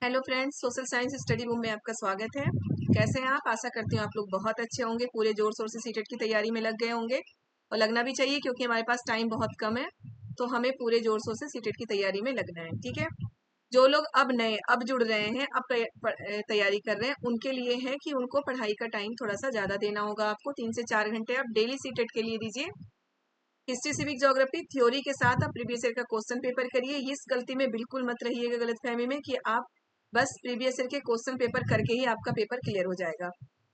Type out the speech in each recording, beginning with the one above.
Hello friends, social science study room में आपका स्वागत है। कैसे हैं आप? आशा करती हूँ आप लोग बहुत अच्छे होंगे, पूरे जोर शोर से सीटेट की तैयारी में लग गए होंगे और लगना भी चाहिए क्योंकि हमारे पास टाइम बहुत कम है। तो हमें पूरे जोर शोर से सीटेट की तैयारी में लगना है, ठीक है। जो लोग अब जुड़ रहे हैं, अब तैयारी कर रहे हैं, उनके लिए है कि उनको पढ़ाई का टाइम थोड़ा सा ज्यादा देना होगा। आपको 3 से 4 घंटे आप डेली सीटेट के लिए दीजिए। हिस्ट्री, सिविक, ज्योग्राफी थ्योरी के साथ आप प्रीवियस ईयर का क्वेश्चन पेपर करिए। इस गलती में बिल्कुल मत रहिएगा, गलतफहमी में, कि आप बस प्रीवियस ईयर के क्वेश्चन पेपर करके ही आपका पेपर क्लियर हो जाएगा।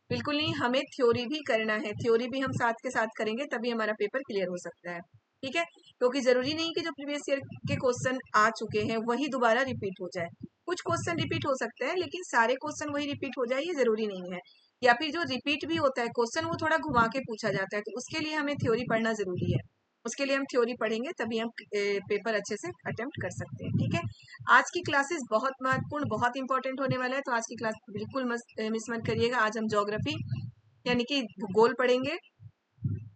बिल्कुल नहीं, हमें थ्योरी भी करना है। थ्योरी भी हम साथ के साथ करेंगे तभी हमारा पेपर क्लियर हो सकता है, ठीक है। क्योंकि जरूरी नहीं कि जो प्रीवियस ईयर के क्वेश्चन आ चुके हैं वही दोबारा रिपीट हो जाए। कुछ क्वेश्चन रिपीट हो सकते हैं लेकिन सारे क्वेश्चन वही रिपीट हो जाए ये जरूरी नहीं है। या फिर जो रिपीट भी होता है क्वेश्चन वो थोड़ा घुमा के पूछा जाता है, तो उसके लिए हमें थ्योरी पढ़ना जरूरी है। उसके लिए हम थ्योरी पढ़ेंगे तभी हम पेपर अच्छे से अटेम्प्ट कर सकते हैं, ठीक है। आज की क्लासेस बहुत महत्वपूर्ण, बहुत इंपॉर्टेंट होने वाला है, तो आज की क्लास बिल्कुल मिस मत करिएगा। आज हम ज्योग्राफी यानी कि भूगोल पढ़ेंगे।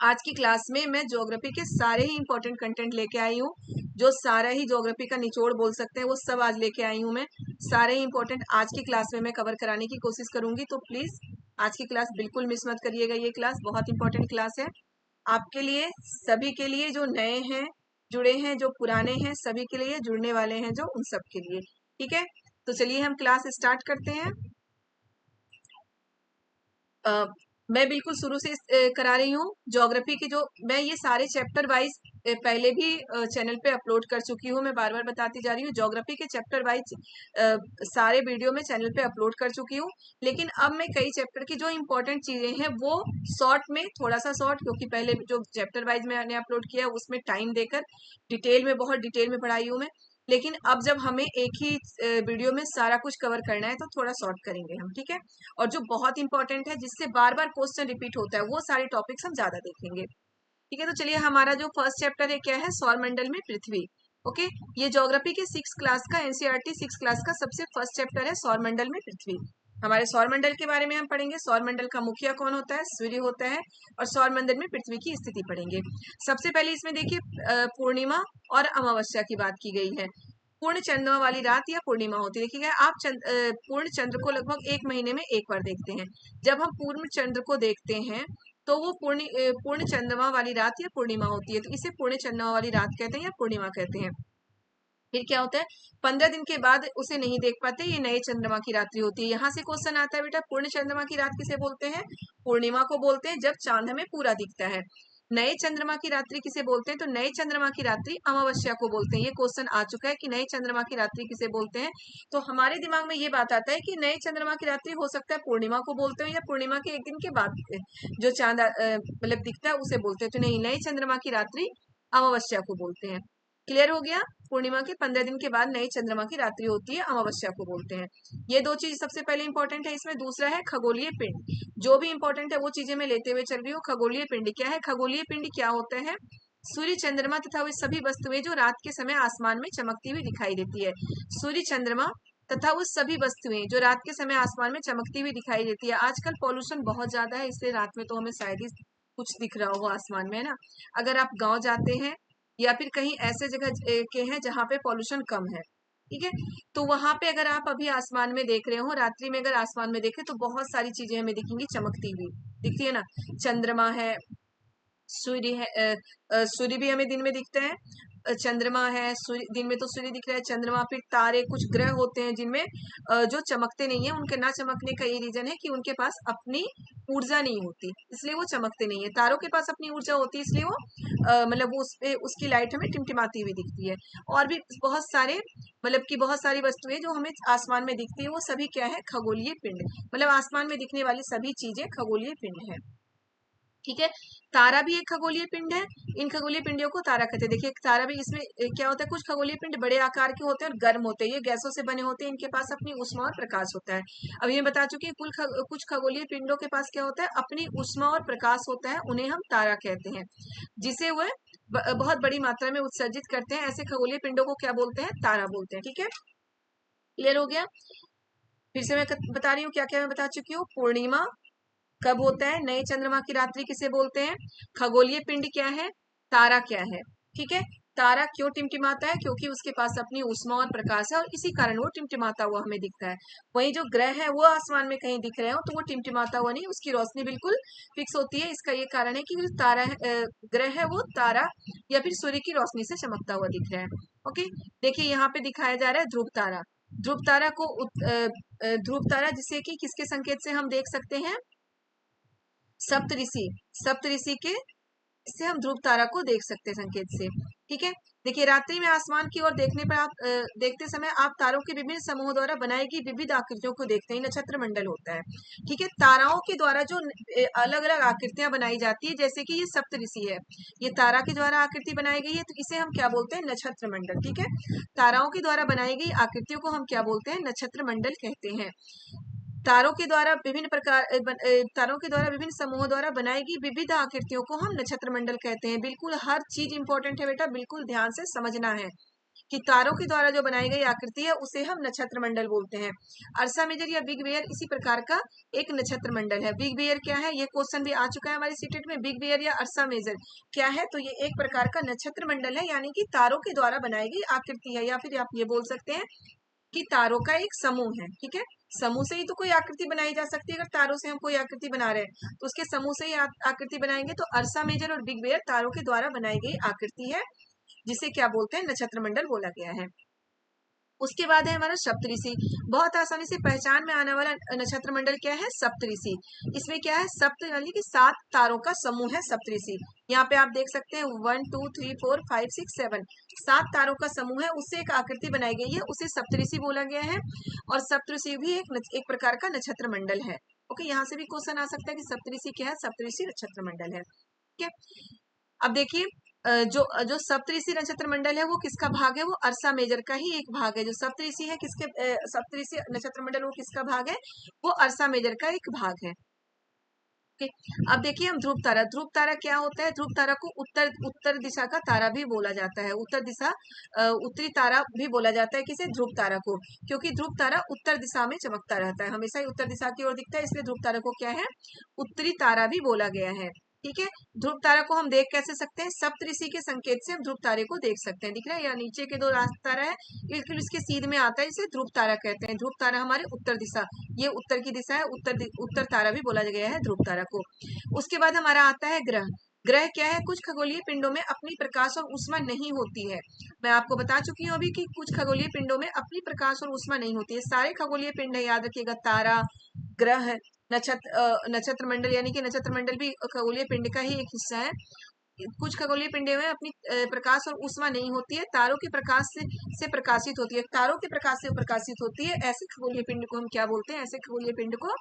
आज की क्लास में मैं ज्योग्राफी के सारे ही इंपॉर्टेंट कंटेंट लेके आई हूँ। जो सारा ही ज्योग्राफी का निचोड़ बोल सकते हैं वो सब आज लेके आई हूँ मैं। सारे ही इंपॉर्टेंट आज की क्लास में मैं कवर कराने की कोशिश करूंगी, तो प्लीज आज की क्लास बिल्कुल मिस मत करिएगा। ये क्लास बहुत इंपॉर्टेंट क्लास है आपके लिए, सभी के लिए, जो नए हैं जुड़े हैं, जो पुराने हैं, सभी के लिए, जुड़ने वाले हैं जो, उन सब के लिए, ठीक है। तो चलिए हम क्लास स्टार्ट करते हैं। अ, मैं बिल्कुल शुरू से करा रही हूँ ज्योग्राफी की। जो मैं ये सारे चैप्टर वाइज पहले भी चैनल पे अपलोड कर चुकी हूँ, मैं बार बार बताती जा रही हूँ। ज्योग्राफी के चैप्टर वाइज सारे वीडियो में चैनल पे अपलोड कर चुकी हूँ, लेकिन अब मैं कई चैप्टर की जो इंपॉर्टेंट चीजें हैं वो शॉर्ट में, थोड़ा सा शॉर्ट, क्योंकि पहले जो चैप्टर वाइज मैंने अपलोड किया उसमें टाइम देकर डिटेल में, बहुत डिटेल में पढ़ाई हूँ मैं। लेकिन अब जब हमें एक ही वीडियो में सारा कुछ कवर करना है तो थोड़ा शॉर्ट करेंगे हम, ठीक है। और जो बहुत इंपॉर्टेंट है, जिससे बार बार क्वेश्चन रिपीट होता है, वो सारे टॉपिक्स हम ज्यादा देखेंगे, ठीक है। तो चलिए, हमारा जो फर्स्ट चैप्टर है क्या है? सौरमंडल में पृथ्वी। ओके, ये ज्योग्राफी के 6 क्लास का, एनसीईआरटी 6 क्लास का सबसे फर्स्ट चैप्टर है, सौरमंडल में पृथ्वी। हमारे सौरमंडल के बारे में हम पढ़ेंगे। सौरमंडल का मुखिया कौन होता है? सूर्य होता है। और सौरमंडल में पृथ्वी की स्थिति पढ़ेंगे। सबसे पहले इसमें देखिए, पूर्णिमा और अमावस्या की बात की गई है। पूर्ण चंद्रमा वाली रात या पूर्णिमा होती है। देखिएगा आप पूर्ण चंद्र को लगभग 1 महीने में एक बार देखते हैं। जब हम पूर्ण चंद्र को देखते हैं तो वो पूर्ण चंद्रमा वाली रात या पूर्णिमा होती है, तो इसे पूर्ण चंद्रमा वाली रात कहते हैं या पूर्णिमा कहते हैं। फिर क्या होता है, 15 दिन के बाद उसे नहीं देख पाते, ये नए चंद्रमा की रात्रि होती है। यहाँ से क्वेश्चन आता है बेटा, पूर्ण चंद्रमा की रात किसे बोलते हैं? पूर्णिमा को बोलते हैं, जब चांद हमें पूरा दिखता है। नए चंद्रमा की रात्रि किसे बोलते हैं? तो नए चंद्रमा की रात्रि अमावस्या को बोलते हैं। ये क्वेश्चन आ चुका है कि नए चंद्रमा की रात्रि किसे बोलते हैं। तो हमारे दिमाग में ये बात आता है कि नए चंद्रमा की रात्रि हो सकता है पूर्णिमा को बोलते हैं, या पूर्णिमा के एक दिन के बाद जो चांद मतलब दिखता है उसे बोलते हैं। तो नहीं, नए चंद्रमा की रात्रि अमावस्या को बोलते हैं। क्लियर हो गया? पूर्णिमा के 15 दिन के बाद नई चंद्रमा की रात्रि होती है, अमावस्या को बोलते हैं। ये दो चीज सबसे पहले इंपॉर्टेंट है। इसमें दूसरा है खगोलीय पिंड। जो भी इंपॉर्टेंट है वो चीजें मैं लेते हुए चल रही हूँ। खगोलीय पिंड क्या है? खगोलीय पिंड क्या होता है? सूर्य, चंद्रमा तथा वे सभी वस्तुएं जो रात के समय आसमान में चमकती हुई दिखाई देती है। सूर्य, चंद्रमा तथा वो सभी वस्तुएं जो रात के समय आसमान में चमकती हुई दिखाई देती है। आजकल पॉल्यूशन बहुत ज्यादा है, इसलिए रात में तो हमें शायद ही कुछ दिख रहा हो आसमान में, है ना। अगर आप गांव जाते हैं या फिर कहीं ऐसे जगह के हैं जहाँ पे पॉल्यूशन कम है, ठीक है, तो वहां पे अगर आप अभी आसमान में देख रहे हो, रात्रि में अगर आसमान में देखें तो बहुत सारी चीजें हमें दिखेंगी चमकती हुई, दिखती है ना। चंद्रमा है, सूर्य है, सूर्य भी हमें दिन में दिखते हैं। चंद्रमा है, सूर्य दिन में तो सूर्य दिख रहा है, चंद्रमा, फिर तारे, कुछ ग्रह होते हैं जिनमें जो चमकते नहीं है। उनके ना चमकने का ये रीजन है कि उनके पास अपनी ऊर्जा नहीं होती, इसलिए वो चमकते नहीं है। तारों के पास अपनी ऊर्जा होती है, इसलिए वो मतलब वो उसकी लाइट हमें टिमटिमाती हुई दिखती है। और भी बहुत सारे, मतलब कि बहुत सारी वस्तुएं जो हमें आसमान में दिखती है, वो सभी क्या है? खगोलीय पिंड। मतलब आसमान में दिखने वाली सभी चीजें खगोलीय पिंड है, ठीक है। तारा भी एक खगोलीय पिंड है। इन खगोलीय पिंडियों को तारा कहते हैं। देखिए तारा भी, इसमें क्या होता है, कुछ खगोलीय पिंड बड़े आकार के होते हैं और गर्म होते हैं, ये गैसों से बने होते हैं, इनके पास अपनी ऊष्मा और प्रकाश होता है। अब ये बता चुकी है, कुछ खगोलीय पिंडों के पास क्या होता है? अपनी ऊष्मा और प्रकाश होता है, उन्हें हम तारा कहते हैं, जिसे वह बहुत बड़ी मात्रा में उत्सर्जित करते हैं। ऐसे खगोलीय पिंडों को क्या बोलते हैं? तारा बोलते हैं, ठीक है। क्लियर हो गया? फिर से मैं बता रही हूँ क्या क्या मैं बता चुकी हूँ। पूर्णिमा कब होता है? नए चंद्रमा की रात्रि किसे बोलते हैं? खगोलीय पिंड क्या है? तारा क्या है? ठीक है। तारा क्यों टिमटिमाता है? क्योंकि उसके पास अपनी ऊष्मा और प्रकाश है और इसी कारण वो टिमटिमाता हुआ हमें दिखता है। वहीं जो ग्रह है वो आसमान में कहीं दिख रहे हो तो वो टिमटिमाता हुआ नहीं, उसकी रोशनी बिल्कुल फिक्स होती है। इसका ये कारण है कि जो तारा ग्रह है वो तारा या फिर सूर्य की रोशनी से चमकता हुआ दिख रहा है। ओके, देखिए यहाँ पे दिखाया जा रहा है ध्रुव तारा। ध्रुव तारा को ध्रुव तारा जिसे कि किसके संकेत से हम देख सकते हैं? सप्तऋषि, सप्तऋषि के इससे हम ध्रुव तारा को देख सकते हैं संकेत से। ठीक है, देखिए रात्रि में आसमान की ओर देखने पर आप देखते समय आप तारों के विभिन्न समूहों द्वारा बनाई गई विविध आकृतियों को देखते हैं। नक्षत्र मंडल होता है। ठीक है, ताराओं के द्वारा जो अलग अलग आकृतियां बनाई जाती है, जैसे कि ये सप्तऋषि है, ये तारा के द्वारा आकृति बनाई गई है, तो इसे हम क्या बोलते हैं? नक्षत्र मंडल। ठीक है, ताराओं के द्वारा बनाई गई आकृतियों को हम क्या बोलते हैं? नक्षत्र मंडल कहते हैं। तारों के द्वारा विभिन्न तारों के द्वारा विभिन्न समूहों द्वारा बनाई गई विविध आकृतियों को हम नक्षत्र मंडल कहते हैं। बिल्कुल हर चीज इंपॉर्टेंट है बेटा, बिल्कुल ध्यान से समझना है कि तारों के द्वारा जो बनाई गई आकृति है उसे हम नक्षत्र मंडल बोलते हैं। अर्सा मेजर या बिग बेयर इसी प्रकार का एक नक्षत्र मंडल है। बिग बेयर क्या है? ये क्वेश्चन भी आ चुका है हमारे सीटेट में। बिग बेयर या अर्सा मेजर क्या है? तो ये एक प्रकार का नक्षत्र मंडल है, यानी कि तारों के द्वारा बनाई गई आकृति है, या फिर आप ये बोल सकते हैं कि तारों का एक समूह है। ठीक है, समूह से ही तो कोई आकृति बनाई जा सकती है। अगर तारों से हम कोई आकृति बना रहे हैं तो उसके समूह से ही आकृति बनाएंगे। तो अर्सा मेजर और बिग बेयर तारों के द्वारा बनाई गई आकृति है, जिसे क्या बोलते हैं? नक्षत्र मंडल बोला गया है। उसके बाद है हमारा सप्तऋषि। बहुत आसानी से पहचान में आने वाला नक्षत्र मंडल क्या है? सप्तऋषि। इसमें क्या है? सप्त यानी कि 7 तारों का समूह है सप्तऋषि। यहाँ पे आप देख सकते हैं 1 2 3 4 5 6 7 7 तारों का समूह है, उससे एक आकृति बनाई गई है, उसे सप्तऋषि बोला गया है। और सप्तऋषि भी एक प्रकार का नक्षत्र मंडल है। ओके, यहाँ से भी क्वेश्चन आ सकता है कि सप्तऋषि क्या है? सप्तऋषि नक्षत्र मंडल है। ठीक है, अब देखिए जो जो सप्तऋषि नक्षत्र मंडल है वो किसका भाग है? वो अर्सा मेजर का ही एक भाग है। जो सप्तऋषि है किसके सप्तऋषि नक्षत्र मंडल वो किसका भाग है? वो अर्सा मेजर का एक भाग है। ओके, अब देखिए हम ध्रुव तारा। ध्रुव तारा क्या होता है? ध्रुव तारा को उत्तर दिशा का तारा भी बोला जाता है। उत्तर दिशा उत्तरी तारा भी बोला जाता है। किसे? ध्रुव तारा को, क्योंकि ध्रुव तारा उत्तर दिशा में चमकता रहता है, हमेशा ही उत्तर दिशा की ओर दिखता है, इसलिए ध्रुव तारा को क्या है? उत्तरी तारा भी बोला गया है। ठीक है, ध्रुव तारा को हम देख कैसे सकते हैं? सप्तऋषि के संकेत से हम ध्रुव तारे को देख सकते हैं। दिख रहा है, या नीचे के 2 तारा है, बिल्कुल इसके सीध में आता है, इसे ध्रुव तारा कहते हैं। ध्रुव तारा हमारे उत्तर दिशा, ये उत्तर की दिशा है, उत्तर तारा भी बोला गया है ध्रुव तारा को। उसके बाद हमारा आता है ग्रह। ग्रह क्या है? कुछ खगोलीय पिंडों में अपनी प्रकाश और ऊष्मा नहीं होती है। मैं आपको बता चुकी हूँ अभी कि कुछ खगोलीय पिंडों में अपनी प्रकाश और ऊष्मा नहीं होती है। सारे खगोलीय पिंड है, याद रखिएगा, तारा, ग्रह, नक्षत्र मंडल, यानी कि नक्षत्र मंडल भी खगोलीय पिंड का ही एक हिस्सा है। कुछ खगोलीय पिंडों में अपनी प्रकाश और ऊष्मा नहीं होती है, तारों के प्रकाश से प्रकाशित होती है। तारों के प्रकाश से प्रकाशित होती है, ऐसे खगोलीय पिंड को हम क्या बोलते हैं? ऐसे खगोलीय पिंड को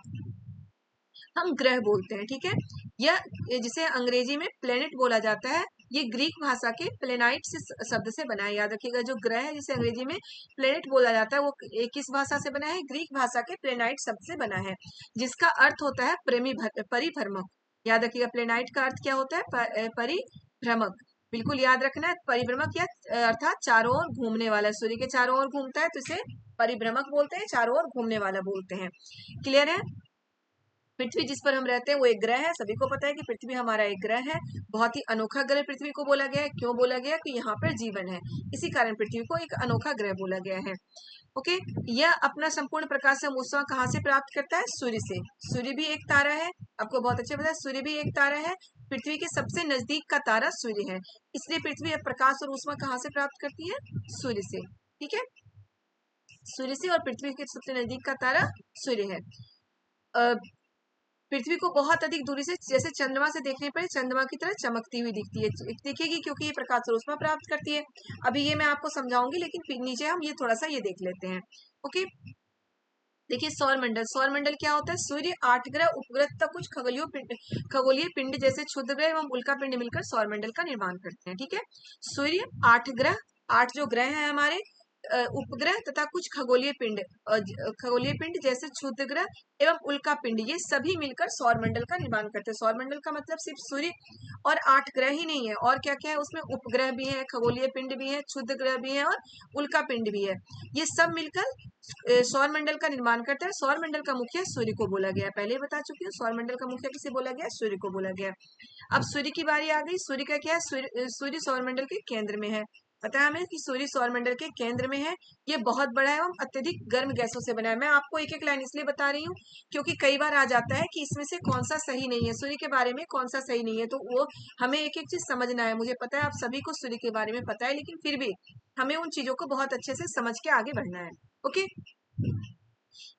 हम ग्रह बोलते हैं। ठीक है, यह जिसे अंग्रेजी में प्लेनेट बोला जाता है, ये ग्रीक भाषा के प्लेनाइट से शब्द से बना है। याद रखिएगा, जो ग्रह है जिसे अंग्रेजी में प्लेनेट बोला जाता है वो किस भाषा से बना है? ग्रीक भाषा के प्लेनाइट शब्द से बना है, जिसका अर्थ होता है परिभ्रमक। याद रखिएगा, प्लेनाइट का अर्थ क्या होता है? परिभ्रमक। बिल्कुल याद रखना है, परिभ्रमक या अर्थात चारों ओर घूमने वाला। सूर्य के चारों ओर घूमता है तो इसे परिभ्रमक बोलते हैं, चारों ओर घूमने वाला बोलते हैं। क्लियर है? पृथ्वी जिस पर हम रहते हैं वो एक ग्रह है। सभी को पता है कि पृथ्वी हमारा एक ग्रह है। बहुत ही अनोखा ग्रह पृथ्वी को बोला गया है। क्यों बोला गया? कि यहाँ पर जीवन है, इसी कारण पृथ्वी को एक अनोखा ग्रह बोला गया है। ओके, यह अपना संपूर्ण प्रकाश हम ऊष्मा कहाँ से प्राप्त करता है? सूर्य से। सूर्य भी एक तारा है, आपको बहुत अच्छे पता है, सूर्य भी एक तारा है। पृथ्वी के सबसे नजदीक का तारा सूर्य है, इसलिए पृथ्वी प्रकाश और ऊष्मा कहाँ से प्राप्त करती है? सूर्य से। ठीक है, सूर्य से, और पृथ्वी के सबसे नजदीक का तारा सूर्य है। पृथ्वी को बहुत अधिक दूरी से, जैसे चंद्रमा से देखने पर चंद्रमा की तरह चमकती हुई दिखेगी, क्योंकि ये प्रकाश और ऊष्मा प्राप्त करती है। अभी ये मैं आपको समझाऊंगी, लेकिन नीचे हम ये थोड़ा सा ये देख लेते हैं। ओके, देखिए सौर मंडल। सौर मंडल क्या होता है? सूर्य, 8 ग्रह, उपग्रह तक कुछ खगोलीय पिंड जैसे क्षुद्र ग्रह एवं उल्का पिंड मिलकर सौर मंडल का निर्माण करते हैं। ठीक है, सूर्य, 8 ग्रह, 8 जो ग्रह हैं हमारे, उपग्रह तथा कुछ खगोलीय पिंड जैसे क्षुद्र ग्रह एवं उल्का पिंड, ये सभी मिलकर सौरमंडल का निर्माण करते हैं। सौरमंडल का मतलब सिर्फ सूर्य और 8 ग्रह ही नहीं है, और क्या क्या है उसमें, उपग्रह भी है, खगोलीय पिंड भी है, क्षुद्र ग्रह भी है और उल्का पिंड भी है। ये सब मिलकर सौरमंडल का निर्माण करता है। सौरमंडल का मुखिया सूर्य को बोला गया है, पहले ही बता चुकी हूँ। सौरमंडल का मुखिया किसे बोला गया? सूर्य को बोला गया। अब सूर्य की बारी आ गई। सूर्य का क्या है? सूर्य सौरमंडल के केंद्र में है। पता है हमें कि सूर्य सौरमंडल के केंद्र में है। ये बहुत बड़ा है एवं अत्यधिक गर्म गैसों से बना है। मैं आपको एक एक लाइन इसलिए बता रही हूँ क्योंकि कई बार आ जाता है कि इसमें से कौन सा सही नहीं है, सूर्य के बारे में कौन सा सही नहीं है, तो वो हमें एक एक चीज समझना है। मुझे पता है आप सभी को सूर्य के बारे में पता है, लेकिन फिर भी हमें उन चीजों को बहुत अच्छे से समझ के आगे बढ़ना है। ओके,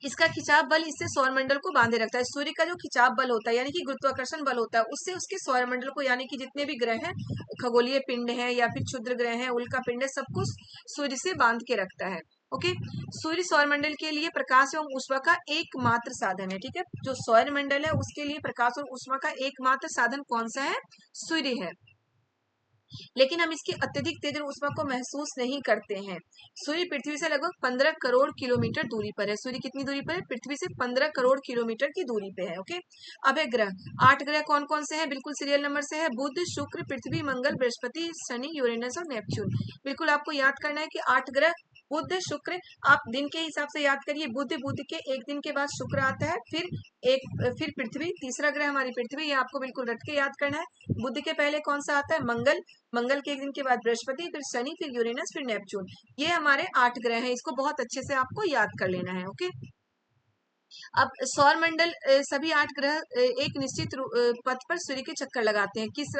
इसका खिंचाव बल इससे सौरमंडल को बांधे रखता है। सूर्य का जो खिंचाव बल होता है यानी कि गुरुत्वाकर्षण बल होता है, उससे उसके सौरमंडल को, यानी कि जितने भी ग्रह हैं, खगोलीय पिंड है या फिर क्षुद्र ग्रह है, उल्का पिंड है, सबको सूर्य से बांध के रखता है। ओके, सूर्य सौरमंडल के लिए प्रकाश एवं ऊष्मा का एकमात्र साधन है। ठीक है, जो सौरमंडल है उसके लिए प्रकाश और ऊष्मा का एकमात्र साधन कौन सा है? सूर्य है। लेकिन हम इसकी अत्यधिक तेज ऊष्मा को महसूस नहीं करते हैं। सूर्य पृथ्वी से लगभग 15 करोड़ किलोमीटर दूरी पर है। सूर्य कितनी दूरी पर है? पृथ्वी से 15 करोड़ किलोमीटर की दूरी पे है। ओके, अब है ग्रह। 8 ग्रह कौन कौन से हैं? बिल्कुल सीरियल नंबर से है। बुध, शुक्र, पृथ्वी, मंगल, बृहस्पति, शनि, यूरेनस और नेपच्यून। बिल्कुल आपको याद करना है कि 8 ग्रह, बुध, शुक्र, आप दिन के हिसाब से याद करिए। बुध के एक दिन के बाद शुक्र आता है, फिर पृथ्वी, तीसरा ग्रह हमारी पृथ्वी, ये आपको बिल्कुल रट के याद करना है। बुध के पहले कौन सा आता है? मंगल, मंगल के एक दिन के बाद बृहस्पति, फिर शनि, फिर यूरेनस, फिर नेपच्यून। ये हमारे 8 ग्रह हैं, इसको बहुत अच्छे से आपको याद कर लेना है। ओके, अब सौरमंडल सभी 8 ग्रह एक निश्चित पथ पर सूर्य के चक्कर लगाते हैं। किस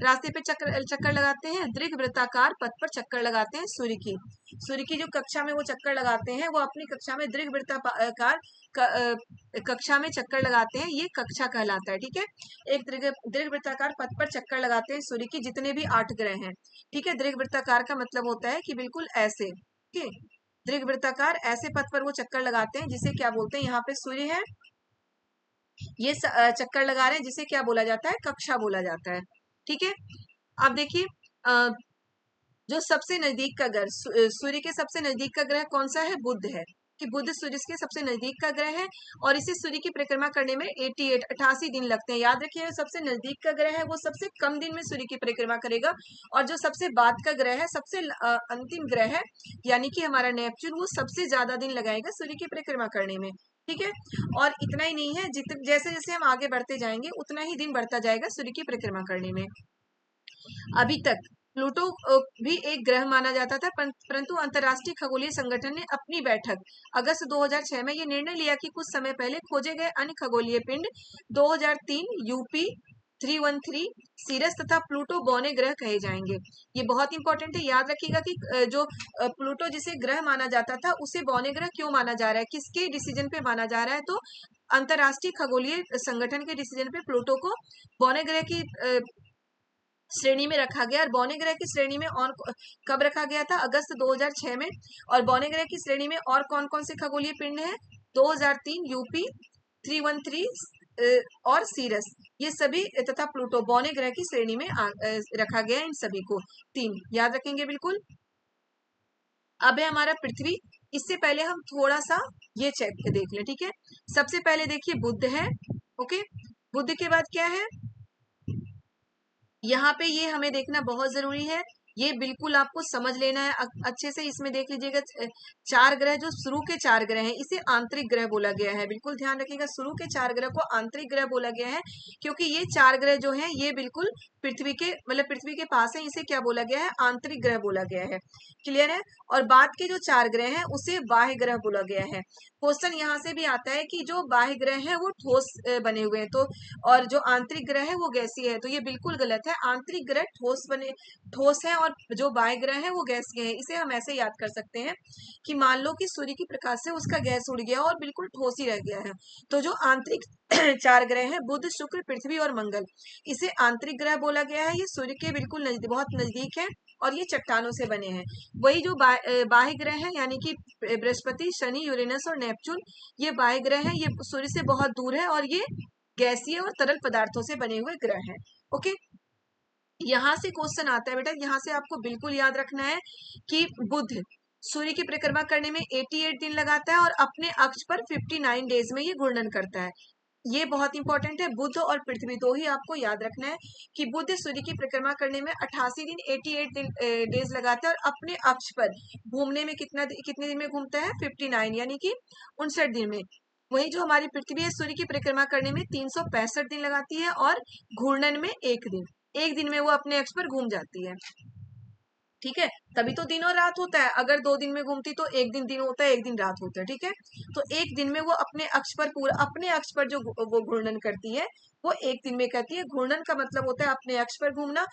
रास्ते पे चक्कर लगाते हैं? दीर्घवृत्ताकार पथ पर चक्कर लगाते हैं। सूर्य की जो कक्षा में वो चक्कर लगाते हैं, वो अपनी कक्षा में दीर्घवृत्ताकार कक्षा में चक्कर लगाते हैं। ये कक्षा कहलाता है। ठीक है, एक दीर्घवृत्ताकार पथ पर चक्कर लगाते हैं सूर्य की जितने भी 8 ग्रह हैं। ठीक है, दीर्घवृत्ताकार का मतलब होता है कि बिल्कुल ऐसे। ठीक है, दीर्घवृत्ताकार ऐसे पथ पर वो चक्कर लगाते हैं जिसे क्या बोलते हैं? यहाँ पे सूर्य है, ये चक्कर लगा रहे हैं, जिसे क्या बोला जाता है? कक्षा बोला जाता है। ठीक है, अब देखिए जो सबसे नजदीक का ग्रह, सूर्य के सबसे नजदीक का ग्रह कौन सा है? बुध है, कि बुध सूर्य के सबसे नजदीक का ग्रह है और इसे सूर्य की परिक्रमा करने में 88 दिन लगते हैं। याद रखिए, सबसे नजदीक का ग्रह है वो सबसे कम दिन में सूर्य की परिक्रमा करेगा, और जो सबसे बाद का ग्रह है, सबसे अंतिम ग्रह है यानी कि हमारा नेपच्यून, वो सबसे ज्यादा दिन लगाएगा सूर्य की परिक्रमा करने में। ठीक है, और इतना ही नहीं है, जैसे जैसे हम आगे बढ़ते जाएंगे उतना ही दिन बढ़ता जाएगा सूर्य की परिक्रमा करने में। अभी तक प्लूटो भी एक ग्रह माना जाता था, परंतु अंतरराष्ट्रीय खगोलीय संगठन ने अपनी बैठक अगस्त 2006 में ये निर्णय लिया कि कुछ समय पहले खोजे गए अन्य खगोलीय पिंड 2003 यूपी 313 सीरस तथा प्लूटो बौने ग्रह कहे जाएंगे। ये बहुत इंपॉर्टेंट है, याद रखिएगा कि जो प्लूटो जिसे ग्रह माना जाता था उसे बौने ग्रह क्यों माना जा रहा है, किसके डिसीजन पे माना जा रहा है? तो अंतरराष्ट्रीय खगोलीय संगठन के डिसीजन पे प्लूटो को बौने ग्रह की श्रेणी में रखा गया। और बौने ग्रह की श्रेणी में और कब रखा गया था? अगस्त 2006 में। और बौने ग्रह की श्रेणी में और कौन कौन से खगोलीय पिंड हैं? 2003 यूपी 313 और सीरस, ये सभी तथा प्लूटो बौने ग्रह की श्रेणी में रखा गया। इन सभी को 3 याद रखेंगे बिल्कुल। अब है हमारा पृथ्वी। इससे पहले हम थोड़ा सा ये चेक देख लें। ठीक है, सबसे पहले देखिए बुध है। ओके, बुध के बाद क्या है? यहाँ पे ये हमें देखना बहुत जरूरी है, ये बिल्कुल आपको समझ लेना है अच्छे से। इसमें देख लीजिएगा 4 ग्रह, जो शुरू के 4 ग्रह हैं, इसे आंतरिक ग्रह बोला गया है। बिल्कुल ध्यान रखिएगा, शुरू के 4 ग्रह को आंतरिक ग्रह बोला गया है क्योंकि ये 4 ग्रह जो हैं ये बिल्कुल पृथ्वी के मतलब पृथ्वी के पास है। इसे क्या बोला गया है? आंतरिक ग्रह बोला गया है। क्लियर है? और बाद के जो 4 ग्रह हैं उसे बाह्य ग्रह बोला गया है। क्वेश्चन यहाँ से भी आता है कि जो बाह्य ग्रह है वो ठोस बने हुए हैं, तो और जो आंतरिक ग्रह है वो गैसीय है, तो ये बिल्कुल गलत है। आंतरिक ग्रह ठोस है और जो बाह्य ग्रह है वो गैसीय है। इसे हम ऐसे याद कर सकते हैं कि मान लो कि सूर्य की प्रकाश से उसका गैस उड़ गया और बिल्कुल ठोस ही रह गया है, तो जो आंतरिक 4 ग्रह हैं बुध, शुक्र, पृथ्वी और मंगल, इसे आंतरिक ग्रह बोला गया है। ये सूर्य के बिल्कुल बहुत नजदीक है और ये चट्टानों से बने हैं। वही जो बाह्य ग्रह है यानी कि बृहस्पति, शनि, यूरेनस और नेपच्यून, ये बाह्य ग्रह है, ये सूर्य से बहुत दूर है और ये गैसीय और तरल पदार्थों से बने हुए ग्रह हैं। ओके, यहाँ से क्वेश्चन आता है बेटा, यहाँ से आपको बिल्कुल याद रखना है कि बुध सूर्य की परिक्रमा करने में 88 दिन लगाता है और अपने अक्ष पर 59 डेज में ये घूर्णन करता है। ये बहुत इंपॉर्टेंट है। बुध और पृथ्वी दो ही आपको याद रखना है कि बुध सूर्य की परिक्रमा करने में 88 दिन 88 दिन डेज लगाता है और अपने अक्ष पर घूमने में कितने दिन में घूमता है 59 यानी कि 59 दिन में। वही जो हमारी पृथ्वी है सूर्य की परिक्रमा करने में 365 दिन लगाती है और घूर्णन में एक दिन में वो अपने अक्ष पर घूम जाती है। ठीक है, तभी तो दिन और रात होता है। अगर 2 दिन में घूमती तो एक दिन दिन होता है, एक दिन रात होता है। ठीक है, तो एक दिन में वो अपने अक्ष पर अपने अक्ष पर जो वो घूर्णन करती है वो एक दिन में करती है। घूर्णन का मतलब होता है अपने अक्ष पर घूमना,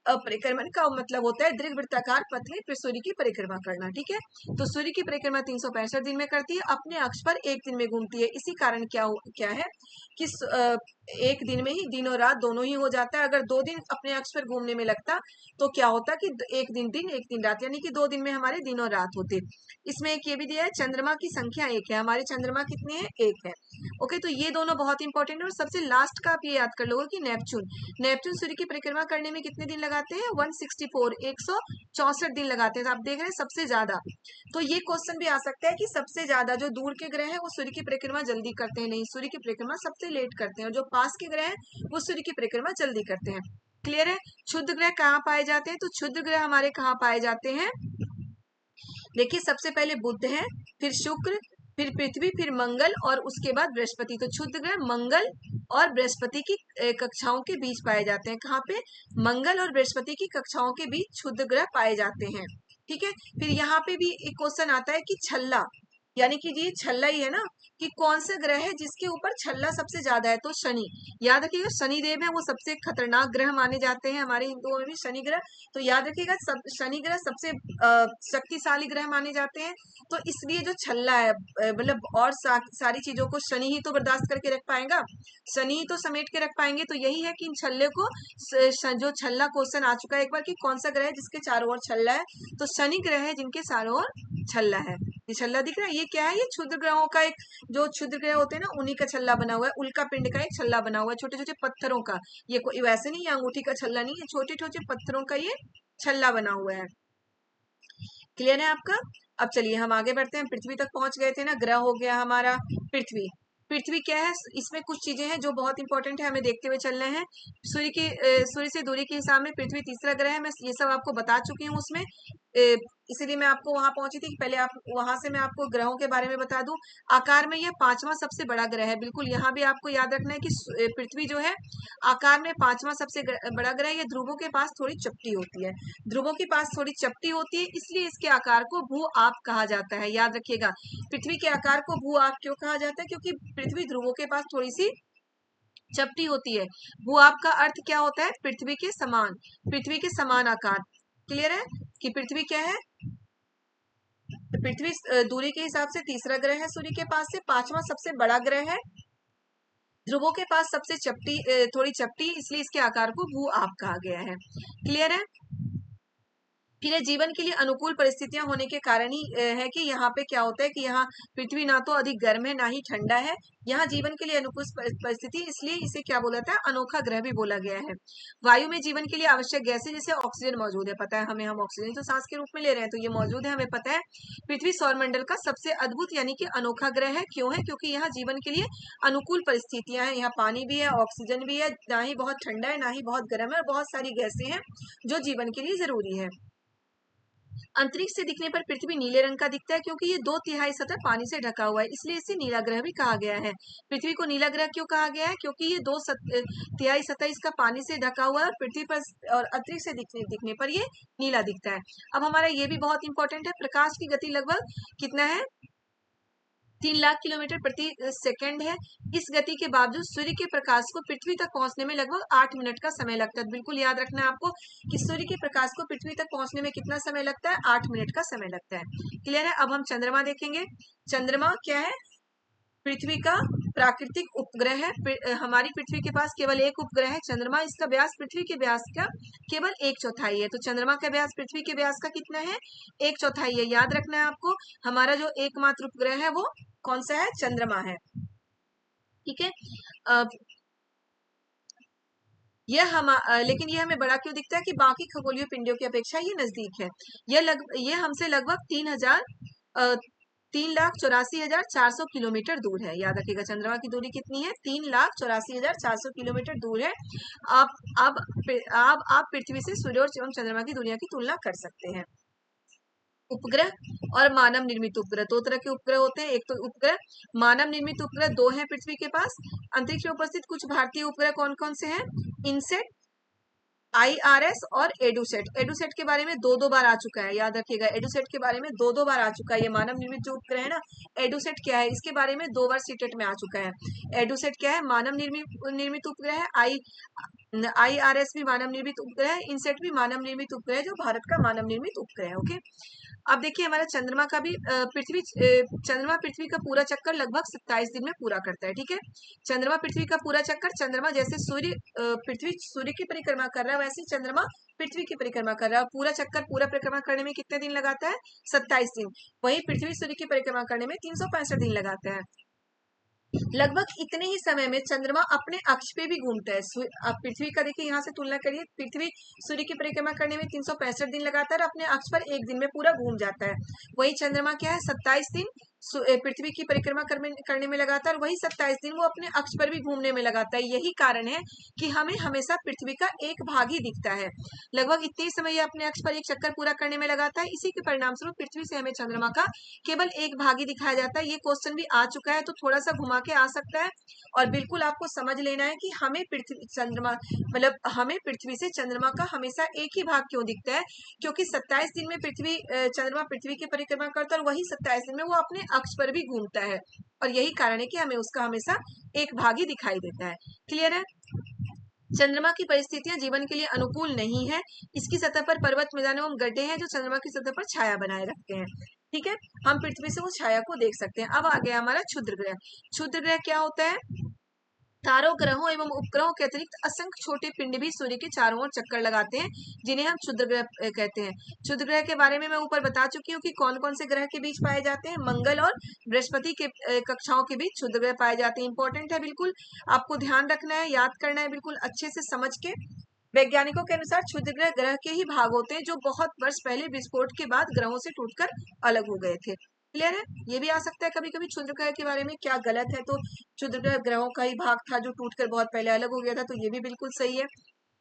परिक्रमण का मतलब होता है दीर्घवृत्ताकार पतले सूर्य की परिक्रमा करना। ठीक है, तो सूर्य की परिक्रमा 365 दिन में करती है, अपने अक्ष पर एक दिन में घूमती है। इसी कारण क्या है कि एक दिन में ही दिन और रात दोनों ही हो जाता है। अगर 2 दिन अपने अक्ष पर घूमने में लगता तो क्या होता कि एक दिन रात, यानी कि 2 दिन में हमारे दिन और रात होते। इसमें एक ये भी दिया है चंद्रमा की संख्या 1 है। हमारे चंद्रमा कितने हैं? 1 है। ओके, तो ये दोनों बहुत इंपॉर्टेंट है। और सबसे लास्ट का आप ये याद कर लोगे कि नेपच्यून सूर्य की परिक्रमा करने में कितने दिन लगाते हैं? 164 164 दिन लगाते हैं। तो आप देख रहे हैं सबसे ज्यादा। तो ये क्वेश्चन भी आ सकता है कि सबसे ज्यादा जो दूर के ग्रह है वो सूर्य की परिक्रमा जल्दी करते हैं। नहीं, सूर्य की परिक्रमा सबसे लेट करते हैं और जो पास के ग्रह है वो सूर्य की परिक्रमा जल्दी करते हैं। क्लियर है? क्षुद्र ग्रह कहाँ पाए जाते हैं? तो क्षुद्र ग्रह हमारे कहाँ पाए जाते हैं? देखिए, सबसे पहले बुध है, फिर शुक्र, फिर पृथ्वी, फिर मंगल और उसके बाद बृहस्पति। तो क्षुद्र ग्रह मंगल और बृहस्पति की कक्षाओं के बीच पाए जाते हैं। कहाँ पे? मंगल और बृहस्पति की कक्षाओं के बीच क्षुद्र ग्रह पाए जाते हैं। ठीक है, फिर यहाँ पे भी एक क्वेश्चन आता है कि छल्ला, यानी कि ये छल्ला ही है ना, कि कौन सा ग्रह है जिसके ऊपर छल्ला सबसे ज्यादा है? तो शनि। याद रखिएगा, शनि देव है वो सबसे खतरनाक ग्रह माने जाते हैं हमारे हिंदुओं में भी शनि ग्रह। तो याद रखिएगा, शनि ग्रह सबसे शक्तिशाली ग्रह माने जाते हैं। तो इसलिए जो छल्ला है, मतलब और सारी चीजों को शनि ही तो बर्दाश्त करके रख पाएगा, शनि ही तो समेट के रख पाएंगे। तो यही है कि इन छल्ले को जो छल्ला क्वेश्चन आ चुका है एक बार कि कौन सा ग्रह है जिसके चारों ओर छल्ला है? तो शनि ग्रह है जिनके चारों ओर छल्ला है। ये छल्ला दिख रहा है, ये क्या है? ये क्षुद्र ग्रहों का एक, जो क्षुद्र ग्रह होते हैं ना उन्हीं का छल्ला बना हुआ है। उल्का पिंड का एक छल्ला बना हुआ है, छोटे छोटे पत्थरों का। ये कोई वैसे नहीं है, अंगूठी का छल्ला नहीं है, छोटे छोटे पत्थरों का ये छल्ला बना हुआ है। क्लियर है आपका? अब चलिए हम आगे बढ़ते हैं। पृथ्वी तक पहुंच गए थे ना, ग्रह हो गया हमारा पृथ्वी। पृथ्वी क्या है? इसमें कुछ चीजें हैं जो बहुत इंपॉर्टेंट है, हमें देखते हुए चलने हैं। सूर्य से दूरी के हिसाब में पृथ्वी तीसरा ग्रह है। मैं ये सब आपको बता चुकी हूँ उसमें, इसीलिए मैं आपको वहां पहुंची थी कि पहले आप वहां से मैं आपको ग्रहों के बारे में बता दूं। आकार में यह 5वां सबसे बड़ा ग्रह है। बिल्कुल, यहाँ भी आपको याद रखना है कि पृथ्वी जो है आकार में 5वां सबसे बड़ा ग्रह। ये ध्रुवों के पास थोड़ी चपटी होती है, ध्रुवों के पास थोड़ी चपटी होती है, इसलिए इसके आकार को भू आप कहा जाता है। याद रखिएगा, पृथ्वी के आकार को भू आप क्यों कहा जाता है? क्योंकि पृथ्वी ध्रुवों के पास थोड़ी सी चपटी होती है। भू आप का अर्थ क्या होता है? पृथ्वी के समान, पृथ्वी के समान आकार। क्लियर है कि पृथ्वी क्या है? तो पृथ्वी दूरी के हिसाब से तीसरा ग्रह है सूर्य के पास से, 5वां सबसे बड़ा ग्रह है, ध्रुवों के पास सबसे थोड़ी चपटी, इसलिए इसके आकार को भू आप कहा गया है। क्लियर है? फिर जीवन के लिए अनुकूल परिस्थितियां होने के कारण ही है कि यहाँ पे क्या होता है कि यहाँ पृथ्वी ना तो अधिक गर्म है ना ही ठंडा है। यहाँ जीवन के लिए अनुकूल परिस्थिति, इसलिए इसे क्या बोला जाता है? अनोखा ग्रह भी बोला गया है। वायु में जीवन के लिए आवश्यक गैसें जैसे ऑक्सीजन मौजूद है, पता है हमें, हम ऑक्सीजन तो सांस के रूप में ले रहे हैं, तो ये मौजूद है, हमें पता है। पृथ्वी सौरमंडल का सबसे अद्भुत यानी कि अनोखा ग्रह है। क्यों है? क्योंकि यहाँ जीवन के लिए अनुकूल परिस्थितियां हैं। यहाँ पानी भी है, ऑक्सीजन भी है, ना ही बहुत ठंडा है ना ही बहुत गर्म है, और बहुत सारी गैसें हैं जो जीवन के लिए जरूरी है। अंतरिक्ष से दिखने पर पृथ्वी नीले रंग का दिखता है क्योंकि ये 2/3 सतह पानी से ढका हुआ है, इसलिए इसे नीला ग्रह भी कहा गया है। पृथ्वी को नीला ग्रह क्यों कहा गया है? क्योंकि ये 2/3 सतह इसका पानी से ढका हुआ है और पृथ्वी पर और अंतरिक्ष से दिखने पर ये नीला दिखता है। अब हमारा ये भी बहुत इंपॉर्टेंट है, प्रकाश की गति लगभग कितना है? 3 लाख किलोमीटर प्रति सेकंड है। इस गति के बावजूद सूर्य के प्रकाश को पृथ्वी तक पहुंचने में लगभग 8 मिनट का समय लगता है। बिल्कुल याद रखना है आपको कि सूर्य के प्रकाश को पृथ्वी तक पहुंचने में कितना समय लगता है? 8 मिनट का समय लगता है। क्लियर है? अब हम चंद्रमा देखेंगे। चंद्रमा क्या है? पृथ्वी का प्राकृतिक उपग्रह है। हमारी पृथ्वी के पास केवल एक उपग्रह है चंद्रमा। इसका व्यास पृथ्वी के व्यास का केवल 1/4 है। तो चंद्रमा का व्यास पृथ्वी के व्यास का कितना है? 1/4 है। याद रखना है आपको, हमारा जो एकमात्र उपग्रह है वो कौन सा है? चंद्रमा है। ठीक है। लेकिन ये हमें बड़ा क्यों दिखता है कि बाकी खगोलीय पिंडों की अपेक्षा ये नजदीक है। ये हमसे लगभग 3,84,400 किलोमीटर दूर है। याद रखिएगा चंद्रमा की दूरी कितनी है, 3,84,400 किलोमीटर दूर है। आप पृथ्वी से सूर्य और एवं चंद्रमा की दुनिया की तुलना कर सकते हैं। उपग्रह और मानव निर्मित उपग्रह, दो तरह के उपग्रह होते हैं। एक तो उपग्रह, मानव निर्मित उपग्रह दो हैं पृथ्वी के पास। अंतरिक्ष में उपस्थित कुछ भारतीय उपग्रह कौन कौन से हैं? इनसेट, IRS और एडुसेट। एडुसेट के बारे में दो बार आ चुका है, याद रखिएगा। एडुसेट के बारे में दो बार आ चुका है। ये मानव निर्मित जो उपग्रह है ना, एडुसेट क्या है, इसके बारे में 2 बार सीटेट में आ चुका है। एडुसेट क्या है? मानव निर्मित उपग्रह है। IRS भी मानव निर्मित उपग्रह है। इनसेट भी मानव निर्मित उपग्रह है, जो भारत का मानव निर्मित उपग्रह है। ओके, अब देखिए हमारा चंद्रमा का भी चंद्रमा पृथ्वी का पूरा चक्कर लगभग 27 दिन में पूरा करता है। ठीक है, चंद्रमा पृथ्वी का पूरा चक्कर, चंद्रमा जैसे पृथ्वी सूर्य की परिक्रमा कर रहा है, वैसे चंद्रमा पृथ्वी की परिक्रमा कर रहा है। पूरा चक्कर, पूरा परिक्रमा करने में कितने दिन लगाता है? 27 दिन। वहीं पृथ्वी सूर्य की परिक्रमा करने में 365 दिन लगाता है। लगभग इतने ही समय में चंद्रमा अपने अक्ष पे भी घूमता है। आप पृथ्वी का देखिए, यहाँ से तुलना करिए। पृथ्वी सूर्य की परिक्रमा करने में 365 दिन लगाता है और अपने अक्ष पर एक दिन में पूरा घूम जाता है। वही चंद्रमा क्या है? 27 दिन पृथ्वी की परिक्रमा करने में लगाता है और वही 27 दिन वो अपने अक्ष पर भी घूमने में लगाता है। यही कारण है कि हमें हमेशा पृथ्वी का एक भाग ही दिखता है। लगभग इतने ही समय ये अपने अक्ष पर एक चक्कर पूरा करने में लगाता है। इसी के परिणाम स्वरूप पृथ्वी से हमें चंद्रमा का केवल एक भाग ही दिखाया जाता है। ये क्वेश्चन भी आ चुका है, तो थोड़ा सा घुमा के आ सकता है। और बिल्कुल आपको समझ लेना है कि हमें पृथ्वी से चंद्रमा का हमेशा एक ही भाग क्यों दिखता है, क्योंकि 27 दिन में चंद्रमा पृथ्वी की परिक्रमा करता है और वही 27 दिन में वो अपने अक्ष पर भी घूमता है। और यही कारण है कि हमें उसका हमेशा एक भाग ही दिखाई देता है। क्लियर है? चंद्रमा की परिस्थितियां जीवन के लिए अनुकूल नहीं है। इसकी सतह पर पर्वत, मैदान एवं गड्ढे हैं जो चंद्रमा की सतह पर छाया बनाए रखते हैं। ठीक है, हम पृथ्वी से वो छाया को देख सकते हैं। अब आ गया हमारा क्षुद्र ग्रह। क्षुद्र ग्रह क्या होता है? तारों, ग्रहों एवं उपग्रहों के अतिरिक्त असंख्य छोटे पिंड भी सूर्य के चारों ओर चक्कर लगाते हैं, जिन्हें हम क्षुद्र ग्रह कहते हैं। क्षुद्र ग्रह के बारे में मैं ऊपर बता चुकी हूँ कि कौन कौन से ग्रह के बीच पाए जाते हैं। मंगल और बृहस्पति के कक्षाओं के बीच क्षुद्र ग्रह पाए जाते हैं। इंपॉर्टेंट है, बिल्कुल आपको ध्यान रखना है, याद करना है, बिल्कुल अच्छे से समझ के। वैज्ञानिकों के अनुसार क्षुद्र ग्रह ग्रह के ही भाग होते हैं जो बहुत वर्ष पहले विस्फोट के बाद ग्रहों से टूटकर अलग हो गए थे। क्लियर है? ये भी आ सकता है कभी कभी क्षुद्र ग्रह के बारे में, क्या गलत है तो क्षुद्र ग्रह ग्रहों का ही भाग था जो टूटकर बहुत पहले अलग हो गया था, तो ये भी बिल्कुल सही है।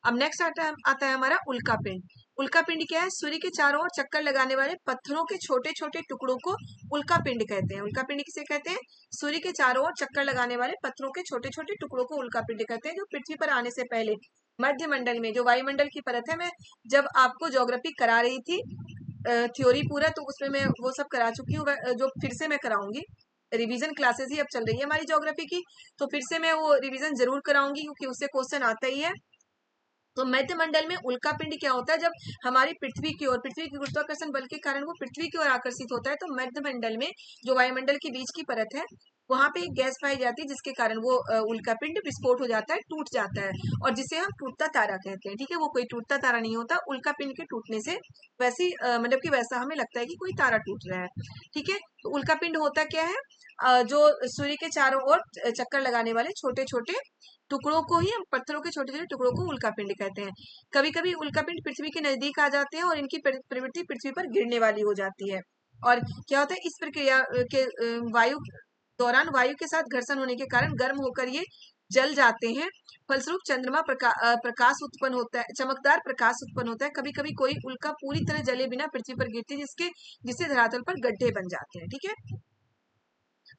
अब नेक्स्ट आता है हमारा उल्का पिंड। उल्का पिंड क्या है? सूर्य के चारों ओर चक्कर लगाने वाले पत्थरों के छोटे छोटे टुकड़ों को उल्का पिंड कहते हैं। उल्का पिंड किसे कहते हैं? सूर्य के चारों ओर चक्कर लगाने वाले पत्थरों के छोटे छोटे टुकड़ों को उल्का पिंड कहते हैं, जो पृथ्वी पर आने से पहले मध्य मंडल में, जो वायुमंडल की परत है, मैं जब आपको ज्योग्राफी करा रही थी थ्योरी पूरा, तो उसमें मैं वो सब करा चुकी हूँ, जो फिर से मैं कराऊंगी। रिवीजन क्लासेस ही अब चल रही है हमारी ज्योग्राफी की, तो फिर से मैं वो रिवीजन जरूर कराऊंगी, क्योंकि उससे क्वेश्चन आता ही है। तो मध्य मंडल में उल्का पिंड क्या होता है? जब हमारी पृथ्वी की गुरुत्वाकर्षण बल के कारण वो पृथ्वी की ओर आकर्षित होता है, तो मध्य मंडल में जो वायुमंडल के बीच की परत है, वहां पे एक गैस पाई जाती है, जिसके कारण वो उल्का पिंड विस्फोट हो जाता है, टूट जाता है, और जिसे हम टूटता तारा कहते हैं। ठीक है, वो कोई टूटता तारा नहीं होता। उल्का पिंड के टूटने से वैसी मतलब कि वैसा हमें लगता है कि कोई तारा टूट रहा है। ठीक है, तो उल्का पिंड होता क्या है? जो सूर्य के चारों ओर चक्कर लगाने वाले छोटे छोटे टुकड़ों को ही, हम पत्थरों के छोटे छोटे टुकड़ों को उल्का पिंड कहते हैं। कभी कभी उल्का पिंड पृथ्वी के नजदीक आ जाते हैं और इनकी प्रवृत्ति पृथ्वी पर गिरने वाली हो जाती है। और क्या होता है, इस प्रक्रिया के वायु के साथ घर्षण होने के कारण गर्म होकर ये जल जाते हैं। फलस्वरूप चंद्रमा प्रकाश उत्पन्न होता है, चमकदार प्रकाश उत्पन्न होता है। कभी कभी कोई उल्का पूरी तरह जले बिना पृथ्वी पर गिरती है, जिससे धरातल पर गड्ढे बन जाते हैं। ठीक है,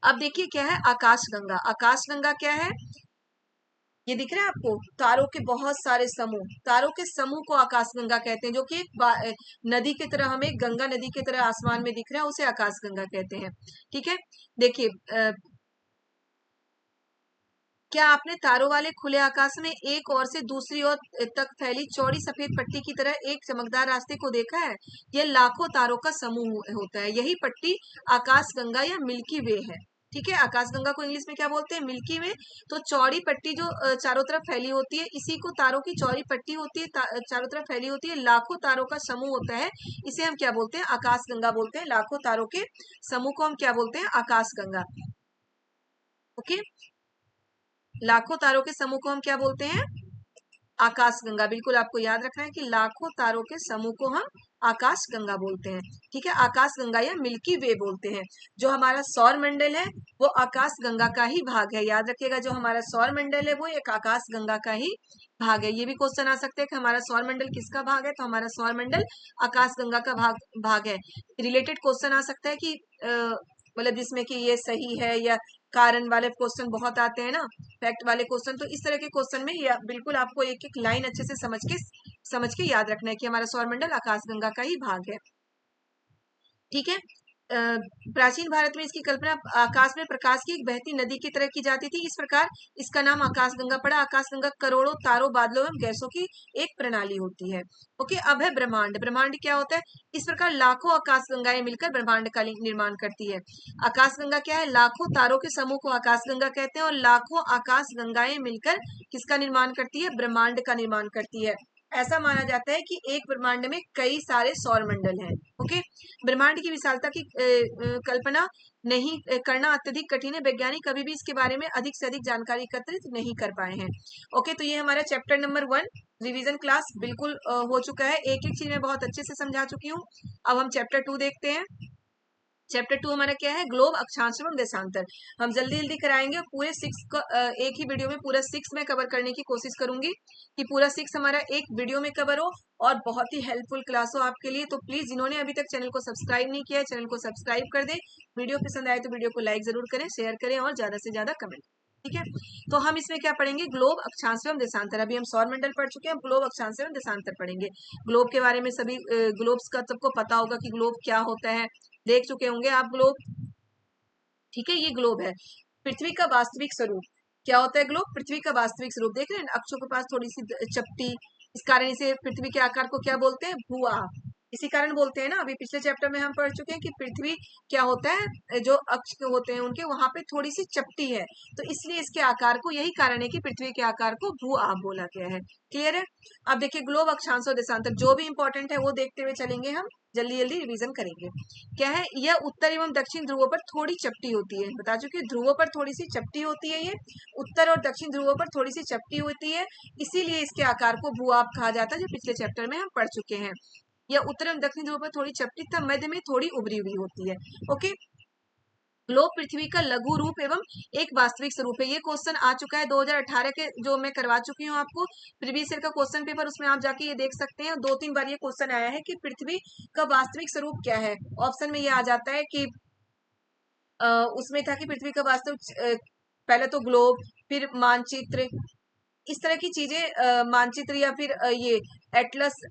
अब देखिए क्या है आकाशगंगा। आकाशगंगा क्या है? ये दिख रहा है आपको? तारों के बहुत सारे समूह, तारों के समूह को आकाशगंगा कहते हैं, जो कि एक नदी की तरह, हमें गंगा नदी की तरह आसमान में दिख रहा है, उसे आकाशगंगा कहते हैं। ठीक है, देखिए क्या आपने तारों वाले खुले आकाश में एक ओर से दूसरी ओर तक फैली चौड़ी सफेद पट्टी की तरह एक चमकदार रास्ते को देखा है? यह लाखों तारों का समूह होता है। यही पट्टी आकाशगंगा या मिल्की वे है। ठीक है, आकाशगंगा को इंग्लिश में क्या बोलते हैं? मिल्की वे। तो चौड़ी पट्टी जो चारों तरफ फैली होती है, इसी को तारों की चौड़ी पट्टी होती है, चारों तरफ फैली होती है, लाखों तारों का समूह होता है, इसे हम क्या बोलते हैं? आकाशगंगा बोलते हैं। लाखों तारों के समूह को हम क्या बोलते हैं? आकाशगंगा। ओके, लाखों तारों के समूह को हम क्या बोलते हैं? आकाश गंगा, बिल्कुल आपको याद रखना है कि लाखों तारों के समूह को हम आकाश गंगा बोलते हैं। ठीक है, आकाश गंगा या मिल्की वे बोलते हैं। जो हमारा सौर मंडल है वो आकाश गंगा का ही भाग है, याद रखिएगा। जो हमारा सौर मंडल है वो एक आकाश गंगा का ही भाग है। ये भी क्वेश्चन आ सकते हैं कि हमारा सौर मंडल किसका भाग है, तो हमारा सौर मंडल आकाश गंगा का भाग है। रिलेटेड क्वेश्चन आ सकता है कि मतलब जिसमें कि ये सही है, या कारण वाले क्वेश्चन बहुत आते हैं ना, फैक्ट वाले क्वेश्चन। तो इस तरह के क्वेश्चन में ये बिल्कुल आपको एक एक लाइन अच्छे से समझ के याद रखना है कि हमारा सौर मंडल आकाश गंगा का ही भाग है। ठीक है। प्राचीन भारत में इसकी कल्पना आकाश में प्रकाश की एक बहती नदी की तरह की जाती थी। इस प्रकार इसका नाम आकाश गंगा पड़ा। आकाश गंगा करोड़ों तारों, बादलों एवं गैसों की एक प्रणाली होती है। ओके, अब है ब्रह्मांड। ब्रह्मांड क्या होता है? इस प्रकार लाखों आकाश गंगाएं मिलकर ब्रह्मांड का निर्माण करती है। आकाश गंगा क्या है? लाखों तारों के समूह को आकाश गंगा कहते हैं, और लाखों आकाश गंगाएं मिलकर किसका निर्माण करती है? ब्रह्मांड का निर्माण करती है। ऐसा माना जाता है कि एक ब्रह्मांड में कई सारे सौर मंडल हैं। ओके, ब्रह्मांड की विशालता की कल्पना नहीं करना अत्यधिक कठिन है। वैज्ञानिक कभी भी इसके बारे में अधिक से अधिक जानकारी एकत्रित नहीं कर पाए हैं। ओके, तो ये हमारा चैप्टर नंबर 1 रिवीजन क्लास बिल्कुल हो चुका है। एक एक चीज मैं बहुत अच्छे से समझा चुकी हूँ। अब हम चैप्टर 2 देखते हैं। चैप्टर 2 हमारा क्या है? ग्लोब, अक्षांश एवं देशांतर। हम जल्दी जल्दी कराएंगे, पूरे 6 का एक ही वीडियो में पूरा 6 में कवर करने की कोशिश करूंगी कि पूरा 6 हमारा एक वीडियो में कवर हो और बहुत ही हेल्पफुल क्लास हो आपके लिए। तो प्लीज जिन्होंने अभी तक चैनल को सब्सक्राइब नहीं किया है, चैनल को सब्सक्राइब कर दे। वीडियो पसंद आए तो वीडियो को लाइक जरूर करें, शेयर करें और ज्यादा से ज्यादा कमेंट। ठीक है, तो हम इसमें क्या पढ़ेंगे? ग्लोब, अक्षांश एवं देशांतर। अभी हम सौर मंडल पढ़ चुके हैं, ग्लोब, अक्षांश एवं देशांतर पढ़ेंगे। ग्लोब के बारे में सभी ग्लोब्स का सबको पता होगा कि ग्लोब क्या होता है, देख चुके होंगे आप ग्लोब। ठीक है, ये ग्लोब है। पृथ्वी का वास्तविक स्वरूप क्या होता है? ग्लोब पृथ्वी का वास्तविक स्वरूप। देख रहे हैं अक्षों के पास थोड़ी सी चपटी, इस कारण इसे पृथ्वी के आकार को क्या बोलते हैं? भू-आह। इसी कारण बोलते हैं ना, अभी पिछले चैप्टर में हम पढ़ चुके हैं कि पृथ्वी क्या होता है, जो अक्ष होते हैं उनके वहां पे थोड़ी सी चपटी है, तो इसलिए इसके आकार को, यही कारण है कि पृथ्वी के आकार को भू-आह बोला गया है। क्लियर है? अब देखिए ग्लोब, अक्षांश और देशांतर जो भी इंपॉर्टेंट है वो देखते हुए चलेंगे, हम जल्दी जल्दी रिवीजन करेंगे। क्या है? यह उत्तर एवं दक्षिण ध्रुवों पर थोड़ी चपटी होती है। बता चुकी हूँ, ध्रुवों पर थोड़ी सी चपटी होती है। ये उत्तर और दक्षिण ध्रुवों पर थोड़ी सी चपटी होती है, इसीलिए इसके आकार को भू-आभ कहा जाता है, जो पिछले चैप्टर में हम पढ़ चुके हैं। यह उत्तर एवं दक्षिण ध्रुवों पर थोड़ी चपटी तथा मध्य में थोड़ी उभरी हुई होती है। ओके, ग्लोब पृथ्वी का लघु रूप एवं एक वास्तविक स्वरूप है। ये क्वेश्चन आ चुका है 2018 के, जो मैं करवा चुकी हूँ आपको प्रीवियस ईयर का क्वेश्चन पेपर, उसमें आप जाके ये देख सकते हैं। 2-3 बार ये क्वेश्चन आया है कि पृथ्वी का वास्तविक स्वरूप क्या है। ऑप्शन में ये आ जाता है कि उसमें था कि पृथ्वी का वास्तविक, पहले तो ग्लोब, फिर मानचित्र, इस तरह की चीजें, मानचित्र या फिर ये एटलस,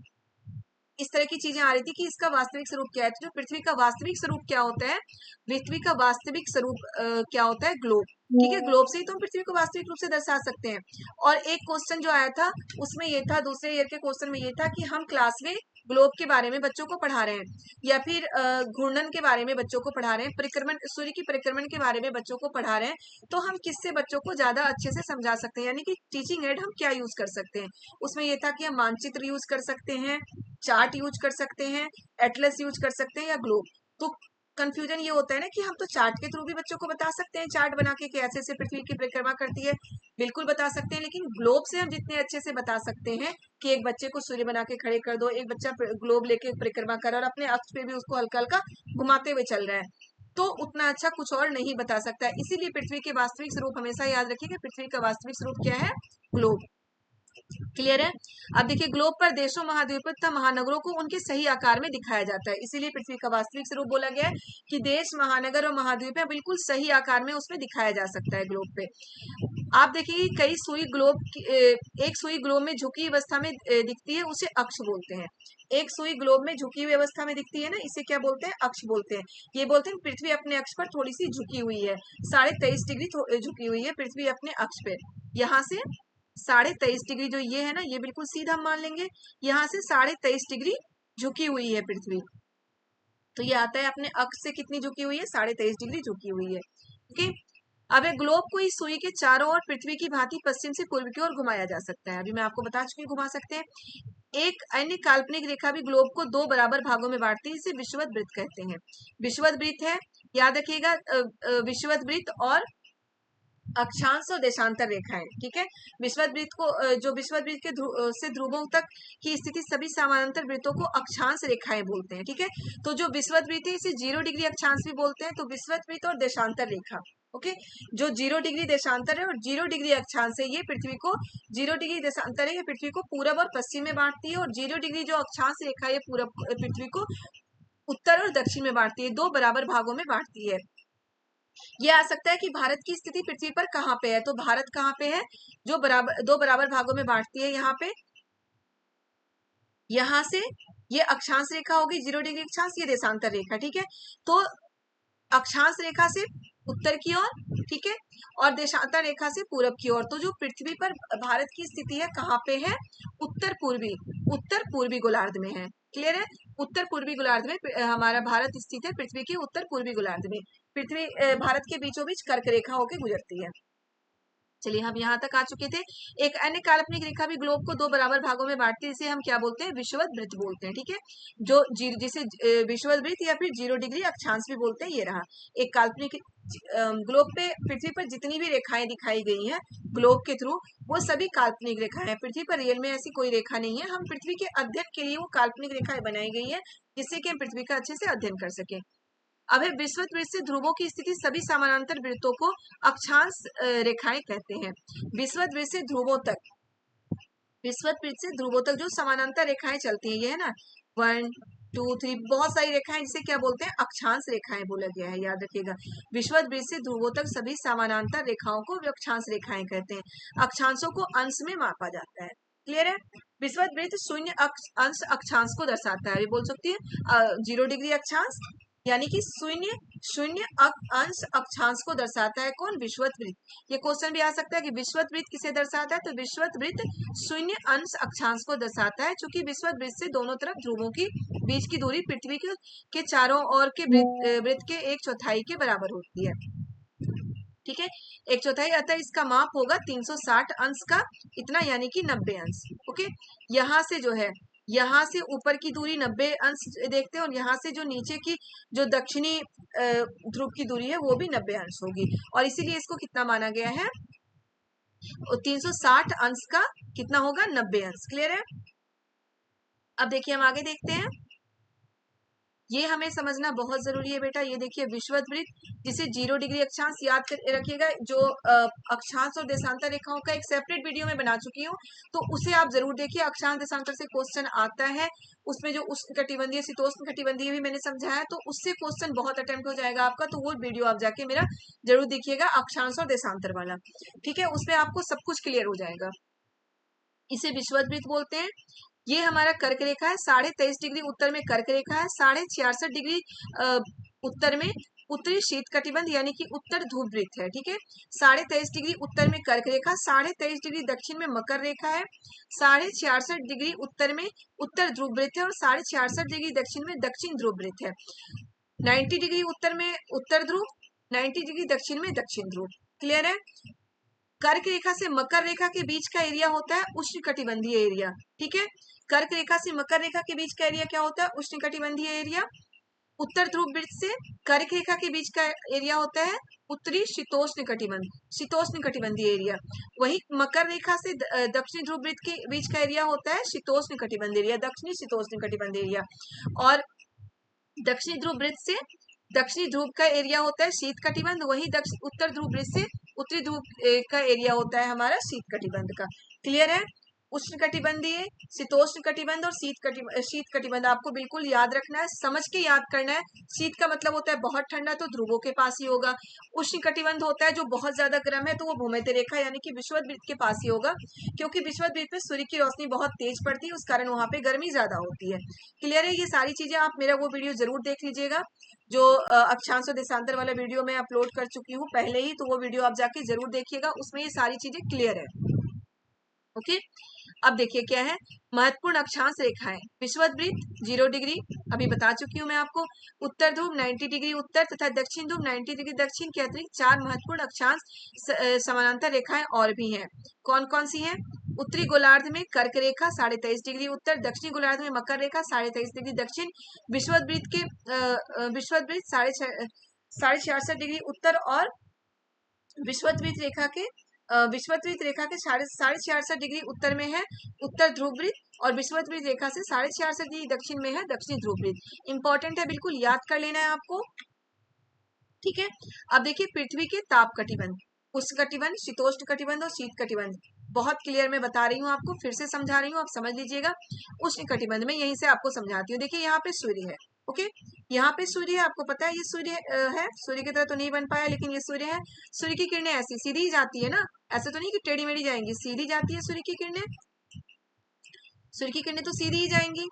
इस तरह की चीजें आ रही थी कि इसका वास्तविक स्वरूप क्या है। तो जो पृथ्वी का वास्तविक स्वरूप क्या होता है, पृथ्वी का वास्तविक स्वरूप क्या होता है? ग्लोब। ठीक है, ग्लोब से ही तो हम पृथ्वी को वास्तविक रूप से दर्शा सकते हैं। और एक क्वेश्चन जो आया था उसमें ये था, दूसरे ईयर के क्वेश्चन में ये था कि हम क्लास में ग्लोब के बारे में बच्चों को पढ़ा रहे हैं, या फिर घूर्णन के बारे में बच्चों को पढ़ा रहे हैं, परिक्रमण, सूर्य की परिक्रमण के बारे में बच्चों को पढ़ा रहे हैं, तो हम किससे बच्चों को ज्यादा अच्छे से समझा सकते हैं, यानी कि टीचिंग एड हम क्या यूज कर सकते हैं। उसमें यह था कि हम मानचित्र यूज कर सकते हैं, चार्ट यूज कर सकते हैं, एटलस यूज कर सकते हैं, या ग्लोब। तो कंफ्यूजन ये होता है ना कि हम तो चार्ट के थ्रू भी बच्चों को बता सकते हैं, चार्ट बना के कि ऐसे ऐसे पृथ्वी की परिक्रमा करती है, बिल्कुल बता सकते हैं। लेकिन ग्लोब से हम जितने अच्छे से बता सकते हैं कि एक बच्चे को सूर्य बना के खड़े कर दो, एक बच्चा ग्लोब लेके परिक्रमा कर और अपने अक्ष पे भी उसको हल्का हल्का घुमाते हुए चल रहा है, तो उतना अच्छा कुछ और नहीं बता सकता है। इसीलिए पृथ्वी के वास्तविक स्वरूप हमेशा याद रखिए कि पृथ्वी का वास्तविक स्वरूप क्या है? ग्लोब। क्लियर है? अब देखिए ग्लोब पर देशों, महाद्वीपों तथा महानगरों को उनके सही आकार में दिखाया जाता है, इसीलिए पृथ्वी का वास्तविक स्वरूप बोला गया है कि देश, महानगर और महाद्वीप बिल्कुल सही आकार में उसमें दिखाया जा सकता है ग्लोब पे। आप देखिए कई सुई ग्लोब एक सुई ग्लोब में झुकी अवस्था में दिखती है, उसे अक्ष बोलते हैं। एक सुई ग्लोब में झुकी हुई अवस्था में दिखती है ना, इसे क्या बोलते हैं? अक्ष बोलते हैं। ये बोलते हैं पृथ्वी अपने अक्ष पर थोड़ी सी झुकी हुई है, 23.5 डिग्री झुकी हुई है पृथ्वी अपने अक्ष पे। यहाँ से 23.5 डिग्री जो ये है ना, ये बिल्कुल सीधा हम मान लेंगे, यहाँ से 23.5 डिग्री झुकी हुई है पृथ्वी, तो ये आता है अपने अक्ष से कितनी झुकी हुई है? 23.5 डिग्री झुकी हुई है। ओके, अब एक ग्लोब को इस सुई के चारों ओर पृथ्वी की भांति पश्चिम से पूर्व की ओर घुमाया जा सकता है। अभी मैं आपको बता चुकी हूँ, घुमा सकते हैं। एक अन्य काल्पनिक रेखा भी ग्लोब को 2 बराबर भागों में बांटती है, इसे विषुवत वृत्त कहते हैं। विषुवत वृत्त है, याद रखिएगा, विषुवत वृत्त और अक्षांश और देशांतर रेखाएं, ठीक है। विषुवत को जो विषुवत वृत्त के से ध्रुवों तक की स्थिति सभी समानांतर वृत्तों को अक्षांश रेखाएं बोलते हैं, ठीक है। तो जो विषुवत वृत्त है इसे 0 डिग्री अक्षांश भी बोलते हैं। तो विषुवत वृत्त और देशांतर रेखा, ओके, जो 0 डिग्री देशांतर है और 0 डिग्री अक्षांश है, ये पृथ्वी को 0 डिग्री देशांतर है, ये पृथ्वी को पूरब और पश्चिम में बांटती है, और 0 डिग्री जो अक्षांश रेखा है पूरब पृथ्वी को उत्तर और दक्षिण में बांटती है, 2 बराबर भागों में बांटती है। ये आ सकता है कि भारत की स्थिति पृथ्वी पर कहाँ पे है, तो भारत कहाँ पे है, जो बराबर 2 बराबर भागों में बांटती है। यहाँ पे, यहाँ से ये अक्षांश रेखा होगी 0 डिग्री अक्षांश, ये देशांतर रेखा, ठीक है। तो अक्षांश रेखा से उत्तर की ओर, ठीक है, और देशांतर रेखा से पूरब की ओर। तो जो पृथ्वी पर भारत की स्थिति है कहाँ पे है, उत्तर पूर्वी गोलार्ध में है। क्लियर है, उत्तर पूर्वी गोलार्ध में हमारा भारत स्थित है, पृथ्वी के उत्तर पूर्वी गोलार्ध में। पृथ्वी भारत के बीचों बीच कर्क रेखा होकर गुजरती है। चलिए हम यहाँ तक आ चुके थे। एक अन्य काल्पनिक रेखा भी ग्लोब को 2 बराबर भागों में बांटती है, इसे हम क्या बोलते हैं, विषुवत वृत्त बोलते हैं, ठीक है। जो जिसे विषुवत वृत्त या फिर 0 डिग्री अक्षांश भी बोलते हैं, ये रहा एक काल्पनिक। ग्लोब पे, पृथ्वी पर जितनी भी रेखाएं दिखाई गई हैं ग्लोब के थ्रू, वो सभी काल्पनिक रेखाएं हैं। पृथ्वी पर रियल में ऐसी कोई रेखा नहीं है, हम पृथ्वी के अध्ययन के लिए वो काल्पनिक रेखाएं बनाई गई है, जिससे कि हम पृथ्वी का अच्छे से अध्ययन कर सके। अब है विषुवत वृत्त से ध्रुवों की स्थिति सभी समानांतर वृत्तों को अक्षांश रेखाएं कहते हैं। विषुवत वृत्त से ध्रुवों तक, विषुवत वृत्त से ध्रुवों तक जो समानांतर रेखाएं चलती हैं, ये है ना 1 2 3, बहुत सारी रेखाएं, जिसे क्या बोलते हैं, अक्षांश रेखाएं बोला गया है, याद रखिएगा। विषुवत वृत्त से ध्रुवों तक सभी समानांतर रेखाओं को अक्षांश रेखाएं कहते हैं। अक्षांशों को अंश में मापा जाता है। क्लियर है, विषुवत वृत्त शून्य अंश अक्षांश को दर्शाता है। अभी बोल सकती है 0 डिग्री अक्षांश, यानी कि शून्य शून्य अंश अक्षांश को दर्शाता है कौन, विषुवत वृत्त। ये क्वेश्चन भी आ सकता है कि विषुवत वृत्त किसे दर्शाता है, तो विषुवत वृत्त शून्य अंश अक्षांश को दर्शाता है, क्योंकि विषुवत वृत्त से दोनों तरफ ध्रुवों की बीच की दूरी पृथ्वी के चारों ओर के वृत्त के 1/4 के बराबर होती है, ठीक है, 1/4। अतः इसका माप होगा 360 अंश का, इतना यानी कि 90 अंश। ओके, यहाँ से जो है, यहाँ से ऊपर की दूरी 90 अंश देखते हैं, और यहाँ से जो नीचे की जो दक्षिणी ध्रुव की दूरी है वो भी 90 अंश होगी, और इसीलिए इसको कितना माना गया है, 360 अंश का कितना होगा, 90 अंश। क्लियर है, अब देखिए हम आगे देखते हैं। ये हमें समझना बहुत जरूरी है बेटा। ये देखिए विषुवत वृत्त, जिसे 0 डिग्री अक्षांश, याद रखिएगा, जो अक्षांश और देशांतर रेखाओं का एक सेपरेट वीडियो में बना चुकी हूँ, तो उसे आप जरूर देखिए। अक्षांश देशांतर से क्वेश्चन आता है, उसमें जो उष्णकटिबंधीय शीतोष्ण कटिबंधीय भी मैंने समझाया, तो उससे क्वेश्चन बहुत अटेम्प्ट हो जाएगा आपका। तो वो वीडियो आप जाके मेरा जरूर देखिएगा, अक्षांश और देशांतर वाला, ठीक है, उसमें आपको सब कुछ क्लियर हो जाएगा। इसे विषुवत वृत्त बोलते हैं। ये हमारा कर्क रेखा है, 23.5 डिग्री उत्तर में कर्क रेखा है, 66.5 डिग्री उत्तर में उत्तरी शीत कटिबंध यानी कि उत्तर ध्रुव वृत्त है, ठीक है। 23.5 डिग्री उत्तर में कर्क रेखा, 23.5 डिग्री दक्षिण में मकर रेखा है, 66.5 डिग्री उत्तर में उत्तर ध्रुव वृत्त है, और 66.5 डिग्री दक्षिण में दक्षिण ध्रुव वृत्त है। 90 डिग्री उत्तर में उत्तर ध्रुव, 90 डिग्री दक्षिण में दक्षिण ध्रुव। क्लियर है, कर्क रेखा से मकर रेखा के बीच का एरिया होता है उष्णकटिबंधीय एरिया, ठीक है। कर्क रेखा से मकर रेखा के बीच का एरिया क्या होता है, उष्णकटिबंधीय एरिया। उत्तर ध्रुव वृत्त से कर्क रेखा के बीच का एरिया होता है उत्तरी शीतोष्ण कटिबंधीय एरिया। वही मकर रेखा से दक्षिणी ध्रुव वृत्त के बीच का एरिया होता है शीतोष्ण कटिबंध एरिया, दक्षिणी शीतोष्ण कटिबंध एरिया। और दक्षिणी ध्रुव वृत्त से दक्षिणी ध्रुव का एरिया होता है शीत कटिबंध, वही उत्तर ध्रुव वृत्त से उत्तरी ध्रुव का एरिया होता है हमारा शीत कटिबंध का। क्लियर है, उष्ण कटिबंधीय, शीतोष्ण कटिबंध और शीत कटिबंध आपको बिल्कुल याद रखना है, समझ के याद करना है। शीत का मतलब होता है बहुत ठंडा, तो ध्रुवों के पास ही होगा। उष्ण कटिबंध होता है जो बहुत ज्यादा गर्म है, तो वो भूमध्य रेखा यानी कि विषुवत वृत्त के पास ही होगा, क्योंकि विषुवत वृत्त पे सूर्य की रोशनी बहुत तेज पड़ती है, उस कारण वहां पे गर्मी ज्यादा होती है। क्लियर है, ये सारी चीजें आप मेरा वो वीडियो जरूर देख लीजिएगा, जो अक्षांश और देशांतर वाला वीडियो मैं अपलोड कर चुकी हूँ पहले ही, तो वो वीडियो आप जाके जरूर देखिएगा, उसमें ये सारी चीजें क्लियर है। ओके, अब देखिए क्या है, महत्वपूर्ण अक्षांश रेखाएं। विषुवत वृत्त 0 डिग्री अभी बता चुकी हूँ मैं आपको, उत्तर ध्रुव 90 डिग्री उत्तर तथा दक्षिण ध्रुव 90 डिग्री दक्षिण के अतिरिक्त 4 महत्वपूर्ण अक्षांश समानांतर रेखाएं और भी हैं। कौन कौन सी हैं, उत्तरी गोलार्ध में कर्क रेखा 23.5 डिग्री उत्तर, दक्षिणी गोलार्ध में मकर रेखा 23.5 डिग्री दक्षिण, विषुवत वृत्त के विषुवत वृत्त 66.5 डिग्री उत्तर और विषुवत रेखा के विषुवत रेखा के 66.5 डिग्री उत्तर में है उत्तर ध्रुव वृत्त, और विषुवत रेखा से 66.5 डिग्री दक्षिण में है दक्षिणी ध्रुव वृत्त। इंपॉर्टेंट है, बिल्कुल याद कर लेना है आपको, ठीक है। अब देखिए पृथ्वी के ताप कटिबंध, उष्ण कटिबंध, शीतोष्ण कटिबंध और शीत कटिबंध, बहुत क्लियर मैं बता रही हूँ आपको, फिर से समझा रही हूँ, आप समझ लीजिएगा। उष्ण कटिबंध में यहीं से आपको समझाती हूँ। देखिए यहाँ पे सूर्य है, ओके, यहाँ पे सूर्य है, आपको पता है ये सूर्य है, सूर्य की तरह तो नहीं बन पाया लेकिन ये सूर्य है। सूर्य की किरणें ऐसी सीधी ही जाती है ना, ऐसे तो नहीं कि टेढ़ी मेढ़ी जाएंगी, सीधी जाती है सूर्य की किरणें, सूर्य की किरणें तो सीधी ही जाएंगी।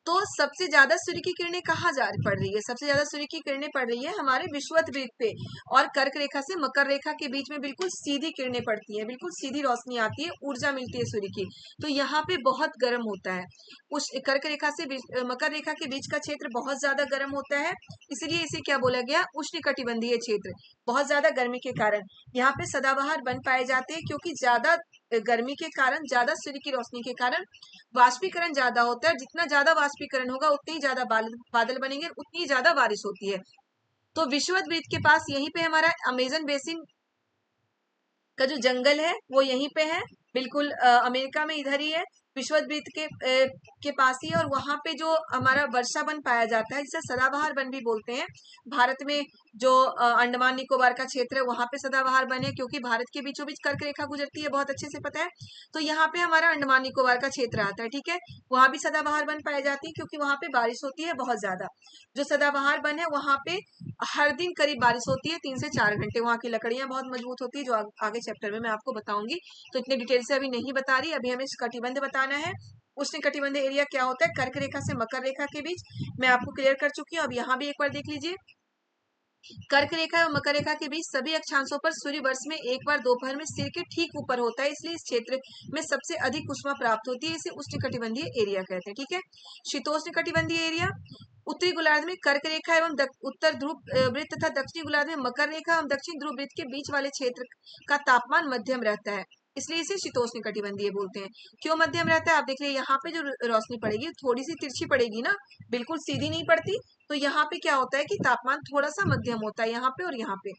तो सबसे ज्यादा सूर्य की किरणें कहाँ जा पड़ रही है, सबसे ज्यादा सूर्य की किरणें पड़ रही है हमारे विषुवत वृत्त पे, और कर्क रेखा से मकर रेखा के बीच में बिल्कुल सीधी किरणें पड़ती है, बिल्कुल सीधी रोशनी आती है, ऊर्जा मिलती है सूर्य की। तो यहाँ पे बहुत गर्म होता है, उस कर्क रेखा से मकर रेखा के बीच का क्षेत्र बहुत ज्यादा गर्म होता है, इसलिए इसे क्या बोला गया, उष्ण कटिबंधीय क्षेत्र। बहुत ज्यादा गर्मी के कारण यहाँ पे सदाबहार वन पाए जाते हैं, क्योंकि ज्यादा गर्मी के कारण, ज्यादा सूर्य की रोशनी के कारण वाष्पीकरण ज्यादा होता है, जितना ज्यादा वाष्पीकरण होगा उतनी ज्यादा बादल बनेंगे, उतनी ज्यादा बारिश होती है। तो विषुवत वृत्त के पास यहीं पे हमारा अमेजन बेसिन का जो जंगल है वो यहीं पे है, बिल्कुल अमेरिका में इधर ही है, विषुवत वृत्त के पास ही है। और वहां पे जो हमारा वर्षा वन पाया जाता है, जिसे सदाबहार वन भी बोलते हैं। भारत में जो अंडमान निकोबार का क्षेत्र है वहां पे सदाबहार वन है, क्योंकि भारत के बीचों बीच कर्क रेखा गुजरती है, बहुत अच्छे से पता है। तो यहाँ पे हमारा अंडमान निकोबार का क्षेत्र आता है, ठीक है, वहां भी सदाबहार वन पाई जाती है, क्योंकि वहां पे बारिश होती है बहुत ज्यादा। जो सदाबहार वन है वहां पे हर दिन करीब बारिश होती है, 3 से 4 घंटे, वहां की लकड़ियां बहुत मजबूत होती है, जो आगे चैप्टर में मैं आपको बताऊंगी, तो इतने डिटेल से अभी नहीं बता रही, अभी हमें कटिबंध बताना है। उष्ण कटिबंध एरिया क्या होता है, कर्क रेखा से मकर रेखा के बीच, मैं आपको क्लियर कर चुकी हूँ। अब यहाँ भी एक बार देख लीजिए, कर्क रेखा और मकर रेखा के बीच सभी अक्षांशों पर सूर्य वर्ष में एक बार दोपहर में सिर के ठीक ऊपर होता है, इसलिए इस क्षेत्र में सबसे अधिक उष्मा प्राप्त होती है, इसे उष्ण कटिबंधीय एरिया कहते हैं, ठीक है। शीतोष्ण कटिबंधीय एरिया, उत्तरी गोलार्ध में कर्क रेखा एवं उत्तर ध्रुव वृत्त तथा दक्षिणी गोलार्ध में मकर रेखा एवं दक्षिण ध्रुव वृत्त के बीच वाले क्षेत्र का तापमान मध्यम रहता है, इसलिए इसे शीतोष्ण कटिबंधीय बोलते हैं। क्यों मध्यम रहता है, आप देख लीजिए यहाँ पे जो रोशनी पड़ेगी थोड़ी सी तिरछी पड़ेगी ना, बिल्कुल सीधी नहीं पड़ती, तो यहाँ पे क्या होता है कि तापमान थोड़ा सा मध्यम होता है, यहाँ पे और यहाँ पे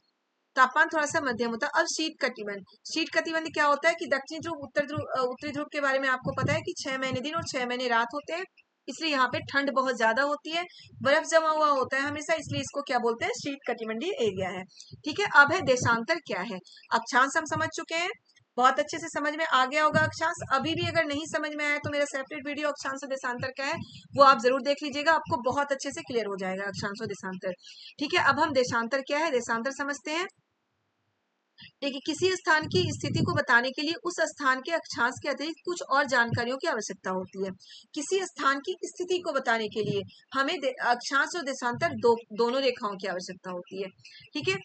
तापमान थोड़ा सा मध्यम होता है। अब शीत कटिबंध, शीत कटिबंध क्या होता है कि दक्षिण ध्रुव उत्तर ध्रुव उत्तरी ध्रुव के बारे में आपको पता है कि 6 महीने दिन और 6 महीने रात होते हैं, इसलिए यहाँ पे ठंड बहुत ज्यादा होती है, बर्फ जमा हुआ होता है हमेशा, इसलिए इसको क्या बोलते हैं, शीत कटिबंधीय एरिया है, ठीक है। अब है देशांतर क्या है, अक्षांश हम समझ चुके हैं, बहुत अच्छे से समझ में आ गया होगा अक्षांश। अभी भी अगर नहीं समझ में आया तो मेरा सेपरेट वीडियो अक्षांश और देशांतर क्या है वो आप जरूर देख लीजिएगा, आपको बहुत अच्छे से क्लियर हो जाएगा अक्षांश और देशांतर, ठीक है। अब हम देशांतर क्या है, देशांतर समझते हैं। देखिए किसी स्थान की स्थिति को बताने के लिए उस स्थान के अक्षांश के अतिरिक्त कुछ और जानकारियों की आवश्यकता होती है। किसी स्थान की स्थिति को बताने के लिए हमें अक्षांश और देशांतर दोनों रेखाओं की आवश्यकता होती है, ठीक है।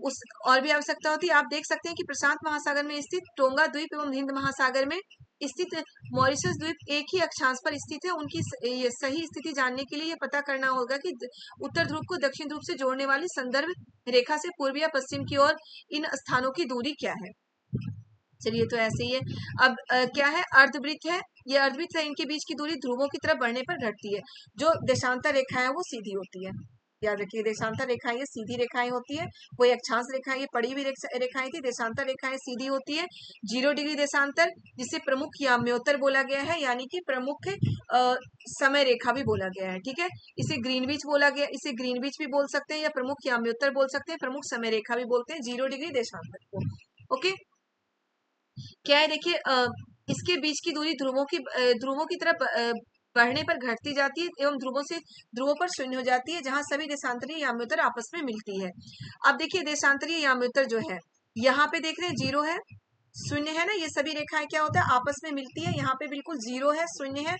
उस और भी आवश्यकता होती है, आप देख सकते हैं कि प्रशांत महासागर में स्थित टोंगा द्वीप एवं हिंद महासागर में स्थित मॉरिशस द्वीप एक ही अक्षांश पर स्थित है, उनकी ये सही स्थिति जानने के लिए ये पता करना होगा कि उत्तर ध्रुव को दक्षिण ध्रुव से जोड़ने वाली संदर्भ रेखा से पूर्व या पश्चिम की ओर इन स्थानों की दूरी क्या है। चलिए तो ऐसे ही है। अब क्या है, अर्धवृत्त है, ये अर्धवृत्त है, इनके बीच की दूरी ध्रुवों की तरफ बढ़ने पर घटती है। जो देशांतर रेखा है वो सीधी होती है, याद रखिए, देशांतर रेखाएं ये सीधी रेखाएं होती है, कोई अक्षांश रेखाएं ये पड़ी हुई रेखाएं थी, देशांतर रेखाएं सीधी होती है। 0 डिग्री देशांतर, जिसे प्रमुख याम्योत्तर बोला गया है, यानी कि प्रमुख समय रेखा भी बोला गया है, ठीक है। इसे ग्रीनविच बोला गया, इसे ग्रीनविच भी बोल सकते हैं या प्रमुख याम्योत्तर बोल सकते हैं, प्रमुख समय रेखा भी बोलते हैं 0 डिग्री देशांतर को, ओके। क्या है देखिए, इसके बीच की दूरी ध्रुवों की तरफ बढ़ने पर घटती जाती है एवं ध्रुवों पर शून्य हो जाती है, जहां सभी देशांतरीय याम्योत्तर आपस में मिलती है। अब देखिए देशांतरीय याम्योत्तर जो है, यहाँ पे देख रहे हैं 0 है, शून्य है ना, ये सभी रेखाएं क्या होता है आपस में मिलती है, यहाँ पे बिल्कुल 0 है, शून्य है।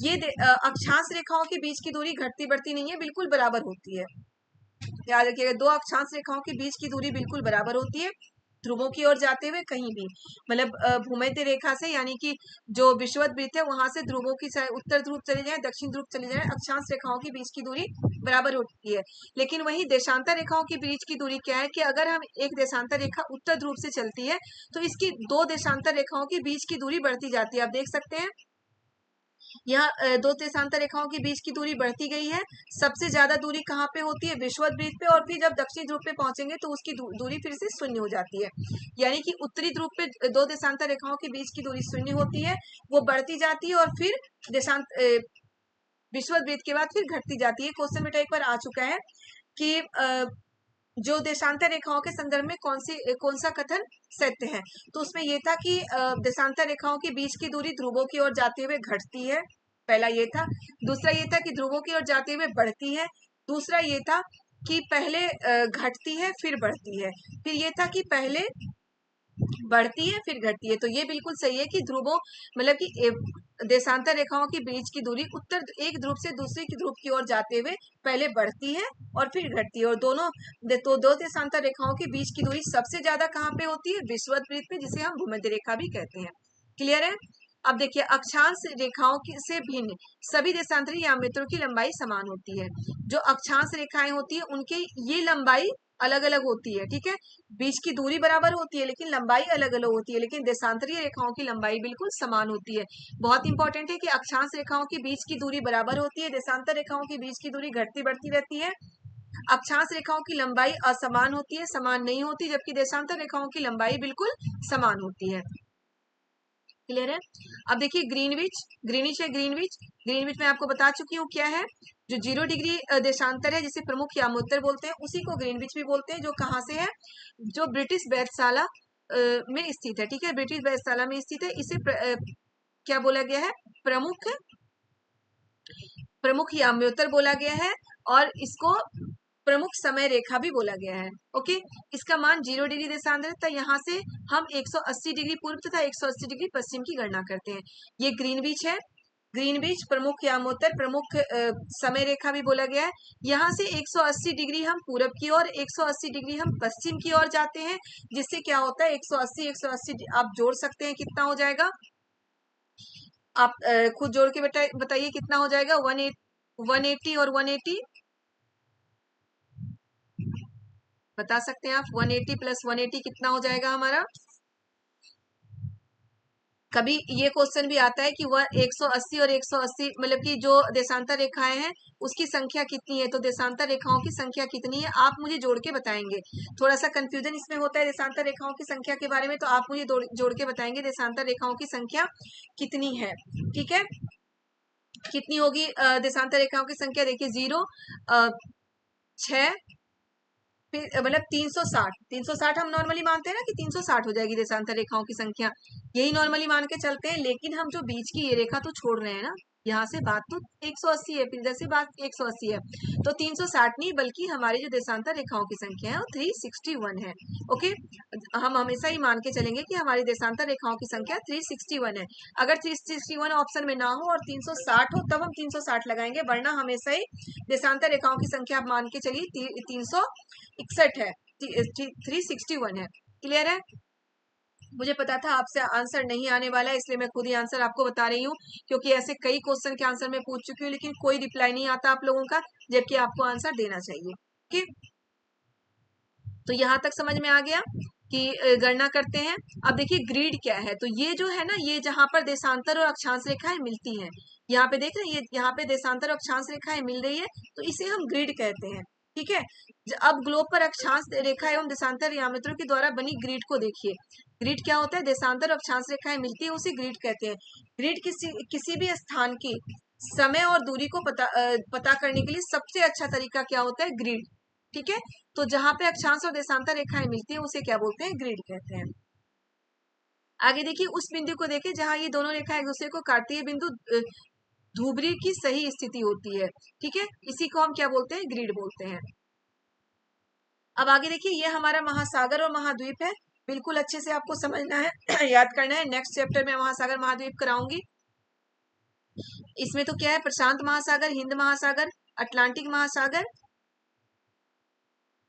ये अक्षांश रेखाओं के बीच की दूरी घटती बढ़ती नहीं है, बिल्कुल बराबर होती है, याद रखिएगा, दो अक्षांश रेखाओं के बीच की दूरी बिल्कुल बराबर होती है, ध्रुवों की ओर जाते हुए कहीं भी, मतलब भूमध्य रेखा से, यानी कि जो विषुवत वृत्त है वहां से ध्रुवों की उत्तर ध्रुव चले जाए, दक्षिण ध्रुव चले जाए, अक्षांश रेखाओं के बीच की दूरी बराबर होती है। लेकिन वही देशांतर रेखाओं के बीच की दूरी क्या है कि अगर हम एक देशांतर रेखा उत्तर ध्रुव से चलती है तो इसकी 2 देशांतर रेखाओं के बीच की दूरी बढ़ती जाती है, आप देख सकते हैं यहाँ दो देशांतर रेखाओं के बीच की दूरी बढ़ती गई है। सबसे ज्यादा दूरी कहाँ पे होती है? विषुवत पे, और फिर जब दक्षिणी ध्रुव पे पहुंचेंगे तो उसकी दूरी फिर से शून्य हो जाती है। यानी कि उत्तरी ध्रुव पे दो देशांतर रेखाओं के बीच की दूरी शून्य होती है, वो बढ़ती जाती है और फिर देशांत विषुवत के बाद फिर घटती जाती है। क्वेश्चन बेटा एक बार आ चुका है कि जो देशांतर रेखाओं के संदर्भ में कौन सा कथन सत्य है। तो उसमें यह था कि देशांतर रेखाओं के बीच की दूरी ध्रुवों की ओर जाते हुए घटती है, पहला ये था। दूसरा ये था कि ध्रुवों की ओर जाते हुए बढ़ती है। दूसरा ये था कि पहले घटती है फिर बढ़ती है। फिर ये था कि पहले बढ़ती है फिर घटती है। तो ये बिल्कुल सही है कि ध्रुवों मतलब कि देशांतर रेखाओं के बीच की दूरी उत्तर एक ध्रुव से दूसरी की ध्रुव की ओर जाते हुए पहले बढ़ती है और फिर घटती है। और दो देशांतर रेखाओं के बीच की दूरी सबसे ज्यादा कहाँ पे होती है? विषुवत वृत्त पे, जिसे हम भूमध्य रेखा भी कहते हैं। क्लियर है? अब देखिए, अक्षांश रेखाओं से भिन्न सभी देशांतरी यामित्रों की लंबाई समान होती है। जो अक्षांश रेखाएं होती है उनके ये लंबाई अलग अलग होती है, ठीक है। बीच की दूरी बराबर होती है लेकिन लंबाई अलग अलग होती है, लेकिन देशांतरीय रेखाओं की लंबाई बिल्कुल समान होती है। बहुत इंपॉर्टेंट है कि अक्षांश रेखाओं के बीच की दूरी बराबर होती है, देशांतर रेखाओं के बीच की दूरी घटती बढ़ती रहती है। अक्षांश रेखाओं की लंबाई असमान होती है, समान नहीं होती, जबकि देशांतर रेखाओं की लंबाई बिल्कुल समान होती है। क्लियर है? अब देखिए ग्रीनिच है। ग्रीनविच मैं आपको बता चुकी हूँ क्या है। जो 0 डिग्री देशांतर है जिसे प्रमुख यामोत्तर बोलते हैं, उसी को ग्रीनविच भी बोलते हैं। जो कहाँ से है? जो ब्रिटिश वेधशाला में स्थित है, ठीक है। ब्रिटिश वेधशाला में स्थित है। इसे क्या बोला गया है? प्रमुख याम्योत्तर बोला गया है, और इसको प्रमुख समय रेखा भी बोला गया है। ओके, इसका मान 0 डिग्री देशांतर है। तो यहाँ से हम 180 डिग्री पूर्व तथा 180 डिग्री पश्चिम की गणना करते हैं। ये ग्रीनविच है। ग्रीनविच प्रमुख यामोत्तर, प्रमुख समय रेखा भी बोला गया है। यहाँ से 180 डिग्री हम पूरब की ओर, 180 डिग्री हम पश्चिम की ओर जाते हैं, जिससे क्या होता है 180 आप जोड़ सकते हैं, कितना हो जाएगा? आप खुद जोड़ के बताइए कितना हो जाएगा। 180 और 180 बता सकते हैं आप। 180 प्लस 180 कितना हो जाएगा हमारा? कभी ये क्वेश्चन भी आता है कि वह 180 और 180 मतलब कि जो देशांतर रेखाएं हैं उसकी संख्या कितनी है। तो देशांतर रेखाओं की संख्या कितनी है आप मुझे जोड़ के बताएंगे। थोड़ा सा कंफ्यूजन इसमें होता है देशांतर रेखाओं की संख्या के बारे में, तो आप मुझे जोड़ के बताएंगे देशांतर रेखाओं की संख्या कितनी है, ठीक है। कितनी होगी देशांतर रेखाओं की संख्या? देखिए 0, 6, फिर मतलब 360 हम नॉर्मली मानते हैं ना कि 360 हो जाएगी देशांतर रेखाओं की संख्या, यही नॉर्मली मान के चलते हैं। लेकिन हम जो बीच की ये रेखा तो छोड़ रहे हैं ना, यहाँ से बात तो 180 है, फिर इधर से बात 180 है। तो 360 नहीं, बल्कि हमारी जो देशांतर रेखाओं की संख्या है वो 361 है। ओके, हम हमेशा ही मान के चलेंगे कि हमारी देशांतर रेखाओं की संख्या 361 है। अगर 361 ऑप्शन में ना हो और 360 हो तब हम 360 लगाएंगे, वरना हमेशा ही देशांतर रेखाओं की संख्या आप मान के चलिए 361 है, 361 है। क्लियर है? मुझे पता था आपसे आंसर नहीं आने वाला है, इसलिए मैं खुद ही आंसर आपको बता रही हूँ, क्योंकि ऐसे कई क्वेश्चन के आंसर मैं पूछ चुकी हूँ लेकिन कोई रिप्लाई नहीं आता आप लोगों का, जबकि आपको आंसर देना चाहिए। ठीक, तो यहाँ तक समझ में आ गया कि गणना करते हैं। अब देखिए ग्रिड क्या है। तो ये जो है ना, ये जहां पर देशांतर और अक्षांश रेखाएं मिलती हैं, यहाँ पे देख रहे हैं, ये यहाँ पे देशांतर और अक्षांश रेखाएं मिल रही है, तो इसे हम ग्रिड कहते हैं। ठीक है, अब ग्लोब पर अक्षांश रेखा एवं देशांतर यामित्रों के द्वारा बनी ग्रिड को देखिए। ग्रिड क्या होता है? देशांतर और अक्षांश रेखाएं मिलती है, उसे ग्रिड कहते हैं। ग्रिड किसी भी स्थान की समय और दूरी को पता करने के लिए सबसे अच्छा तरीका क्या होता है? ग्रिड। ठीक है, तो जहां पे अक्षांश और देशांतर रेखाएं मिलती है उसे क्या बोलते हैं? ग्रिड कहते हैं। आगे देखिए, उस बिंदु को देखिए जहां ये दोनों रेखाएं एक दूसरे को काटती है, बिंदु ध्रुवीय की सही स्थिति होती है। ठीक है, इसी को हम क्या बोलते हैं? ग्रिड बोलते हैं। अब आगे देखिए, ये हमारा महासागर और महाद्वीप है, बिल्कुल अच्छे से आपको समझना है याद करना है। नेक्स्ट चैप्टर में महासागर महाद्वीप कराऊंगी। इसमें तो क्या है? प्रशांत महासागर, हिंद महासागर, अटलांटिक महासागर,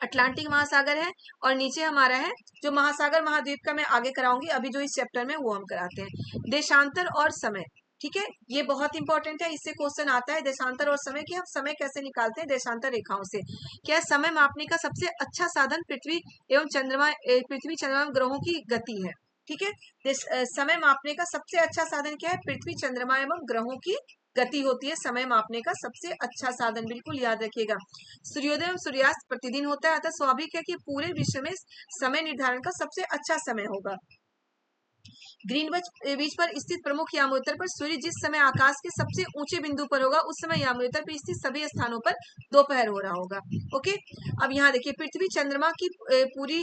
अटलांटिक महासागर है, और नीचे हमारा है जो महासागर महाद्वीप का मैं आगे कराऊंगी, अभी जो इस चैप्टर में वो हम कराते हैं। देशांतर और समय, ठीक है, ये बहुत इंपॉर्टेंट है, इससे क्वेश्चन आता है देशांतर और समय कि हम समय कैसे निकालते हैं देशांतर रेखाओं से। क्या समय मापने का सबसे अच्छा साधन पृथ्वी चंद्रमा ग्रहों की गति है। ठीक है। समय मापने का सबसे अच्छा साधन क्या है? पृथ्वी, चंद्रमा एवं ग्रहों की गति होती है समय मापने का सबसे अच्छा साधन, बिल्कुल याद रखिएगा। सूर्योदय एवं सूर्यास्त प्रतिदिन होता है, अतः स्वाभाविक है कि पूरे विश्व में समय निर्धारण का सबसे अच्छा समय होगा। ग्रीनविच पर स्थित प्रमुख यामोत्तर पर सूर्य जिस समय आकाश के सबसे ऊंचे बिंदु पर होगा उस समय यामोत्तर पर स्थित सभी स्थानों पर दोपहर हो रहा होगा। ओके, अब यहाँ देखिए पृथ्वी चंद्रमा की पूरी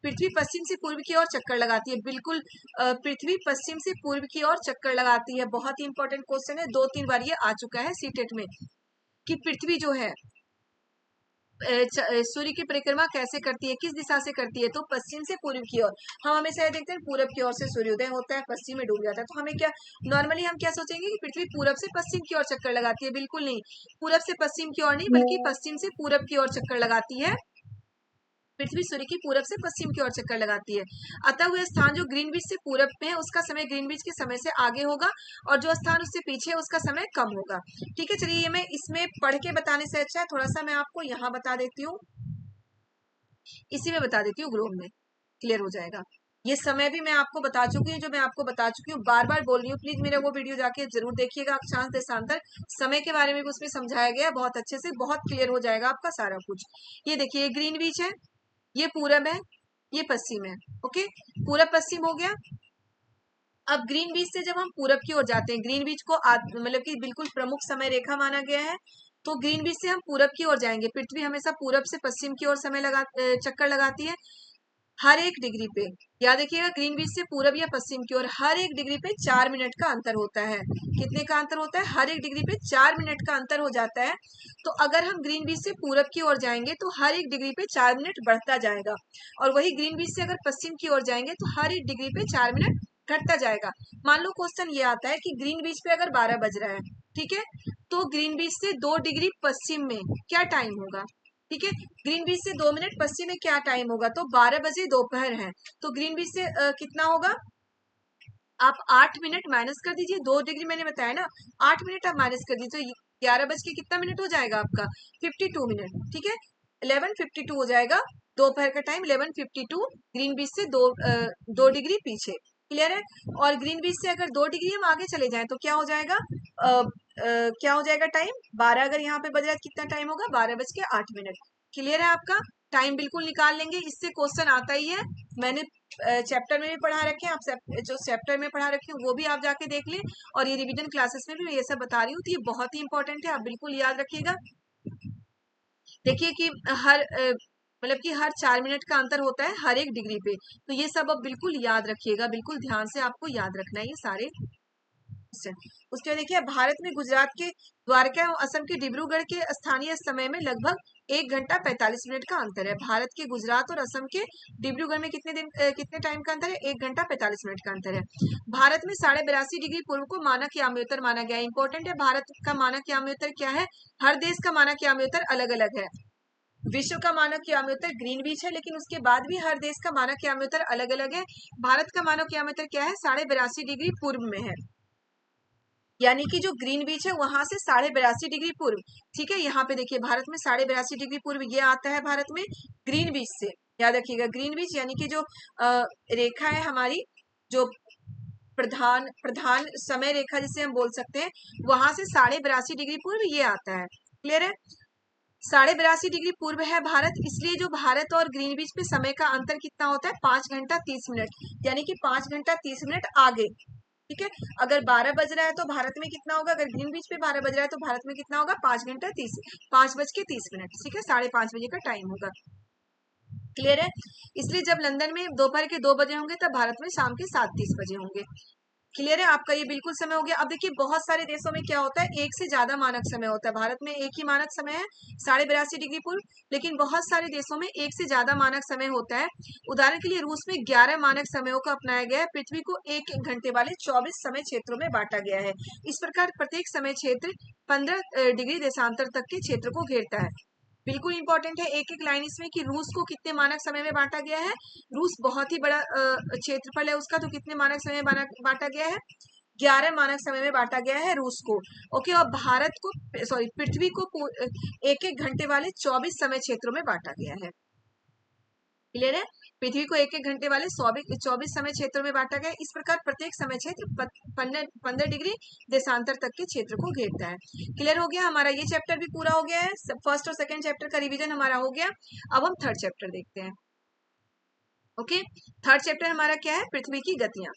पृथ्वी पश्चिम से पूर्व की ओर चक्कर लगाती है, बिल्कुल पृथ्वी पश्चिम से पूर्व की ओर चक्कर लगाती है। बहुत ही इंपॉर्टेंट क्वेश्चन है, 2-3 बार ये आ चुका है सीटेट में कि पृथ्वी जो है सूर्य की परिक्रमा कैसे करती है, किस दिशा से करती है, तो पश्चिम से पूर्व की ओर। हम हमेशा ये देखते हैं पूरब की ओर से सूर्योदय होता है, पश्चिम में डूब जाता है, तो हमें क्या नॉर्मली हम क्या सोचेंगे कि पृथ्वी पूरब से पश्चिम की ओर चक्कर लगाती है, बिल्कुल नहीं, पूरब से पश्चिम की ओर नहीं बल्कि पश्चिम से पूरब की ओर चक्कर लगाती है। पृथ्वी सूर्य की पूरब से पश्चिम की ओर चक्कर लगाती है, अतः वह स्थान जो ग्रीनविच से पूरब में है उसका समय ग्रीनविच के समय से आगे होगा और जो स्थान उससे पीछे है उसका समय कम होगा। ठीक है, चलिए ये मैं इसमें पढ़ के बताने से अच्छा है थोड़ा सा मैं आपको यहाँ बता देती हूँ, इसी में बता देती हूँ, ग्लोब में क्लियर हो जाएगा। ये समय भी मैं आपको बता चुकी हूँ, जो मैं आपको बता चुकी हूँ, बार बार बोल रही हूँ, प्लीज मेरा वो वीडियो जाके जरूर देखिएगा, अक्षांश देशांतर समय के बारे में भी उसमें समझाया गया बहुत अच्छे से, बहुत क्लियर हो जाएगा आपका सारा कुछ। ये देखिए ग्रीनविच है, ये पूरब है, ये पश्चिम है। ओके, पूरब पश्चिम हो गया। अब ग्रीनविच से जब हम पूरब की ओर जाते हैं, ग्रीनविच को मतलब कि बिल्कुल प्रमुख समय रेखा माना गया है, तो ग्रीनविच से हम पूरब की ओर जाएंगे। पृथ्वी हमेशा पूरब से पश्चिम की ओर चक्कर लगाती है हर 1 डिग्री पे। याद रखिएगा ग्रीनविच से पूरब या पश्चिम की ओर हर 1 डिग्री पे 4 मिनट का अंतर होता है। कितने का अंतर होता है? हर 1 डिग्री पे 4 मिनट का अंतर हो जाता है। तो अगर हम ग्रीनविच से पूरब की ओर जाएंगे तो हर 1 डिग्री पे 4 मिनट बढ़ता जाएगा, और वही ग्रीनविच से अगर पश्चिम की ओर जाएंगे तो हर 1 डिग्री पे 4 मिनट घटता जाएगा। मान लो क्वेश्चन ये आता है कि ग्रीनविच पे अगर 12 बज रहा है, ठीक है, तो ग्रीनविच से 2 डिग्री पश्चिम में क्या टाइम होगा? ठीक है, ग्रीनविच से 2 मिनट पश्चिम में क्या टाइम होगा? तो 12 बजे दोपहर है, तो ग्रीनविच से कितना होगा? आप 8 मिनट माइनस कर दीजिए, 2 डिग्री मैंने बताया ना, 8 मिनट आप माइनस कर दीजिए तो 11 बज के कितना मिनट हो जाएगा आपका? 52 मिनट। ठीक है, 11:52 हो जाएगा दोपहर का टाइम, 11:52 ग्रीनविच से 2 डिग्री पीछे। क्लियर है? और ग्रीनविच से अगर 2 डिग्री हम आगे चले जाएं तो क्या हो जाएगा? क्या हो जाएगा टाइम? 12 अगर यहाँ पे बज रहा है कितना टाइम होगा? 12:08। क्लियर है आपका? टाइम बिल्कुल निकाल लेंगे, इससे क्वेश्चन आता ही है, मैंने चैप्टर में भी पढ़ा रखे हैं, आप जो चैप्टर में पढ़ा रखे हैं वो भी आप जाके देख लें, और ये रिवीजन क्लासेस में भी मैं ये सब बता रही हूँ, तो ये बहुत ही इंपॉर्टेंट है, आप बिल्कुल याद रखिएगा। देखिए कि हर मतलब कि हर 4 मिनट का अंतर होता है हर 1 डिग्री पे, तो ये सब अब बिल्कुल याद रखिएगा, बिल्कुल ध्यान से आपको याद रखना है ये सारे क्वेश्चन। उसके बाद देखिए भारत में गुजरात के द्वारका और असम के डिब्रूगढ़ के स्थानीय समय में लगभग 1 घंटा 45 मिनट का अंतर है। भारत के गुजरात और असम के डिब्रूगढ़ में कितने टाइम का अंतर है? 1 घंटा 45 मिनट का अंतर है। भारत में 82.5 डिग्री पूर्व को मानक याम्योत्तर माना गया। इंपॉर्टेंट है, भारत का मानक याम्योत्तर क्या है? हर देश का मानक याम्योत्तर अलग अलग है। विश्व का मानक याम्योत्तर ग्रीनविच है, लेकिन उसके बाद भी हर देश का मानक याम्योत्तर अलग अलग है। भारत का मानक याम्योत्तर क्या है? 82.5 डिग्री पूर्व में है, यानी कि जो ग्रीनविच है वहां से 82.5 डिग्री पूर्व। ठीक है, यहाँ पे देखिए भारत में 82.5 डिग्री पूर्व ये आता है भारत में ग्रीनविच से। याद रखिएगा ग्रीनविच यानी कि जो रेखा है हमारी, जो प्रधान प्रधान समय रेखा जिसे हम बोल सकते हैं, वहां से 82.5 डिग्री पूर्व ये आता है। क्लियर है? 82.5 डिग्री पूर्व है भारत, इसलिए जो भारत और ग्रीनविच पे समय का अंतर कितना होता है? 5 घंटा 30 मिनट, यानी कि 5 घंटा 30 मिनट आगे। ठीक है, अगर 12 बज रहा है तो भारत में कितना होगा? अगर ग्रीनविच पे 12 बज रहा है तो भारत में कितना होगा? 5:30 ठीक है, 5:30 बजे का टाइम होगा। क्लियर है? इसलिए जब लंदन में दोपहर के 2 बजे होंगे तब भारत में शाम के 7:30 बजे होंगे। क्लियर है? आपका ये बिल्कुल समय हो गया। अब देखिए बहुत सारे देशों में क्या होता है, एक से ज्यादा मानक समय होता है। भारत में एक ही मानक समय है 82.5 डिग्री पूर्व, लेकिन बहुत सारे देशों में एक से ज्यादा मानक समय होता है। उदाहरण के लिए रूस में 11 मानक समयों को अपनाया गया है। पृथ्वी को 1 घंटे वाले 24 समय क्षेत्रों में बांटा गया है। इस प्रकार प्रत्येक समय क्षेत्र 15 डिग्री देशांतर तक के क्षेत्र को घेरता है। बिल्कुल इंपॉर्टेंट है, एक एक लाइन इसमें कि रूस को कितने मानक समय में बांटा गया है। रूस बहुत ही बड़ा क्षेत्रफल है उसका, तो कितने मानक समय में बांटा गया है? 11 मानक समय में बांटा गया है रूस को। ओके, और भारत को पृथ्वी को एक एक घंटे वाले 24 समय क्षेत्रों में बांटा गया है। क्लियर है? पृथ्वी को 1-1 घंटे वाले 24 समय क्षेत्रों में बांटा गया। इस प्रकार प्रत्येक समय क्षेत्र 15 डिग्री देशांतर तक के क्षेत्र को घेरता है। क्लियर हो गया? हमारा ये चैप्टर भी पूरा हो गया है। फर्स्ट और सेकंड चैप्टर का रिवीजन हमारा हो गया। अब हम थर्ड चैप्टर देखते हैं। ओके, थर्ड चैप्टर हमारा क्या है? पृथ्वी की गतियां।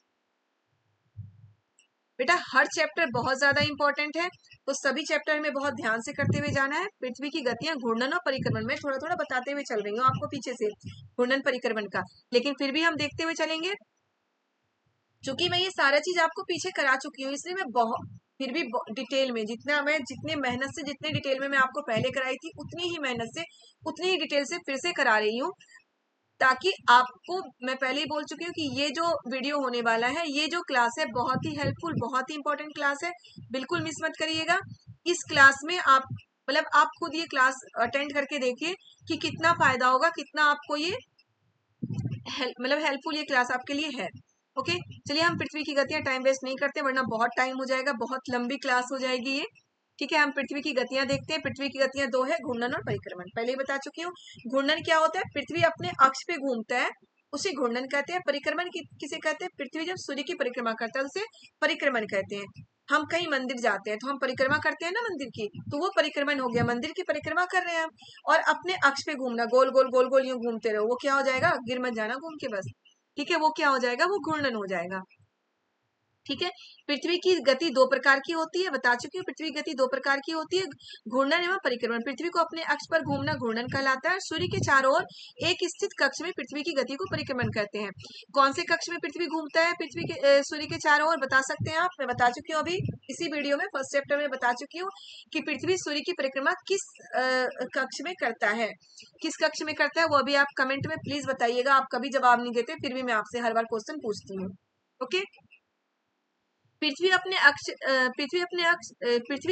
बेटा हर चैप्टर बहुत ज्यादा इंपॉर्टेंट है, तो सभी चैप्टर में बहुत ध्यान से करते हुए जाना है। पृथ्वी की गतियां, घूर्णन और परिक्रमण में थोड़ा थोड़ा बताते हुए चल रही हूँ आपको पीछे से, घूर्णन परिक्रमण का, लेकिन फिर भी हम देखते हुए चलेंगे। चूंकि मैं ये सारा चीज आपको पीछे करा चुकी हूँ, इसलिए मैं बहुत फिर भी डिटेल में जितने मेहनत से, जितने डिटेल में मैं आपको पहले कराई थी, उतनी ही मेहनत से, उतनी ही डिटेल से फिर से करा रही हूँ, ताकि आपको, मैं पहले ही बोल चुकी हूँ कि ये जो वीडियो होने वाला है, ये जो क्लास है, बहुत ही हेल्पफुल, बहुत ही इंपॉर्टेंट क्लास है। बिल्कुल मिस मत करिएगा। इस क्लास में आप मतलब आप खुद ये क्लास अटेंड करके देखिए कि कितना फायदा होगा, कितना आपको ये हेल्पफुल ये क्लास आपके लिए है। ओके, चलिए हम पृथ्वी की गतियां, टाइम वेस्ट नहीं करते वरना बहुत टाइम हो जाएगा, बहुत लंबी क्लास हो जाएगी ये। ठीक है, हम पृथ्वी की गतियां देखते हैं। पृथ्वी की गतियां दो है, घूर्णन और परिक्रमण। पहले ही बता चुकी हूँ। घूर्णन क्या होता है? पृथ्वी अपने अक्ष पे घूमता है, उसे घूर्णन कहते हैं। परिक्रमण किसे कहते हैं? पृथ्वी जब सूर्य की परिक्रमा करता है उसे परिक्रमण कहते हैं। हम कहीं मंदिर जाते हैं तो हम परिक्रमा करते हैं ना मंदिर की, तो वो परिक्रमण हो गया, मंदिर की परिक्रमा कर रहे हैं हम। और अपने अक्ष पे घूमना, गोल गोल गोल गोल यूं घूमते रहो, वो क्या हो जाएगा? गिर मत जाना घूम के बस। ठीक है, वो क्या हो जाएगा? वो घूर्णन हो जाएगा। ठीक है, पृथ्वी की गति दो प्रकार की होती है, बता चुकी हूँ। पृथ्वी की गति दो प्रकार की होती है, घूर्णन एवं परिक्रमण। पृथ्वी को अपने अक्ष पर घूमना घूर्णन कहलाता है। सूर्य के चारों ओर एक स्थित कक्ष में पृथ्वी की गति को परिक्रमण कहते हैं। कौन से कक्ष में पृथ्वी घूमता है? पृथ्वी के सूर्य के चारों ओर, बता सकते हैं आप? मैं बता चुकी हूँ अभी इसी वीडियो में, फर्स्ट चैप्टर में बता चुकी हूँ कि पृथ्वी सूर्य की परिक्रमा किस कक्ष में करता है, किस कक्ष में करता है, वो अभी आप कमेंट में प्लीज बताइएगा। आप कभी जवाब नहीं देते, फिर भी मैं आपसे हर बार क्वेश्चन पूछती हूँ। ओके, पृथ्वी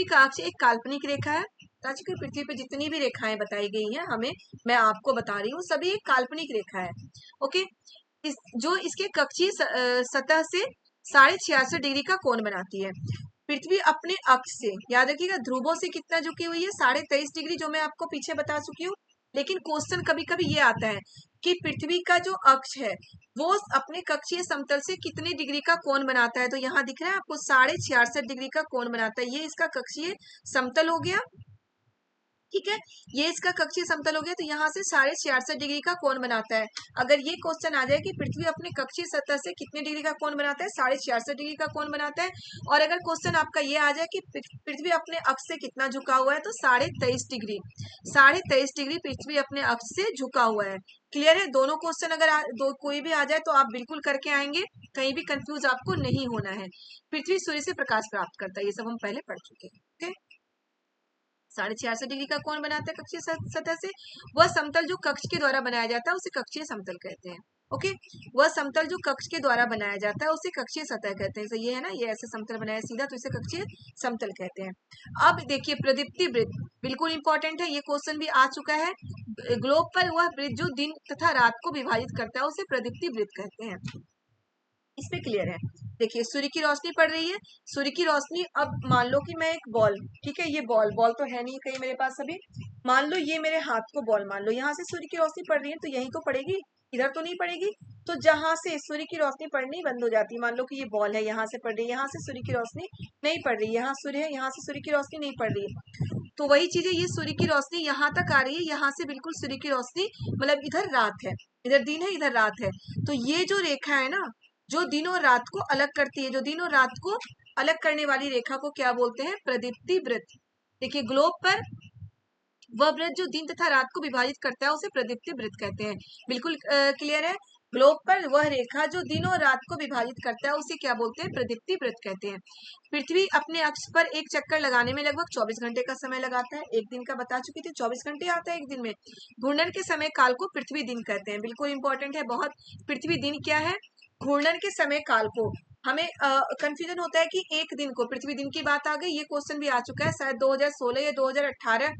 का अक्ष एक काल्पनिक रेखा है। ताकि पृथ्वी पे जितनी भी रेखाएं बताई गई हैं हमें, मैं आपको बता रही हूँ, सभी एक काल्पनिक रेखा है। ओके, जो इसके कक्षीय सतह से 66.5 डिग्री का कोण बनाती है। पृथ्वी अपने अक्ष से, याद रखिएगा, ध्रुवों से कितना झुकी हुई है? 23.5 डिग्री, जो मैं आपको पीछे बता चुकी हूँ। लेकिन क्वेश्चन कभी कभी ये आता है कि पृथ्वी का जो अक्ष है वो अपने कक्षीय समतल से कितने डिग्री का कोण बनाता है? तो यहाँ दिख रहा है आपको 66.5 डिग्री का कोण बनाता है। ये इसका कक्षीय समतल हो गया। ठीक है, ये इसका कक्षीय समतल हो गया, तो यहाँ से 66.5 डिग्री का कोण बनाता है। अगर ये क्वेश्चन आ जाए कि पृथ्वी अपने कक्षीय सतह से कितने डिग्री का कोण बनाता है? 66.5 डिग्री का कोण बनाता है। और अगर क्वेश्चन आपका ये आ जाए कि पृथ्वी अपने अक्ष से कितना झुका हुआ है, तो 23.5 डिग्री, 23.5 डिग्री पृथ्वी अपने अक्ष से झुका हुआ है। क्लियर है? दोनों क्वेश्चन अगर कोई भी आ जाए तो आप बिल्कुल करके आएंगे, कहीं भी कंफ्यूज आपको नहीं होना है। पृथ्वी सूर्य से प्रकाश प्राप्त करता है, ये सब हम पहले पढ़ चुके हैं। ओके, 66.5 डिग्री का कोण बनाता है कक्षीय सतह से। वह समतल जो कक्ष के द्वारा बनाया जाता है उसे कक्षीय समतल कहते हैं। ओके, वह समतल जो कक्ष के द्वारा बनाया जाता है उसे कक्षीय सतह कहते हैं। तो ये है ना, ये ऐसे समतल बनाया सीधा, तो इसे कक्षीय समतल कहते हैं। अब देखिए, प्रदीप्ति वृत्त बिल्कुल इंपॉर्टेंट है, ये क्वेश्चन भी आ चुका है। ग्लोब पर वह वृत्त जो दिन तथा रात को विभाजित करता है उसे प्रदीप्ति वृत्त कहते हैं। इस पे क्लियर है? देखिए, सूर्य की रोशनी पड़ रही है, सूर्य की रोशनी, अब मान लो कि मैं एक बॉल, ठीक है, ये बॉल तो है नहीं कहीं मेरे पास अभी, मान लो ये मेरे हाथ को बॉल मान लो, यहाँ से सूर्य की रोशनी पड़ रही है, तो यही तो पड़ेगी, इधर तो नहीं पड़ेगी। तो जहां से सूर्य की रोशनी पड़नी बंद हो जाती है, मान लो कि ये बॉल है, यहाँ से पड़ रही है, यहाँ से सूर्य की रोशनी नहीं पड़ रही, यहाँ सूर्य है, यहाँ से सूर्य की रोशनी नहीं पड़ रही है। तो वही चीज है, ये सूर्य की रोशनी यहाँ तक आ रही है, यहाँ से बिल्कुल सूर्य की रोशनी, मतलब इधर रात है, इधर दिन है, इधर रात है। तो ये जो रेखा है ना, जो दिन और रात को अलग करती है, जो दिन और रात को अलग करने वाली रेखा को क्या बोलते हैं? प्रदीप्ति वृत्त। देखिए, ग्लोब पर वह वृत्त जो दिन तथा रात को विभाजित करता है उसे प्रदीप्ति वृत्त कहते हैं। बिल्कुल क्लियर है? ग्लोब पर वह रेखा जो दिन और रात को विभाजित करता है उसे क्या बोलते हैं? प्रदीप्ति वृत्त कहते हैं। पृथ्वी अपने अक्ष पर एक चक्कर लगाने में लगभग 24 घंटे का समय लगाता है। एक दिन का बता चुकी थी, 24 घंटे आता है एक दिन में। घूर्णन के समय काल को पृथ्वी दिन कहते हैं। बिल्कुल इंपॉर्टेंट है बहुत। पृथ्वी दिन क्या है? घूर्णन के समय काल को, हमें कंफ्यूजन होता है कि एक दिन को, पृथ्वी दिन की बात आ गई, ये क्वेश्चन भी आ चुका है शायद 2016 या 2018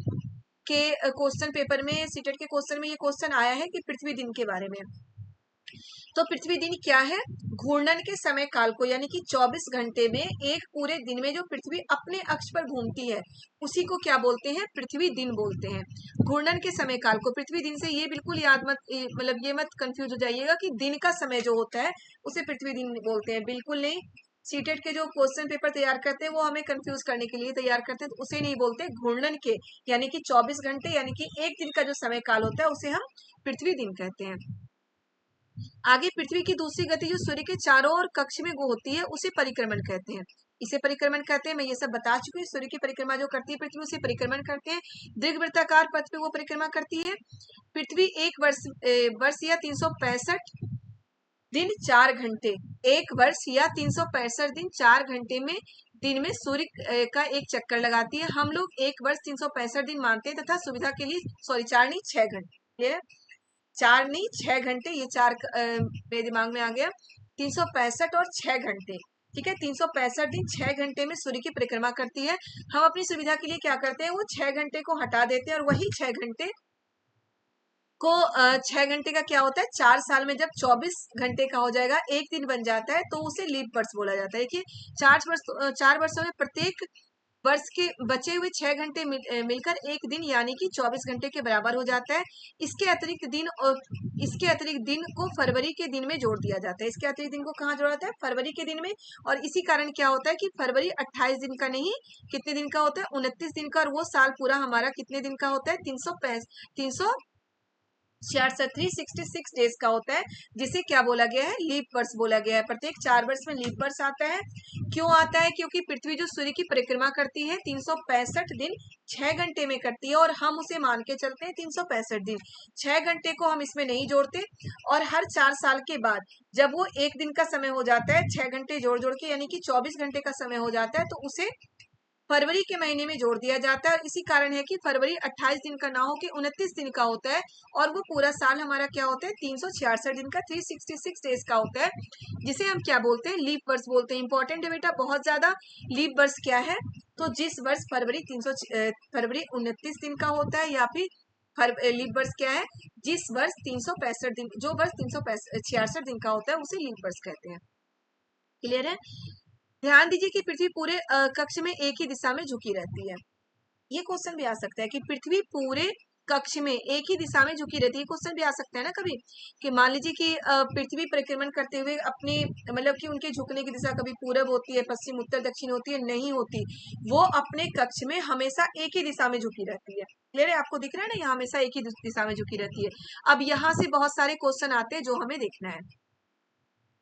के क्वेश्चन पेपर में, सीटेट के क्वेश्चन में ये क्वेश्चन आया है कि पृथ्वी दिन के बारे में। तो पृथ्वी दिन क्या है? घूर्णन के समय काल को, यानी कि 24 घंटे में एक पूरे दिन में जो पृथ्वी अपने अक्ष पर घूमती है उसी को क्या बोलते हैं? पृथ्वी दिन बोलते हैं। घूर्णन के समय काल को पृथ्वी दिन से ये बिल्कुल याद मत, मतलब ये मत कंफ्यूज हो जाइएगा कि दिन का समय जो होता है उसे पृथ्वी दिन बोलते हैं, बिल्कुल नहीं। सीटेट के जो क्वेश्चन पेपर तैयार करते हैं वो हमें कंफ्यूज करने के लिए तैयार करते हैं, तो उसे नहीं बोलते। घूर्णन के यानी कि 24 घंटे यानी कि एक दिन का जो समय काल होता है उसे हम पृथ्वी दिन कहते हैं। आगे पृथ्वी की दूसरी गति जो सूर्य के चारों ओर कक्ष में होती है उसे परिक्रमण कहते हैं। इसे परिक्रमण कहते हैं, मैं ये सब बता चुकी हूँ। सूर्य की परिक्रमा जो करती है पृथ्वी उसे परिक्रमण करते हैं। दीर्घवृत्ताकार पथ पे वो परिक्रमा करती है। पृथ्वी एक वर्ष या 365 दिन 4 घंटे, एक वर्ष या 365 दिन 4 घंटे में दिन में सूर्य का एक चक्कर लगाती है। हम लोग एक वर्ष 365 दिन मानते हैं तथा सुविधा के लिए, सॉरी 4 नहीं 6 घंटे, 4 नहीं 6 घंटे, ये 4 मेरे दिमाग में आ गया। 365 और 6 घंटे, ठीक है। 365 दिन 6 घंटे में सूर्य की परिक्रमा करती है। हम अपनी सुविधा के लिए क्या करते हैं, वो 6 घंटे को हटा देते हैं और वही 6 घंटे को 6 घंटे का क्या होता है, 4 साल में जब 24 घंटे का हो जाएगा, एक दिन बन जाता है, तो उसे लीप वर्ष बोला जाता है। देखिए 4 वर्षों में प्रत्येक वर्ष के बचे हुए 6 घंटे मिलकर एक दिन यानी कि 24 घंटे के बराबर हो जाता है। इसके अतिरिक्त दिन को फरवरी के दिन में जोड़ दिया जाता है। इसके अतिरिक्त दिन को कहाँ जोड़ा जाता है? फरवरी के दिन में। और इसी कारण क्या होता है कि फरवरी 28 दिन का नहीं, कितने दिन का होता है? 29 दिन का। और वो साल पूरा हमारा कितने दिन का होता है? 366 डेज का होता है, जिसे क्या बोला गया है? लीप वर्ष बोला गया है। प्रत्येक 4 वर्ष में लीप वर्ष आता है। क्यों आता है? क्योंकि पृथ्वी जो सूर्य की परिक्रमा करती है 365 दिन 6 घंटे में करती है, और हम उसे मान के चलते हैं 365 दिन। 6 घंटे को हम इसमें नहीं जोड़ते, और हर 4 साल के बाद जब वो एक दिन का समय हो जाता है, 6 घंटे जोड़ जोड़ के यानी कि 24 घंटे का समय हो जाता है, तो उसे फरवरी के महीने में जोड़ दिया जाता है। और इसी कारण है कि फरवरी 28 दिन का ना हो के 29 दिन का होता है, और वो पूरा साल हमारा क्या होता है? 366 दिन का, 366 डेज का होता है, जिसे हम क्या बोलते हैं? लीप वर्ष बोलते हैं। इंपॉर्टेंट है बेटा बहुत ज्यादा। लीप वर्ष क्या है? तो जिस वर्ष फरवरी 29 दिन का होता है, या फिर लीप वर्ष क्या है? जिस वर्ष 365 दिन, जो वर्ष 366 दिन का होता है उसे लीप वर्ष कहते हैं। क्लियर है? ध्यान दीजिए कि पृथ्वी पूरे कक्ष में एक ही दिशा में झुकी रहती है। ये क्वेश्चन भी आ सकता है कि पृथ्वी पूरे कक्ष में एक ही दिशा में झुकी रहती है। क्वेश्चन भी आ सकता है ना कभी, कि मान लीजिए कि पृथ्वी परिक्रमण करते हुए अपनी, मतलब कि उनके झुकने की दिशा कभी पूरब होती है, पश्चिम, उत्तर, दक्षिण होती है? नहीं होती। वो अपने कक्ष में हमेशा एक ही दिशा में झुकी रहती है। क्लियर है? आपको दिख रहा है ना, यहाँ हमेशा एक ही दिशा में झुकी रहती है। अब यहाँ से बहुत सारे क्वेश्चन आते हैं जो हमें देखना है।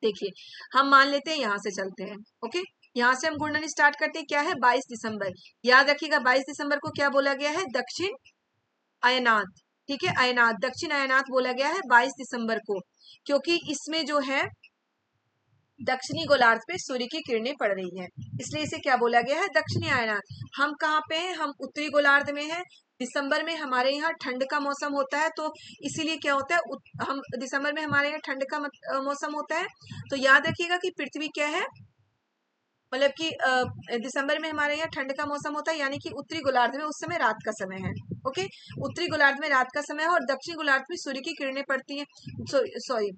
देखिए हम मान लेते हैं, यहाँ से चलते हैं। ओके, यहाँ से हम घूर्णन स्टार्ट करते हैं। क्या है? 22 दिसंबर। याद रखिएगा 22 दिसंबर को क्या बोला गया है? दक्षिण अयनात। ठीक है, अयनात, दक्षिण अयनात बोला गया है 22 दिसंबर को, क्योंकि इसमें जो है दक्षिणी गोलार्ध पे सूर्य की किरणें पड़ रही हैं, इसलिए इसे क्या बोला गया है? दक्षिणी अयनात। हम कहाँ पे हैं? हम उत्तरी गोलार्ध में हैं। दिसंबर में हमारे यहाँ ठंड का मौसम होता है, तो इसीलिए क्या होता है, हम दिसंबर में हमारे यहाँ ठंड का मौसम होता है। तो याद रखिएगा कि पृथ्वी क्या है, मतलब कि दिसंबर में हमारे यहाँ ठंड का मौसम होता है, यानी कि उत्तरी गोलार्ध में उस समय रात का समय है। ओके, उत्तरी गोलार्ध में रात का समय है, और दक्षिणी गोलार्ध में सूर्य की किरणें पड़ती हैं। सॉरी,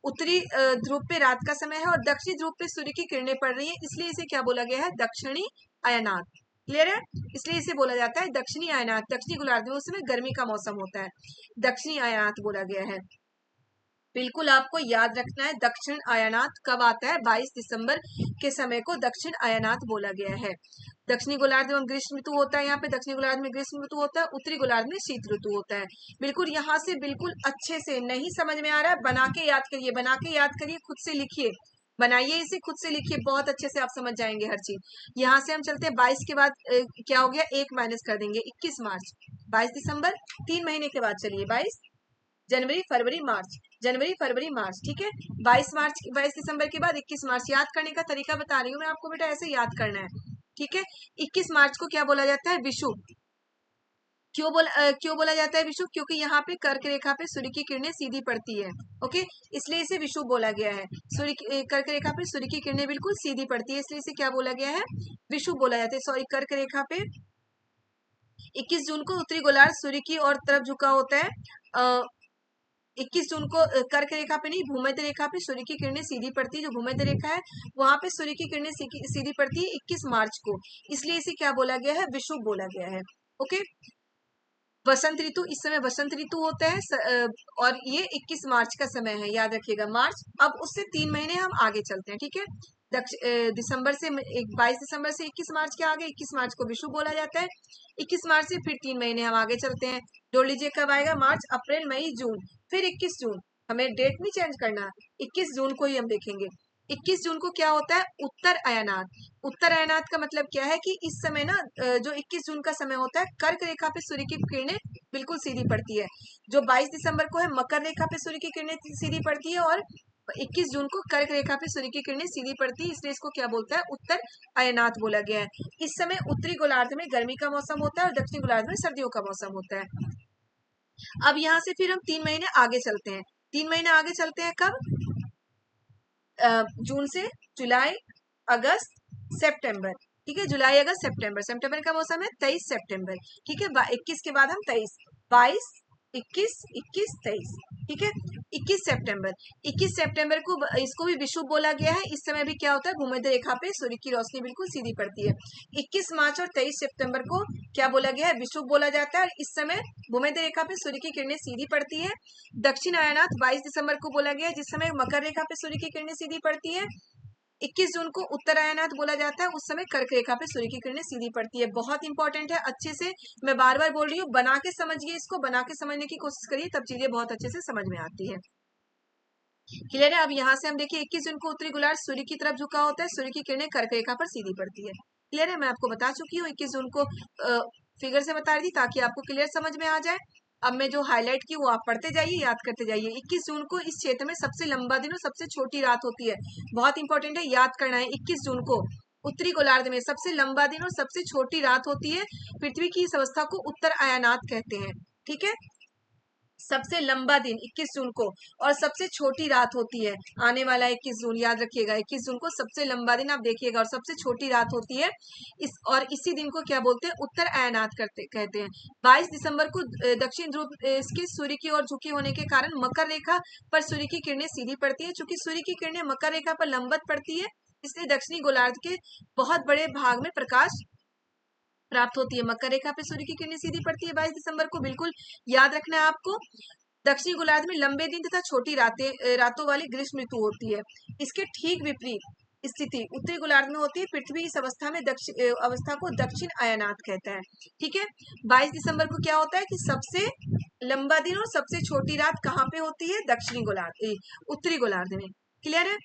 उत्तरी ध्रुव पे रात का समय है और दक्षिणी ध्रुव पे सूर्य की किरणें पड़ रही है, इसलिए इसे क्या बोला गया है? दक्षिणी अयनात। क्लियर है? इसलिए इसे बोला जाता है दक्षिणी अयनात। दक्षिणी गोलार्ध में उस समय गर्मी का मौसम होता है, दक्षिणी अयनात बोला गया है। बिल्कुल आपको याद रखना है, दक्षिण अयनात कब आता है? 22 दिसंबर के समय को दक्षिण अयनात बोला गया है। दक्षिणी गोलार्ध में ग्रीष्म ऋतु होता है, यहाँ पे दक्षिणी गोलार्ध में ग्रीष्म ऋतु होता है, उत्तरी गोलार्ध में शीत ऋतु होता है। बिल्कुल यहाँ से बिल्कुल अच्छे से, नहीं समझ में आ रहा है बना के याद करिए, बना के याद करिए, खुद से लिखिए, बनाइए इसे, खुद से लिखिए, बहुत अच्छे से आप समझ जाएंगे हर चीज। यहाँ से हम चलते हैं 22 के बाद क्या हो गया? 1 माइनस कर देंगे, 21 मार्च। 22 दिसंबर 3 महीने के बाद, चलिए 22 जनवरी, फरवरी, मार्च, जनवरी, फरवरी, मार्च। ठीक है, 22 दिसंबर के बाद 21 मार्च। याद करने का तरीका बता रही हूँ मैं आपको बेटा, ऐसे याद करना है। ठीक है, 21 मार्च को क्या बोला जाता है? विषुव। क्यों बोला जाता है विषुव? क्योंकि यहाँ पे कर्क रेखा पे सूर्य की किरणें सीधी पड़ती है। ओके, इसलिए इसे विषुव बोला गया है। कर्क रेखा पे सूर्य की किरणें बिल्कुल सीधी पड़ती है, इसलिए इसे क्या बोला गया है? विषुव बोला जाता है। सॉरी, कर्क रेखा पे 21 जून को उत्तरी गोलार्ध सूर्य की ओर तरफ झुका होता है। 21 जून को कर्क रेखा पे नहीं, भूमध्य रेखा पे सूर्य की किरणें सीधी पड़ती है। जो भूमध्य रेखा है वहां पे सूर्य की किरणें सीधी पड़ती है 21 मार्च को, इसलिए इसे क्या बोला गया है, विषुव बोला गया है। ओके, वसंत ऋतु, इस समय वसंत ऋतु होता है और ये 21 मार्च का समय है, याद रखिएगा मार्च। अब उससे 3 महीने हम आगे चलते हैं, ठीक है। दिसंबर से 22 दिसंबर से 21 मार्च के आगे 21 मार्च को विषुव बोला जाता है। 21 मार्च से फिर 3 महीने हम आगे चलते हैं, जोड़ लीजिए कब आएगा, मार्च अप्रैल मई जून, फिर 21 जून। हमें डेट नहीं चेंज करना, 21 जून को ही हम देखेंगे। 21 जून को क्या होता है, उत्तर अयनात। उत्तर अयनात का मतलब क्या है कि इस समय ना जो 21 जून का समय होता है, कर्क रेखा पे सूर्य की किरणें बिल्कुल सीधी पड़ती है। जो 22 दिसंबर को है, मकर रेखा पे सूर्य की किरणें सीधी पड़ती है, और 21 जून को कर्क रेखा पे सूर्य की किरणें सीधी पड़ती है, इसलिए इसको क्या बोलता है, उत्तर अयनात बोला गया है। इस समय उत्तरी गोलार्ध में गर्मी का मौसम होता है और दक्षिणी गोलार्ध में सर्दियों का मौसम होता है। अब यहाँ से फिर हम 3 महीने आगे चलते हैं। 3 महीने आगे चलते हैं कब, जून से जुलाई अगस्त सितंबर, ठीक है, जुलाई अगस्त सितंबर। सितंबर का मौसम है 23 सितंबर, ठीक है। 21 के बाद हम 23, 22, 21, 21, 23, ठीक है। 21 सितंबर, 21 सितंबर को इसको भी विषुव बोला गया है। इस समय भी क्या होता है, भूमध्य रेखा पे सूर्य की रोशनी बिल्कुल सीधी पड़ती है। 21 मार्च और 23 सितंबर को क्या बोला गया है, विषुव बोला जाता है। इस समय भूमध्य रेखा पे सूर्य की किरणें सीधी पड़ती है। दक्षिण अयनात 22 दिसंबर को बोला गया है, जिस समय मकर रेखा पे सूर्य की किरणें सीधी पड़ती है। 21 जून को उत्तर अयनात बोला जाता है, उस समय कर्क रेखा पे सूर्य की किरणें सीधी पड़ती है। बहुत इंपॉर्टेंट है, अच्छे से मैं बार बार बोल रही हूँ, बना के समझिए, इसको बना के समझने की कोशिश करिए, तब चीजें बहुत अच्छे से समझ में आती है। क्लियर है। अब यहाँ से हम देखिए 21 जून को उत्तरी गोलार्ध सूर्य की तरफ झुका होता है, सूर्य की किरणें कर्क रेखा पर सीधी पड़ती है। क्लियर है, मैं आपको बता चुकी हूँ 21 जून को फिगर से बता रही थी ताकि आपको क्लियर समझ में आ जाए। अब मैं जो हाईलाइट की वो आप पढ़ते जाइए, याद करते जाइए। 21 जून को इस क्षेत्र में सबसे लंबा दिन और सबसे छोटी रात होती है, बहुत इंपॉर्टेंट है, याद करना है। 21 जून को उत्तरी गोलार्ध में सबसे लंबा दिन और सबसे छोटी रात होती है। पृथ्वी की इस अवस्था को उत्तर अयनात कहते हैं, ठीक है। सबसे लंबा दिन 21 जून को और सबसे छोटी रात होती है आने वाला 21 जून, याद रखिएगा। 21 जून को सबसे लंबा दिन आप देखिएगा और सबसे छोटी रात होती है। इसी दिन को क्या बोलते हैं, उत्तर अयनात कहते हैं। 22 दिसंबर को दक्षिण ध्रुव इसके सूर्य की ओर झुकी होने के कारण मकर रेखा पर सूर्य की किरणें सीधी पड़ती है। चूंकि सूर्य की किरणें मकर रेखा पर लंबवत पड़ती है, इसलिए दक्षिणी गोलार्ध के बहुत बड़े भाग में प्रकाश प्राप्त होती है। मकर रेखा पे सूर्य की किरणें सीधी पड़ती है 22 दिसंबर को, बिल्कुल याद रखना है आपको। दक्षिणी गोलार्ध में लंबे दिन तथा छोटी रातों वाली ग्रीष्म ऋतु होती है। इसके ठीक विपरीत स्थिति उत्तरी गोलार्ध में होती है। पृथ्वी इस अवस्था में अवस्था को दक्षिण अयनात कहता है, ठीक है। 22 दिसंबर को क्या होता है कि सबसे लंबा दिन और सबसे छोटी रात कहाँ पे होती है, दक्षिणी गोलार्ध उत्तरी गोलार्ध में। क्लियर है।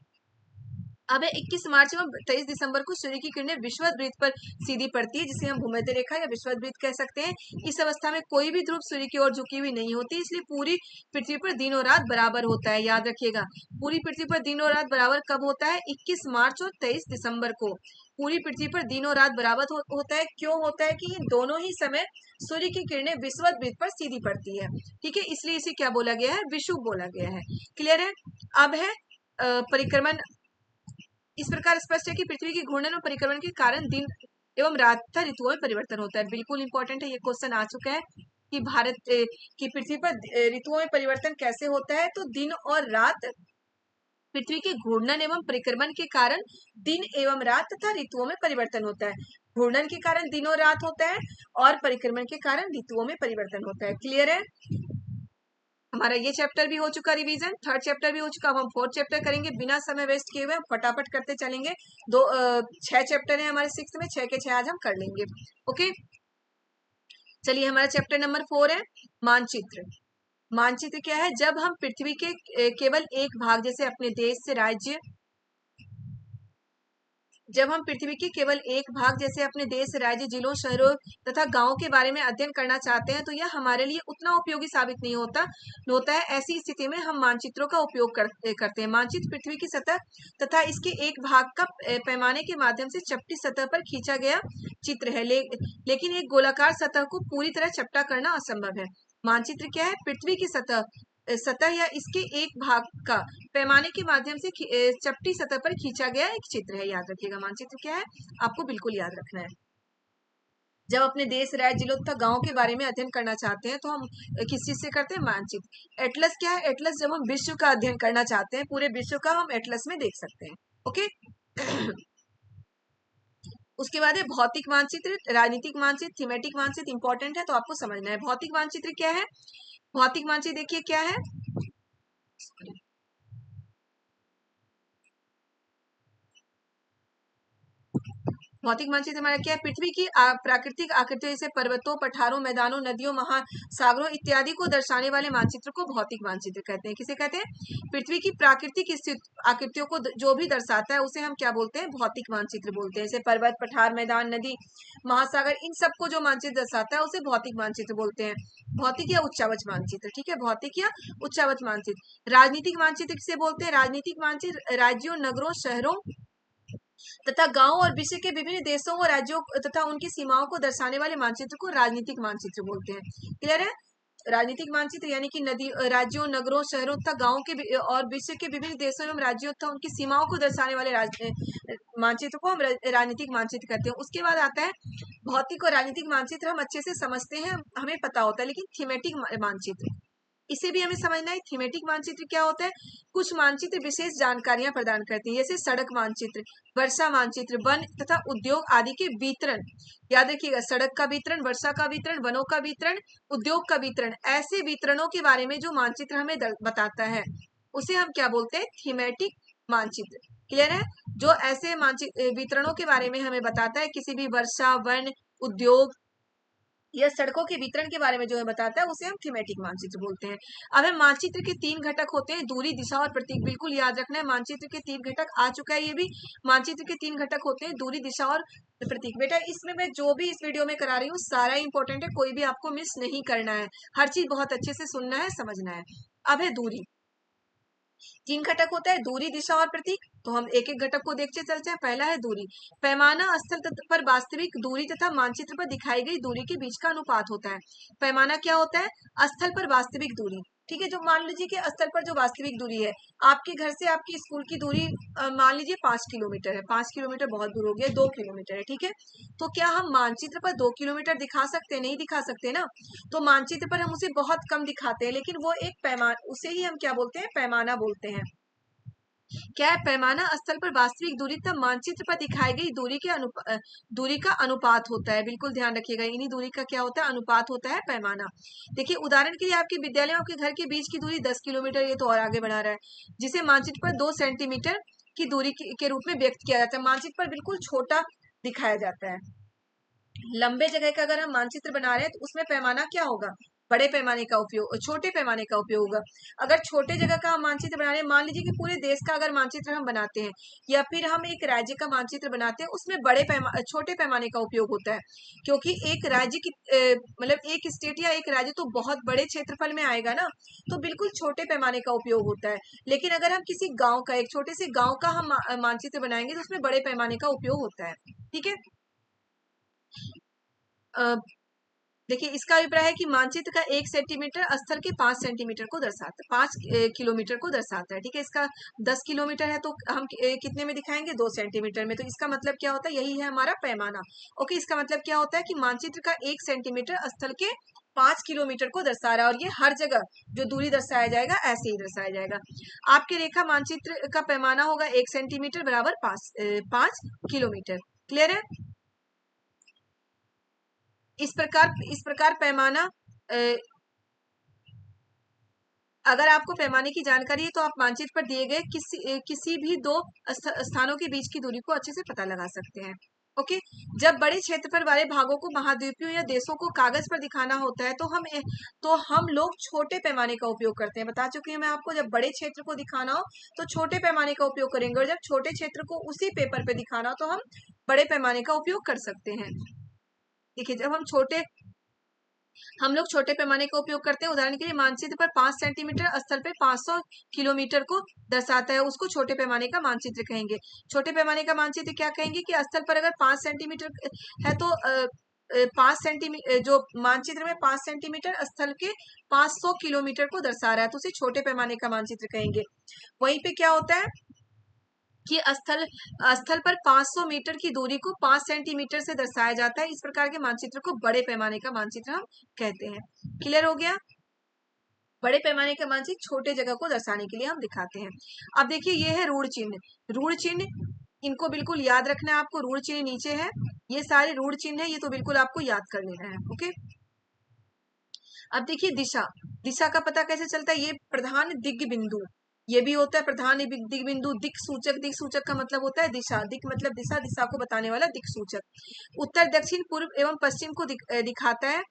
अब है 21 मार्च एवं 23 दिसंबर को सूर्य की किरणें विषुवत वृत्त पर सीधी पड़ती है, जिसे हम भूमध्य रेखा या विषुवत वृत्त कह सकते हैं। इस अवस्था में कोई भी ध्रुव सूर्य की ओर झुकी हुई नहीं होती, इसलिए पूरी पृथ्वी पर दिन और रात बराबर होता है, याद रखिएगा। पूरी पृथ्वी पर दिन और रात बराबर कब होता है, 21 मार्च और 23 दिसंबर को पूरी पृथ्वी पर दिन और रात बराबर होता है। क्यों होता है कि इन दोनों ही समय सूर्य की किरणें विषुवत वृत्त पर सीधी पड़ती है, ठीक है, इसलिए इसे क्या बोला गया है, विषुव बोला गया है। क्लियर है। अब है परिक्रमण। इस प्रकार स्पष्ट है कि पृथ्वी की घूर्णन और परिक्रमण के कारण दिन एवं रात तथा ऋतुओं में परिवर्तन होता है। बिल्कुल इंपॉर्टेंट है, ये क्वेश्चन आ चुका है कि भारत की पृथ्वी पर ऋतुओं में परिवर्तन कैसे होता है। तो दिन और रात पृथ्वी के घूर्णन एवं परिक्रमण के कारण दिन एवं रात तथा ऋतुओं में परिवर्तन होता है। घूर्णन के कारण दिन और रात होता है और परिक्रमण के कारण ऋतुओं में परिवर्तन होता है। क्लियर है। हमारा ये चैप्टर भी हो चुका रिवीजन, थर्ड चैप्टर भी हो चुका। अब हम फोर्थ चैप्टर करेंगे बिना समय वेस्ट किए हुए, फटाफट करते चलेंगे। 6 चैप्टर है हमारे 6 में, 6 के 6 आज हम कर लेंगे। ओके, चलिए हमारा चैप्टर नंबर 4 है मानचित्र। मानचित्र क्या है, जब हम पृथ्वी के केवल एक भाग जैसे अपने देश से राज्य जब हम पृथ्वी के केवल एक भाग जैसे अपने देश, राज्य, जिलों, शहरों तथा गांवों के बारे में अध्ययन करना चाहते हैं तो यह हमारे लिए उतना उपयोगी साबित नहीं होता है। ऐसी स्थिति में हम मानचित्रों का उपयोग करते हैं। मानचित्र पृथ्वी की सतह तथा इसके एक भाग का पैमाने के माध्यम से चपटी सतह पर खींचा गया चित्र है, लेकिन एक गोलाकार सतह को पूरी तरह चपटा करना असंभव है। मानचित्र क्या है, पृथ्वी की सतह या इसके एक भाग का पैमाने के माध्यम से चपटी सतह पर खींचा गया एक चित्र है, याद रखिएगा। मानचित्र क्या है, आपको बिल्कुल याद रखना है। जब अपने देश राज्य जिलों तथा गांव के बारे में अध्ययन करना चाहते हैं तो हम किस चीज से करते हैं? मानचित्र। एटलस क्या है? एटलस जब हम विश्व का अध्ययन करना चाहते हैं, पूरे विश्व का, हम एटलस में देख सकते हैं। ओके। उसके बाद है भौतिक मानचित्र, राजनीतिक मानचित्र, थीमेटिक मानचित्र। इंपॉर्टेंट है तो आपको समझना है। भौतिक मानचित्र क्या है? भौतिक मानचित्र देखिए क्या है। भौतिक मानचित्र हमारा क्या है? पृथ्वी की प्राकृतिक आकृतियों जैसे पर्वतों, पठारों, मैदानों, नदियों, महासागरों इत्यादि को दर्शाने वाले मानचित्र को भौतिक मानचित्र कहते हैं। किसे कहते हैं? पृथ्वी की प्राकृतिक आकृतियों को जो भी दर्शाता है उसे हम क्या बोलते हैं? भौतिक मानचित्र बोलते हैं। जैसे पर्वत, पठार, मैदान, नदी, महासागर, इन सबको जो मानचित्र दर्शाता है उसे भौतिक मानचित्र बोलते हैं। भौतिक या उच्चावच मानचित्र। ठीक है, भौतिक या उच्चावच मानचित्र। राजनीतिक मानचित्र किसे बोलते हैं? राजनीतिक मानचित्र राज्यों, नगरों, शहरों तथा गांव और विश्व के विभिन्न देशों और राज्यों तथा उनकी सीमाओं को दर्शाने वाले मानचित्र को राजनीतिक मानचित्र बोलते हैं। क्लियर है? राजनीतिक मानचित्र यानी कि नदी, राज्यों, नगरों, शहरों तथा गांवों के और विश्व के विभिन्न देशों एवं राज्यों तथा उनकी सीमाओं को दर्शाने वाले मानचित्र को हम राजनीतिक मानचित्र कहते हैं। उसके बाद आता है भौतिक और राजनीतिक मानचित्र हम अच्छे से समझते हैं, हमें पता होता है, लेकिन थीमेटिक मानचित्र इसे भी हमें समझना है। थीमेटिक मानचित्र क्या होता है? कुछ मानचित्र विशेष जानकारियां प्रदान करते हैं, जैसे सड़क मानचित्र, वर्षा मानचित्र, वन तथा उद्योग आदि के वितरण। याद रखिएगा, सड़क का वितरण, वर्षा का वितरण, वनों का वितरण, उद्योग का वितरण, ऐसे वितरणों के बारे में जो मानचित्र हमें बताता है उसे हम क्या बोलते हैं? थीमेटिक मानचित्र। क्लियर है? जो ऐसे मानचित्र वितरणों के बारे में हमें बताता है, किसी भी वर्षा, वन, उद्योग या सड़कों के वितरण के बारे में जो है बताता है उसे हम थीमेटिक मानचित्र बोलते हैं। अब है मानचित्र के 3 घटक होते हैं, दूरी, दिशा और प्रतीक। बिल्कुल याद रखना है, मानचित्र के 3 घटक आ चुका है ये भी। मानचित्र के 3 घटक होते हैं, दूरी, दिशा और प्रतीक। बेटा इसमें मैं जो भी इस वीडियो में करा रही हूँ सारा इंपॉर्टेंट है, कोई भी आपको मिस नहीं करना है, हर चीज बहुत अच्छे से सुनना है, समझना है। अब है दूरी। 3 घटक होता है, दूरी, दिशा और प्रतीक। तो हम एक एक घटक को देखते चलते हैं। पहला है दूरी। पैमाना स्थल पर वास्तविक दूरी तथा मानचित्र पर दिखाई गई दूरी के बीच का अनुपात होता है। पैमाना क्या होता है? स्थल पर वास्तविक दूरी। ठीक है, जो मान लीजिए कि स्थल पर जो वास्तविक दूरी है, आपके घर से आपकी स्कूल की दूरी मान लीजिए 5 किलोमीटर है। 5 किलोमीटर बहुत दूर हो गया, 2 किलोमीटर है। ठीक है, तो क्या हम मानचित्र पर 2 किलोमीटर दिखा सकते हैं? नहीं दिखा सकते ना। तो मानचित्र पर हम उसे बहुत कम दिखाते हैं, लेकिन वो एक पैमाना, उसे ही हम क्या बोलते हैं? पैमाना बोलते हैं। क्या है? पैमाना स्थल पर वास्तविक दूरी तथा मानचित्र पर दिखाई गई दूरी का अनुपात होता है। बिल्कुल ध्यान रखिएगा, इन्हीं दूरी का क्या होता है? अनुपात होता है, पैमाना। देखिए उदाहरण के लिए आपके विद्यालय और आपके घर के बीच की दूरी 10 किलोमीटर, ये तो और आगे बढ़ा रहा है, जिसे मानचित्र पर 2 सेंटीमीटर की दूरी के रूप में व्यक्त किया जाता है। मानचित्र पर बिल्कुल छोटा दिखाया जाता है। लंबे जगह का अगर हम मानचित्र बना रहे हैं तो उसमें पैमाना क्या होगा? बड़े पैमाने का उपयोग, छोटे पैमाने का उपयोग होगा। अगर छोटे जगह का हम मानचित्र बना रहे हैं, मान लीजिए कि पूरे देश का अगर मानचित्र हम बनाते हैं या फिर हम एक राज्य का मानचित्र बनाते हैं, उसमें छोटे पैमाने का उपयोग होता है, क्योंकि एक राज्य की मतलब एक स्टेट या एक राज्य तो बहुत बड़े क्षेत्रफल में आएगा ना, तो बिल्कुल छोटे पैमाने का उपयोग होता है। लेकिन अगर हम किसी गाँव का, एक छोटे से गाँव का हम मानचित्र बनाएंगे तो उसमें बड़े पैमाने का उपयोग होता है। ठीक है, देखिए इसका अभिप्राय है कि मानचित्र का 1 सेंटीमीटर स्थल के 5 सेंटीमीटर को दर्शाता है, 5 किलोमीटर को दर्शाता है। ठीक है, इसका 10 किलोमीटर है तो हम कितने में दिखाएंगे? 2 सेंटीमीटर में। तो इसका मतलब क्या होता है? यही है हमारा पैमाना। ओके, इसका मतलब क्या होता है कि मानचित्र का 1 सेंटीमीटर स्थल के 5 किलोमीटर को दर्शा रहा है, और ये हर जगह जो दूरी दर्शाया जाएगा ऐसे ही दर्शाया जाएगा। आपके रेखा मानचित्र का पैमाना होगा 1 सेंटीमीटर बराबर 5 किलोमीटर। क्लियर है? इस प्रकार पैमाना, अगर आपको पैमाने की जानकारी है तो आप मानचित्र पर दिए गए किसी भी 2 स्थानों के बीच की दूरी को अच्छे से पता लगा सकते हैं। ओके, जब बड़े क्षेत्रफल वाले भागों को महाद्वीपों या देशों को कागज पर दिखाना होता है तो हम लोग छोटे पैमाने का उपयोग करते हैं। बता चुकी हूँ मैं आपको, जब बड़े क्षेत्र को दिखाना हो तो छोटे पैमाने का उपयोग करेंगे, और जब छोटे क्षेत्र को उसी पेपर पे दिखाना हो तो हम बड़े पैमाने का उपयोग कर सकते हैं। देखिए, जब हम लोग छोटे पैमाने का उपयोग करते हैं, उदाहरण के लिए मानचित्र पर 5 सेंटीमीटर स्थल पे 500 किलोमीटर को दर्शाता है, उसको छोटे पैमाने का मानचित्र कहेंगे। छोटे पैमाने का मानचित्र क्या कहेंगे कि स्थल पर अगर 5 सेंटीमीटर है तो 5 सेंटीमीटर, जो मानचित्र में 5 सेंटीमीटर स्थल के 500 किलोमीटर को दर्शा रहा है तो उसे छोटे पैमाने का मानचित्र कहेंगे। वहीं पे क्या होता है, कि स्थल स्थल पर 500 मीटर की दूरी को 5 सेंटीमीटर से दर्शाया जाता है। इस प्रकार के मानचित्र को बड़े पैमाने का मानचित्र हम कहते हैं। क्लियर हो गया? बड़े पैमाने का मानचित्र छोटे जगह को दर्शाने के लिए हम दिखाते हैं। अब देखिए ये है रूढ़ चिन्ह। रूढ़ चिन्ह इनको बिल्कुल याद रखना है आपको। रूढ़ चिन्ह नीचे है, ये सारे रूढ़ चिन्ह है, ये तो बिल्कुल आपको याद कर लेना है। ओके, अब देखिए दिशा। दिशा का पता कैसे चलता है? ये प्रधान दिग्ग बिंदु, ये भी होता है प्रधान दिग्ग बिंदु। दिक सूचक, दिक सूचक का मतलब होता है दिशा। दिक मतलब दिशा, दिशा को बताने वाला दिक सूचक। उत्तर, दक्षिण, पूर्व एवं पश्चिम को दिखाता है,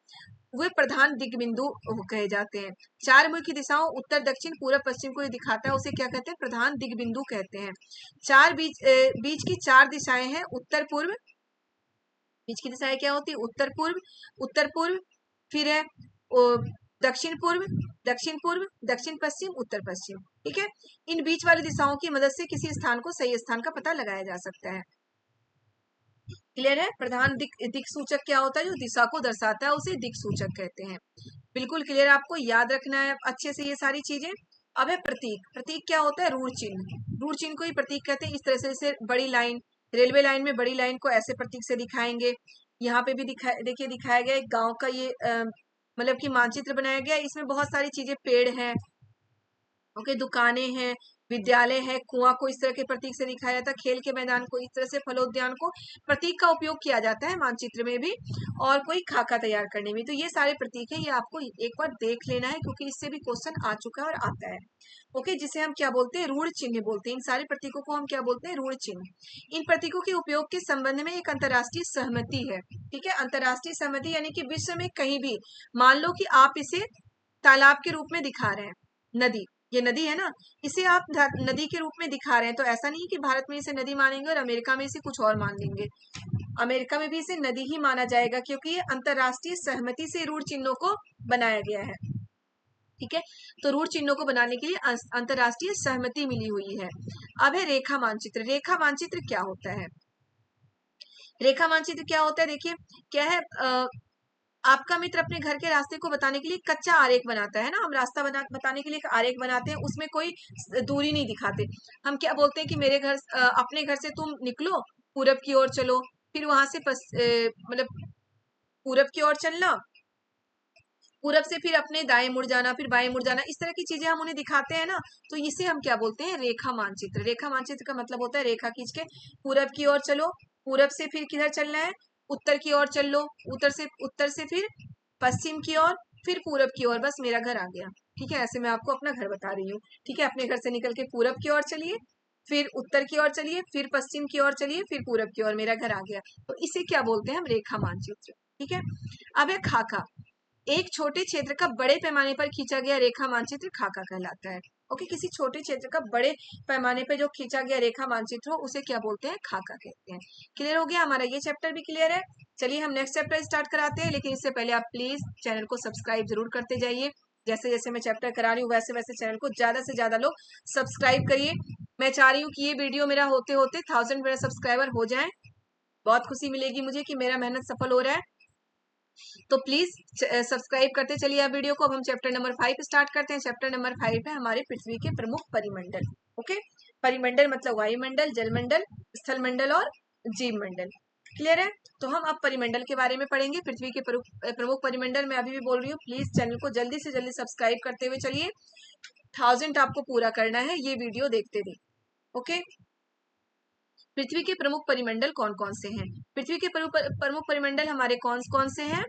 वे प्रधान दिग्ग बिंदु कहे जाते हैं। चार मुख्य दिशाओं उत्तर, दक्षिण, पूर्व, पश्चिम को दिखाता है, उसे क्या कहते हैं? प्रधान दिग्ग बिंदु कहते हैं। चार बीच की चार दिशाएं हैं, उत्तर पूर्व। बीच की दिशाएं क्या होती है? उत्तर पूर्व, उत्तर पूर्व, फिर है दक्षिण पूर्व, दक्षिण पूर्व, दक्षिण पश्चिम, उत्तर पश्चिम। ठीक है, इन बीच वाली दिशाओं की मदद से किसी स्थान को सही स्थान का पता लगाया जा सकता है। क्लियर है? प्रधान दिक सूचक क्या होता है? जो दिशा को दर्शाता है उसे दिक सूचक कहते हैं। बिल्कुल क्लियर, आपको याद रखना है अच्छे से ये सारी चीजें। अब है प्रतीक। प्रतीक क्या होता है? रूढ़ चिन्ह। रूढ़ चिन्ह को ही प्रतीक कहते हैं। इस तरह से बड़ी लाइन, रेलवे लाइन में बड़ी लाइन को ऐसे प्रतीक से दिखाएंगे। यहाँ पे भी देखिए दिखाया गया एक गांव का ये मतलब कि मानचित्र बनाया गया। इसमें बहुत सारी चीजें, पेड़ हैं, ओके, दुकानें हैं, विद्यालय है, कुआं को इस तरह के प्रतीक से दिखाया जाता है, खेल के मैदान को इस तरह से, फलोद्यान को प्रतीक का उपयोग किया जाता है मानचित्र में भी, और कोई खाका तैयार करने में। तो ये सारे प्रतीक है, ये आपको एक बार देख लेना है क्योंकि इससे भी क्वेश्चन आ चुका है और आता है। ओके, जिसे हम क्या बोलते हैं? रूढ़ चिन्ह बोलते हैं। इन सारे प्रतीकों को हम क्या बोलते हैं? रूढ़ चिन्ह। इन प्रतीकों के उपयोग के संबंध में एक अंतरराष्ट्रीय सहमति है। ठीक है, अंतरराष्ट्रीय सहमति यानी कि विश्व में कहीं भी मान लो कि आप इसे तालाब के रूप में दिखा रहे हैं, नदी, ये नदी है ना, इसे आप नदी के रूप में दिखा रहे हैं, तो ऐसा नहीं कि भारत में इसे नदी मानेंगे और अमेरिका में इसे कुछ और मान लेंगे। अमेरिका में भी इसे नदी ही माना जाएगा क्योंकि ये अंतरराष्ट्रीय सहमति से रूढ़ चिन्हों को बनाया गया है। ठीक है, तो रूढ़ चिन्हों को बनाने के लिए अंतरराष्ट्रीय सहमति मिली हुई है। अब है रेखा मानचित्र। रेखा मानचित्र क्या होता है? रेखा मानचित्र क्या होता है? देखिए क्या है, आपका मित्र अपने घर के रास्ते को बताने के लिए कच्चा आरेख बनाता है ना। हम रास्ता बताने के लिए एक आरेख बनाते हैं, उसमें कोई दूरी नहीं दिखाते। हम क्या बोलते हैं कि मेरे घर अपने घर से तुम निकलो, पूरब की ओर चलो, फिर वहां से मतलब पूरब की ओर चलना, पूरब से फिर अपने दाएं मुड़ जाना, फिर बाएं मुड़ जाना, इस तरह की चीजें हम उन्हें दिखाते हैं ना, तो इसे हम क्या बोलते हैं? रेखा मानचित्र। रेखा मानचित्र का मतलब होता है रेखा खींच के पूरब की ओर चलो, पूरब से फिर किधर चलना है? उत्तर की ओर चल लो, उत्तर से फिर पश्चिम की ओर, फिर पूरब की ओर, बस मेरा घर आ गया। ठीक है, ऐसे मैं आपको अपना घर बता रही हूँ। ठीक है, अपने घर से निकल के पूरब की ओर चलिए, फिर उत्तर की ओर चलिए, फिर पश्चिम की ओर चलिए, फिर पूरब की ओर, मेरा घर आ गया। तो इसे क्या बोलते हैं? हम रेखा मानचित्र। ठीक है, अब है खाका। एक छोटे क्षेत्र का बड़े पैमाने पर खींचा गया रेखा मानचित्र खाका कहलाता है। ओके, किसी छोटे क्षेत्र का बड़े पैमाने पर जो खींचा गया रेखा मानचित्र हो उसे क्या बोलते हैं? खाका कहते हैं। क्लियर हो गया? हमारा ये चैप्टर भी क्लियर है। चलिए हम नेक्स्ट चैप्टर स्टार्ट कराते हैं, लेकिन इससे पहले आप प्लीज चैनल को सब्सक्राइब जरूर करते जाइए। जैसे जैसे मैं चैप्टर करा रही हूँ वैसे वैसे चैनल को ज्यादा से ज्यादा लोग सब्सक्राइब करिए। मैं चाह रही हूँ कि ये वीडियो मेरा होते होते 1000 मेरा सब्सक्राइबर हो जाए। बहुत खुशी मिलेगी मुझे कि मेरा मेहनत सफल हो रहा है। तो प्लीज सब्सक्राइब करते चलिए आप वीडियो को। अब हम चैप्टर नंबर 5 स्टार्ट करते हैं। चैप्टर नंबर 5 है हमारे पृथ्वी के प्रमुख परिमंडल। ओके, परिमंडल मतलब वायुमंडल, जलमंडल, स्थलमंडल और जीवमंडल। क्लियर है? तो हम अब परिमंडल के बारे में पढ़ेंगे। पृथ्वी के प्रमुख परिमंडल मैं अभी भी बोल रही हूँ, प्लीज चैनल को जल्दी से जल्दी सब्सक्राइब करते हुए चलिए। 1000 आपको पूरा करना है ये वीडियो देखते हुए। ओके, पृथ्वी के प्रमुख परिमंडल कौन कौन से हैं? पृथ्वी के प्रमुख परिमंडल हमारे कौन कौन से हैं?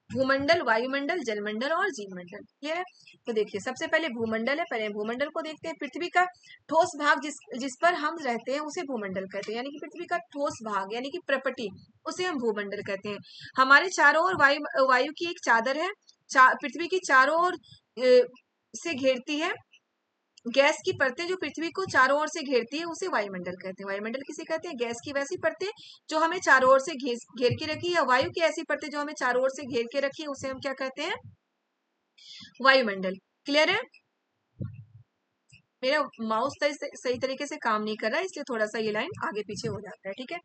भूमंडल, वायुमंडल, जलमंडल और जीवमंडल। क्लियर है? तो देखिए सबसे पहले भूमंडल है, पहले भूमंडल को देखते हैं। पृथ्वी का ठोस भाग जिस पर हम रहते हैं उसे भूमंडल कहते हैं, यानी कि पृथ्वी का ठोस भाग यानी कि प्रपटी, उसे हम भूमंडल कहते हैं। हमारे चारों ओर वायु की एक चादर है, पृथ्वी की चारों ओर से घेरती है। गैस की परतें जो पृथ्वी को चारों ओर से घेरती है उसे वायुमंडल कहते हैं। वायुमंडल किसे कहते हैं? गैस की वैसी परतें जो हमें चारों ओर से घेर के रखी है, वायु की ऐसी परतें जो हमें चारों ओर से घेर के रखी है उसे हम क्या कहते हैं? वायुमंडल। क्लियर है? मेरा माउस सही तरीके से काम नहीं कर रहा है, इसलिए थोड़ा सा ये लाइन आगे पीछे हो जाता है। ठीक है,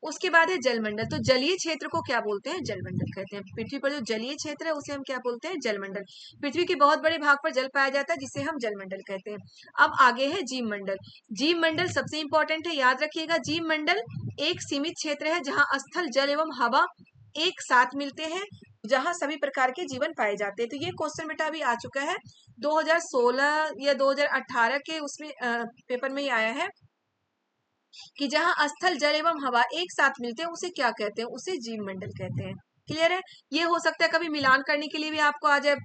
उसके बाद है जलमंडल। तो जलीय क्षेत्र को क्या बोलते हैं? जलमंडल कहते हैं। पृथ्वी पर जो जलीय क्षेत्र है उसे हम क्या बोलते हैं? जलमंडल। पृथ्वी के बहुत बड़े भाग पर जल पाया जाता है जिसे हम जलमंडल कहते हैं। अब आगे है जीव मंडल। जीव मंडल सबसे इंपॉर्टेंट है, याद रखिएगा। जीव मंडल एक सीमित क्षेत्र है जहाँ स्थल, जल एवं हवा एक साथ मिलते हैं, जहां सभी प्रकार के जीवन पाए जाते हैं। तो ये क्वेश्चन बेटा अभी आ चुका है 2016 या 2018 के उसमें पेपर में ही आया है कि जहां स्थल, जल एवं हवा एक साथ मिलते हैं उसे क्या कहते हैं? उसे जीव मंडल कहते हैं। क्लियर है? ये हो सकता है कभी मिलान करने के लिए भी आपको आ जाए,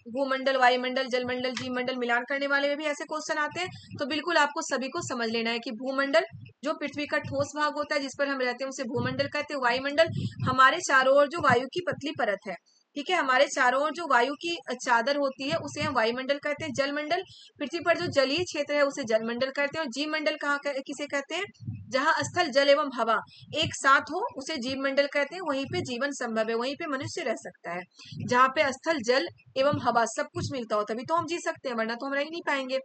भूमंडल, वायुमंडल, जलमंडल, जीव मंडल, मिलान करने वाले में भी ऐसे क्वेश्चन आते हैं। तो बिल्कुल आपको सभी को समझ लेना है कि भूमंडल जो पृथ्वी का ठोस भाग होता है जिस पर हम रहते हैं उसे भूमंडल कहते हैं। वायुमंडल हमारे चारों ओर जो वायु की पतली परत है, ठीक है, हमारे चारों ओर जो वायु की चादर होती है उसे हम वायुमंडल कहते हैं। जलमंडल पृथ्वी पर जो जलीय क्षेत्र है उसे जलमंडल कहते हैं। और जीव मंडल किसे कहते हैं? जहां स्थल, जल एवं हवा एक साथ हो उसे जीव मंडल कहते हैं। वहीं पे जीवन संभव है, वहीं पे मनुष्य रह सकता है। जहां पे स्थल, जल एवं हवा सब कुछ मिलता हो तभी तो हम जी सकते हैं, वरना तो हम रह ही नहीं पाएंगे।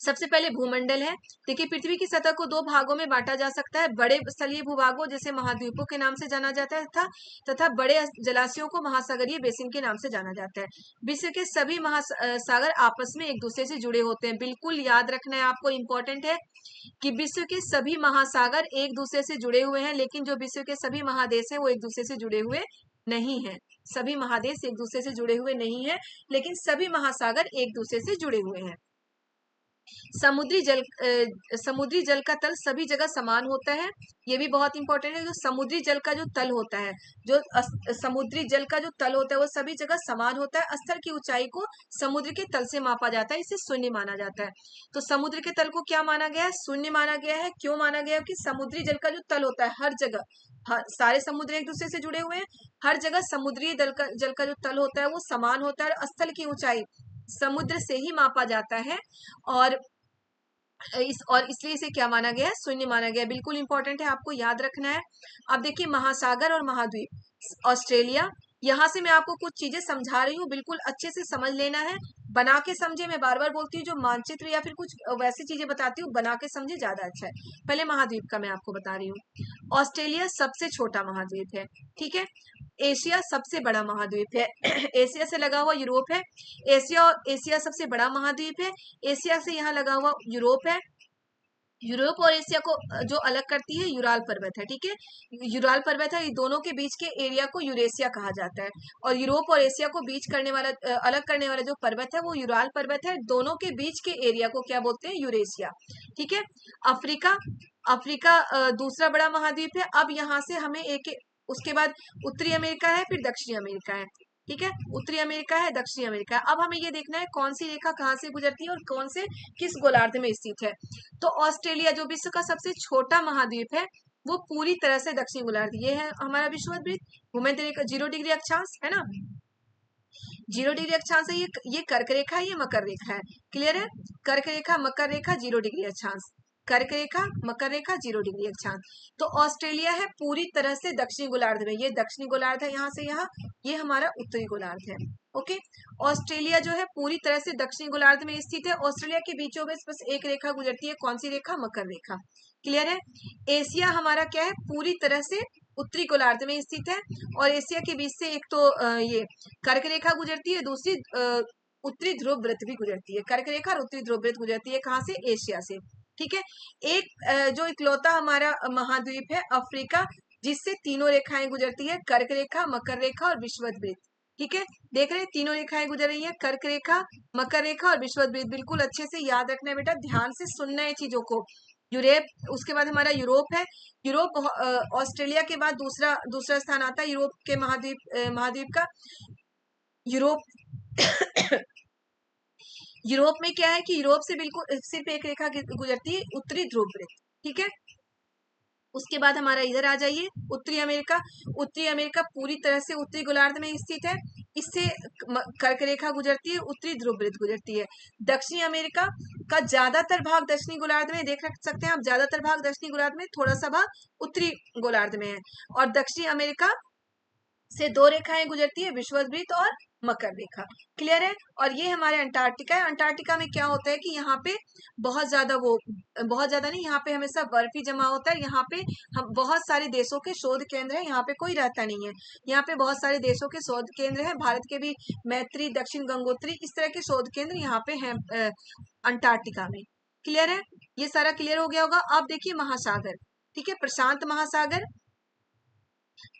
सबसे पहले भूमंडल है। देखिए पृथ्वी की सतह को दो भागों में बांटा जा सकता है, बड़े स्थलीय भूभागों जिसे महाद्वीपों के नाम से जाना जाता है तथा बड़े जलाशयों को महासागरीय बेसिन के नाम से जाना जाता है। विश्व के सभी महासागर आपस में एक दूसरे से जुड़े होते हैं। बिल्कुल याद रखना है आपको, इंपॉर्टेंट है कि विश्व के सभी महासागर एक दूसरे से जुड़े हुए हैं, लेकिन जो विश्व के सभी महादेश हैं वो एक दूसरे से जुड़े हुए नहीं है। सभी महादेश एक दूसरे से जुड़े हुए नहीं है, लेकिन सभी महासागर एक दूसरे से जुड़े हुए हैं। समुद्री जल का तल सभी जगह समान होता है। ये भी बहुत इंपॉर्टेंट है। जो समुद्री जल का जो तल होता है, जो समुद्री जल का जो तल होता है वो सभी जगह समान होता है। स्थल की ऊंचाई को समुद्र के तल से मापा जाता है, इसे शून्य माना जाता है। तो समुद्र के तल को क्या माना गया है? शून्य माना गया है। क्यों माना गया है? कि समुद्री जल का जो तल होता है हर जगह, सारे समुद्र एक दूसरे से जुड़े हुए हैं, हर जगह समुद्री जल का जो तल होता है वो समान होता है। और स्थल की ऊंचाई समुद्र से ही मापा जाता है, और इसलिए इसे क्या माना गया है? शून्य माना गया। बिल्कुल इंपॉर्टेंट है, आपको याद रखना है। अब देखिए महासागर और महाद्वीप। ऑस्ट्रेलिया, यहाँ से मैं आपको कुछ चीजें समझा रही हूँ, बिल्कुल अच्छे से समझ लेना है। बना के समझे, मैं बार बार बोलती हूँ, जो मानचित्र या फिर कुछ वैसी चीजें बताती हूँ बना के समझे ज्यादा अच्छा है। पहले महाद्वीप का मैं आपको बता रही हूँ। ऑस्ट्रेलिया सबसे छोटा महाद्वीप है, ठीक है। एशिया सबसे बड़ा महाद्वीप है। एशिया से लगा हुआ यूरोप है। एशिया सबसे बड़ा महाद्वीप है। एशिया से यहाँ लगा हुआ यूरोप है। यूरोप और एशिया को जो अलग करती है यूराल पर्वत है, ठीक है। यूराल पर्वत है, ये दोनों के बीच के एरिया को यूरेशिया कहा जाता है। और यूरोप और एशिया को बीच करने वाला अलग करने वाला जो पर्वत है वो यूराल पर्वत है। दोनों के बीच के एरिया को क्या बोलते हैं? यूरेशिया, ठीक है। अफ्रीका, अफ्रीका दूसरा बड़ा महाद्वीप है। अब यहाँ से हमें उसके बाद उत्तरी अमेरिका है, फिर दक्षिणी अमेरिका है, ठीक है। उत्तरी अमेरिका है, दक्षिणी अमेरिका है। अब हमें ये देखना है कौन सी रेखा कहाँ से गुजरती है और कौन से किस गोलार्ध में स्थित है। तो ऑस्ट्रेलिया जो विश्व का सबसे छोटा महाद्वीप है वो पूरी तरह से दक्षिणी गोलार्ध, ये है हमारा विषुववृत्त, भूमध्य रेखा 0 डिग्री अक्षांश है ना, 0 डिग्री अक्षांश है। ये कर्क रेखा है, ये मकर रेखा है। क्लियर है? कर्क रेखा, मकर रेखा, 0 डिग्री अक्षांश। कर्क रेखा, मकर रेखा, 0 डिग्री अक्षांश। तो ऑस्ट्रेलिया है पूरी तरह से दक्षिणी गोलार्ध में, ये दक्षिणी गोलार्ध है यहाँ से यहाँ, ये हमारा उत्तरी गोलार्ध है। ओके, ऑस्ट्रेलिया जो है पूरी तरह से दक्षिणी गोलार्ध में स्थित है। ऑस्ट्रेलिया के बीचों बीच बस एक रेखा गुजरती है, कौन सी रेखा? मकर रेखा। क्लियर है? एशिया हमारा क्या है? पूरी तरह से उत्तरी गोलार्ध में स्थित है। और एशिया के बीच से एक तो ये कर्क रेखा गुजरती है, दूसरी उत्तरी ध्रुव वृत्त भी गुजरती है। कर्क रेखा और उत्तरी ध्रुव वृत्त गुजरती है कहाँ से? एशिया से, ठीक है। एक जो इकलौता हमारा महाद्वीप है अफ्रीका, जिससे तीनों रेखाएं गुजरती है, कर्क रेखा, मकर रेखा और विषुवत वृत्त, ठीक है। देख रहे हैं तीनों रेखाएं गुजर रही है, कर्क रेखा, मकर रेखा और विषुवत वृत्त। बिल्कुल अच्छे से याद रखना है बेटा, ध्यान से सुनना है चीजों को। यूरोप, उसके बाद हमारा यूरोप है। यूरोप ऑस्ट्रेलिया के बाद दूसरा दूसरा स्थान आता है यूरोप के महाद्वीप का। यूरोप यूरोप में क्या है कि यूरोप से बिल्कुल सिर्फ एक रेखा गुजरती है, उत्तरी ध्रुव वृत्त, ठीक है। उसके बाद हमारा इधर आ जाइए, उत्तरी अमेरिका। उत्तरी अमेरिका पूरी तरह से उत्तरी गोलार्ध में स्थित है, इससे कर्क रेखा गुजरती है, उत्तरी ध्रुव वृत्त गुजरती है। दक्षिणी अमेरिका का ज्यादातर भाग दक्षिणी गोलार्ध में, देख सकते हैं आप, ज्यादातर भाग दक्षिणी गोलार्ध में, थोड़ा सा भाग उत्तरी गोलार्ध में है। और दक्षिणी अमेरिका से दो रेखाएं गुजरती है, विषुववृत्त और मकर रेखा। क्लियर है। और ये हमारे अंटार्कटिका है। अंटार्कटिका में क्या होता है कि यहाँ पे बहुत ज्यादा नहीं, यहाँ पे हमेशा बर्फ ही जमा होता है। यहाँ पे हम बहुत सारे देशों के शोध केंद्र है, यहाँ पे कोई रहता नहीं है। यहाँ पे बहुत सारे देशों के शोध केंद्र है, भारत के भी मैत्री, दक्षिण गंगोत्री, इस तरह के शोध केंद्र यहाँ पे हैं अंटार्कटिका में। क्लियर है। ये सारा क्लियर हो गया होगा। अब देखिए महासागर, ठीक है, प्रशांत महासागर,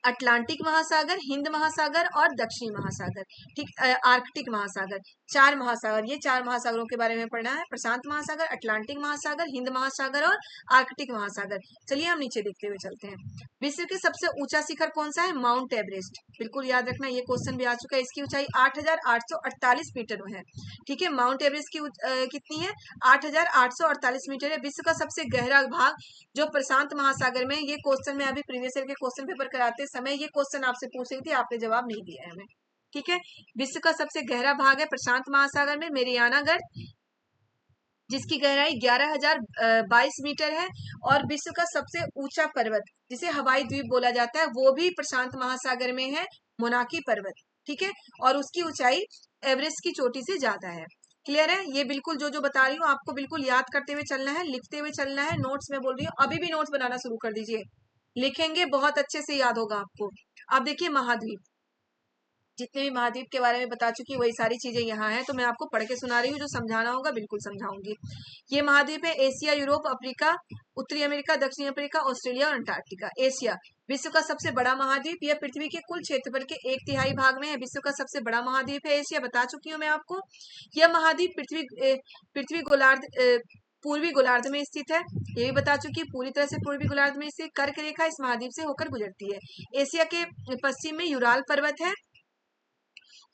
अटलांटिक महासागर, हिंद महासागर और दक्षिणी महासागर, ठीक, आर्कटिक महासागर, चार महासागर। ये चार महासागरों के बारे में पढ़ना है, प्रशांत महासागर, अटलांटिक महासागर, हिंद महासागर और आर्कटिक महासागर। चलिए हम नीचे देखते हुए चलते हैं। विश्व के सबसे ऊंचा शिखर कौन सा है? Mount Everest. बिल्कुल याद रखना, ये क्वेश्चन भी आ चुका है। इसकी ऊंचाई 8,848 मीटर है। ठीक है, माउंट एवरेस्ट की कितनी है? 8,848 मीटर है। विश्व का सबसे गहरा भाग जो प्रशांत महासागर में, ये क्वेश्चन में अभी प्रीवियस ईयर के क्वेश्चन पेपर कराते समय ये क्वेश्चन आपसे पूछ रही थी, आपने जवाब नहीं दिया है हमें। ठीक है, विश्व का सबसे गहरा भाग है प्रशांत महासागर में मेरियाना गर्त, जिसकी गहराई 11,022 मीटर है। और विश्व का सबसे ऊंचा पर्वत, जिसे हवाई द्वीप बोला जाता है, वो भी प्रशांत महासागर में है, मोनाकी पर्वत। ठीक है, और उसकी ऊंचाई एवरेस्ट की चोटी से ज्यादा है। क्लियर है। ये बिल्कुल जो जो बता रही हूँ आपको बिल्कुल याद करते हुए चलना है, लिखते हुए चलना है। नोट्स में बोल रही हूँ, अभी भी नोट्स बनाना शुरू कर दीजिए, लिखेंगे बहुत अच्छे से याद होगा आपको। अब देखिए महाद्वीप, जितने भी महाद्वीप के बारे में बता चुकी वही सारी चीजें यहाँ है, तो मैं आपको पढ़ के सुना रही हूँ, जो समझाना होगा बिल्कुल समझाऊंगी। ये महाद्वीप है एशिया, यूरोप, अफ्रीका, उत्तरी अमेरिका, दक्षिणी अफ्रीका, ऑस्ट्रेलिया और अंटार्कटिका। एशिया विश्व का सबसे बड़ा महाद्वीप, यह पृथ्वी के कुल क्षेत्रफल के 1/3 भाग में है। विश्व का सबसे बड़ा महाद्वीप है एशिया, बता चुकी हूँ मैं आपको। यह महाद्वीप पृथ्वी गोलार्ध पूर्वी गोलार्ध में स्थित है, ये भी बता चुकी, पूरी तरह से पूर्वी गोलार्ध में स्थित। कर्क रेखा इस महाद्वीप से होकर गुजरती है। एशिया के पश्चिम में यूराल पर्वत है,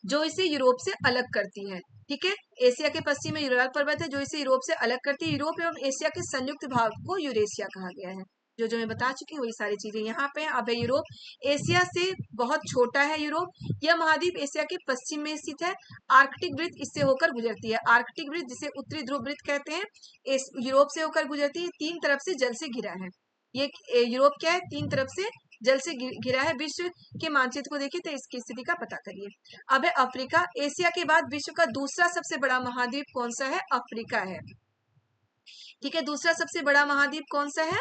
जो इसे यूरोप से अलग करती है। ठीक है, एशिया के पश्चिम में यूराल पर्वत है, जो इसे यूरोप से अलग करती है। यूरोप एवं एशिया के संयुक्त भाग को यूरेशिया कहा गया है। जो जो मैं बता चुकी हूँ वही सारी चीजें यहाँ पे है। अब है यूरोप, एशिया से बहुत छोटा है यूरोप। यह महाद्वीप एशिया के पश्चिम में स्थित है। आर्कटिक वृत्त इससे होकर गुजरती है। आर्कटिक वृत्त, जिसे उत्तरी ध्रुव वृत्त कहते हैं, इस यूरोप से होकर गुजरती है। तीन तरफ से जल से घिरा है। ये यूरोप क्या है? तीन तरफ से जल से घिरा है। विश्व के मानचित्र को देखिए तो इसकी स्थिति का पता करिए। अब है अफ्रीका, एशिया के बाद विश्व का दूसरा सबसे बड़ा महाद्वीप कौन सा है? अफ्रीका है। ठीक है, दूसरा सबसे बड़ा महाद्वीप कौन सा है?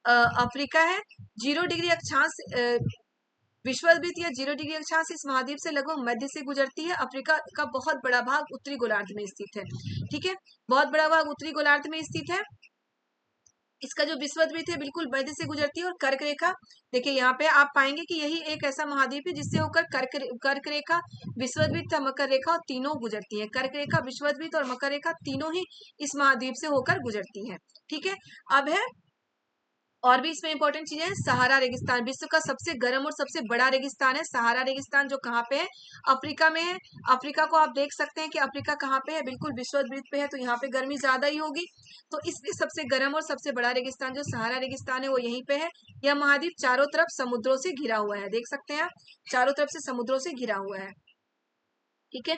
अफ्रीका है। 0 डिग्री अक्षांश विषुववृत्त या 0 डिग्री अक्षांश इस महाद्वीप से लगभग मध्य से गुजरती है। अफ्रीका का बहुत बड़ा भाग उत्तरी गोलार्ध में स्थित है। ठीक है, बहुत बड़ा भाग उत्तरी गोलार्ध में स्थित है। इसका जो विषुववृत्त है बिल्कुल मध्य से गुजरती है। और कर्क रेखा, देखिए यहाँ पे आप पाएंगे कि यही एक ऐसा महाद्वीप है जिससे होकर कर्क रेखा, विषुववृत्त और मकर रेखा और तीनों गुजरती है। कर्क रेखा, विषुववृत्त और मकर रेखा तीनों ही इस महाद्वीप से होकर गुजरती है। ठीक है, अब है और भी इसमें इंपॉर्टेंट चीजें, सहारा रेगिस्तान विश्व का सबसे गर्म और सबसे बड़ा रेगिस्तान है। सहारा रेगिस्तान जो कहाँ पे है? अफ्रीका में है। अफ्रीका को आप देख सकते हैं कि अफ्रीका कहाँ पे है? बिल्कुल विषुववृत्त पे है, तो यहाँ पे गर्मी ज्यादा ही होगी। तो इसलिए सबसे गर्म और सबसे बड़ा रेगिस्तान जो सहारा रेगिस्तान है वो यहीं पे है। यह महाद्वीप चारों तरफ समुद्रों से घिरा हुआ है, देख सकते हैं आप, चारों तरफ से समुद्रों से घिरा हुआ है। ठीक है,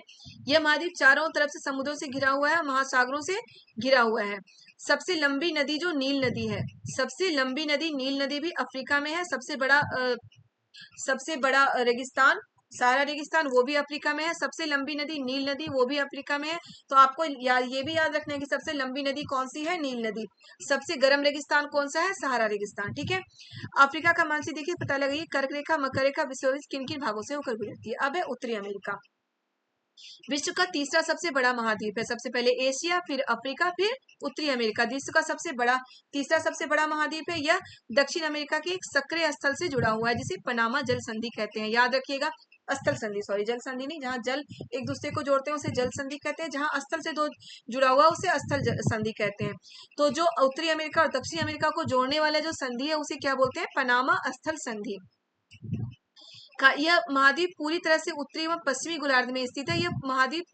यह महाद्वीप चारों तरफ से समुद्रों से घिरा हुआ है, महासागरों से घिरा हुआ है। सबसे लंबी नदी जो नील नदी है, सबसे लंबी नदी नील नदी भी अफ्रीका में है। सबसे बड़ा रेगिस्तान सारा रेगिस्तान वो भी अफ्रीका में है। सबसे लंबी नदी नील नदी वो भी अफ्रीका में है। तो आपको ये भी याद रखना है कि सबसे लंबी नदी कौन सी है? नील नदी। सबसे गर्म रेगिस्तान कौन सा है? सहारा रेगिस्तान। ठीक है, अफ्रीका का मानचित्र देखिए, पता लगाइए कर्क रेखा, मकर रेखा, विषुववृत्त किन किन भागों से होकर गुजरती है। अब है उत्तरी अमेरिका, विश्व का तीसरा सबसे बड़ा महाद्वीप है। सबसे पहले एशिया, फिर अफ्रीका, फिर उत्तरी अमेरिका। विश्व का तीसरा सबसे बड़ा महाद्वीप है। यह दक्षिण अमेरिका के एक सक्रिय स्थल से जुड़ा हुआ है, जिसे पनामा जल संधि कहते हैं। याद रखिएगा, स्थल संधि, सॉरी जल संधि नहीं, जहाँ जल एक दूसरे को जोड़ते हैं उसे जल संधि कहते हैं, जहाँ स्थल से दो जुड़ा हुआ उसे स्थल संधि कहते हैं। तो जो उत्तरी अमेरिका और दक्षिण अमेरिका को जोड़ने वाला जो संधि है उसे क्या बोलते हैं? पनामा स्थल संधि। यह महाद्वीप पूरी तरह से उत्तरी व पश्चिमी गोलार्ध में स्थित है। यह महाद्वीप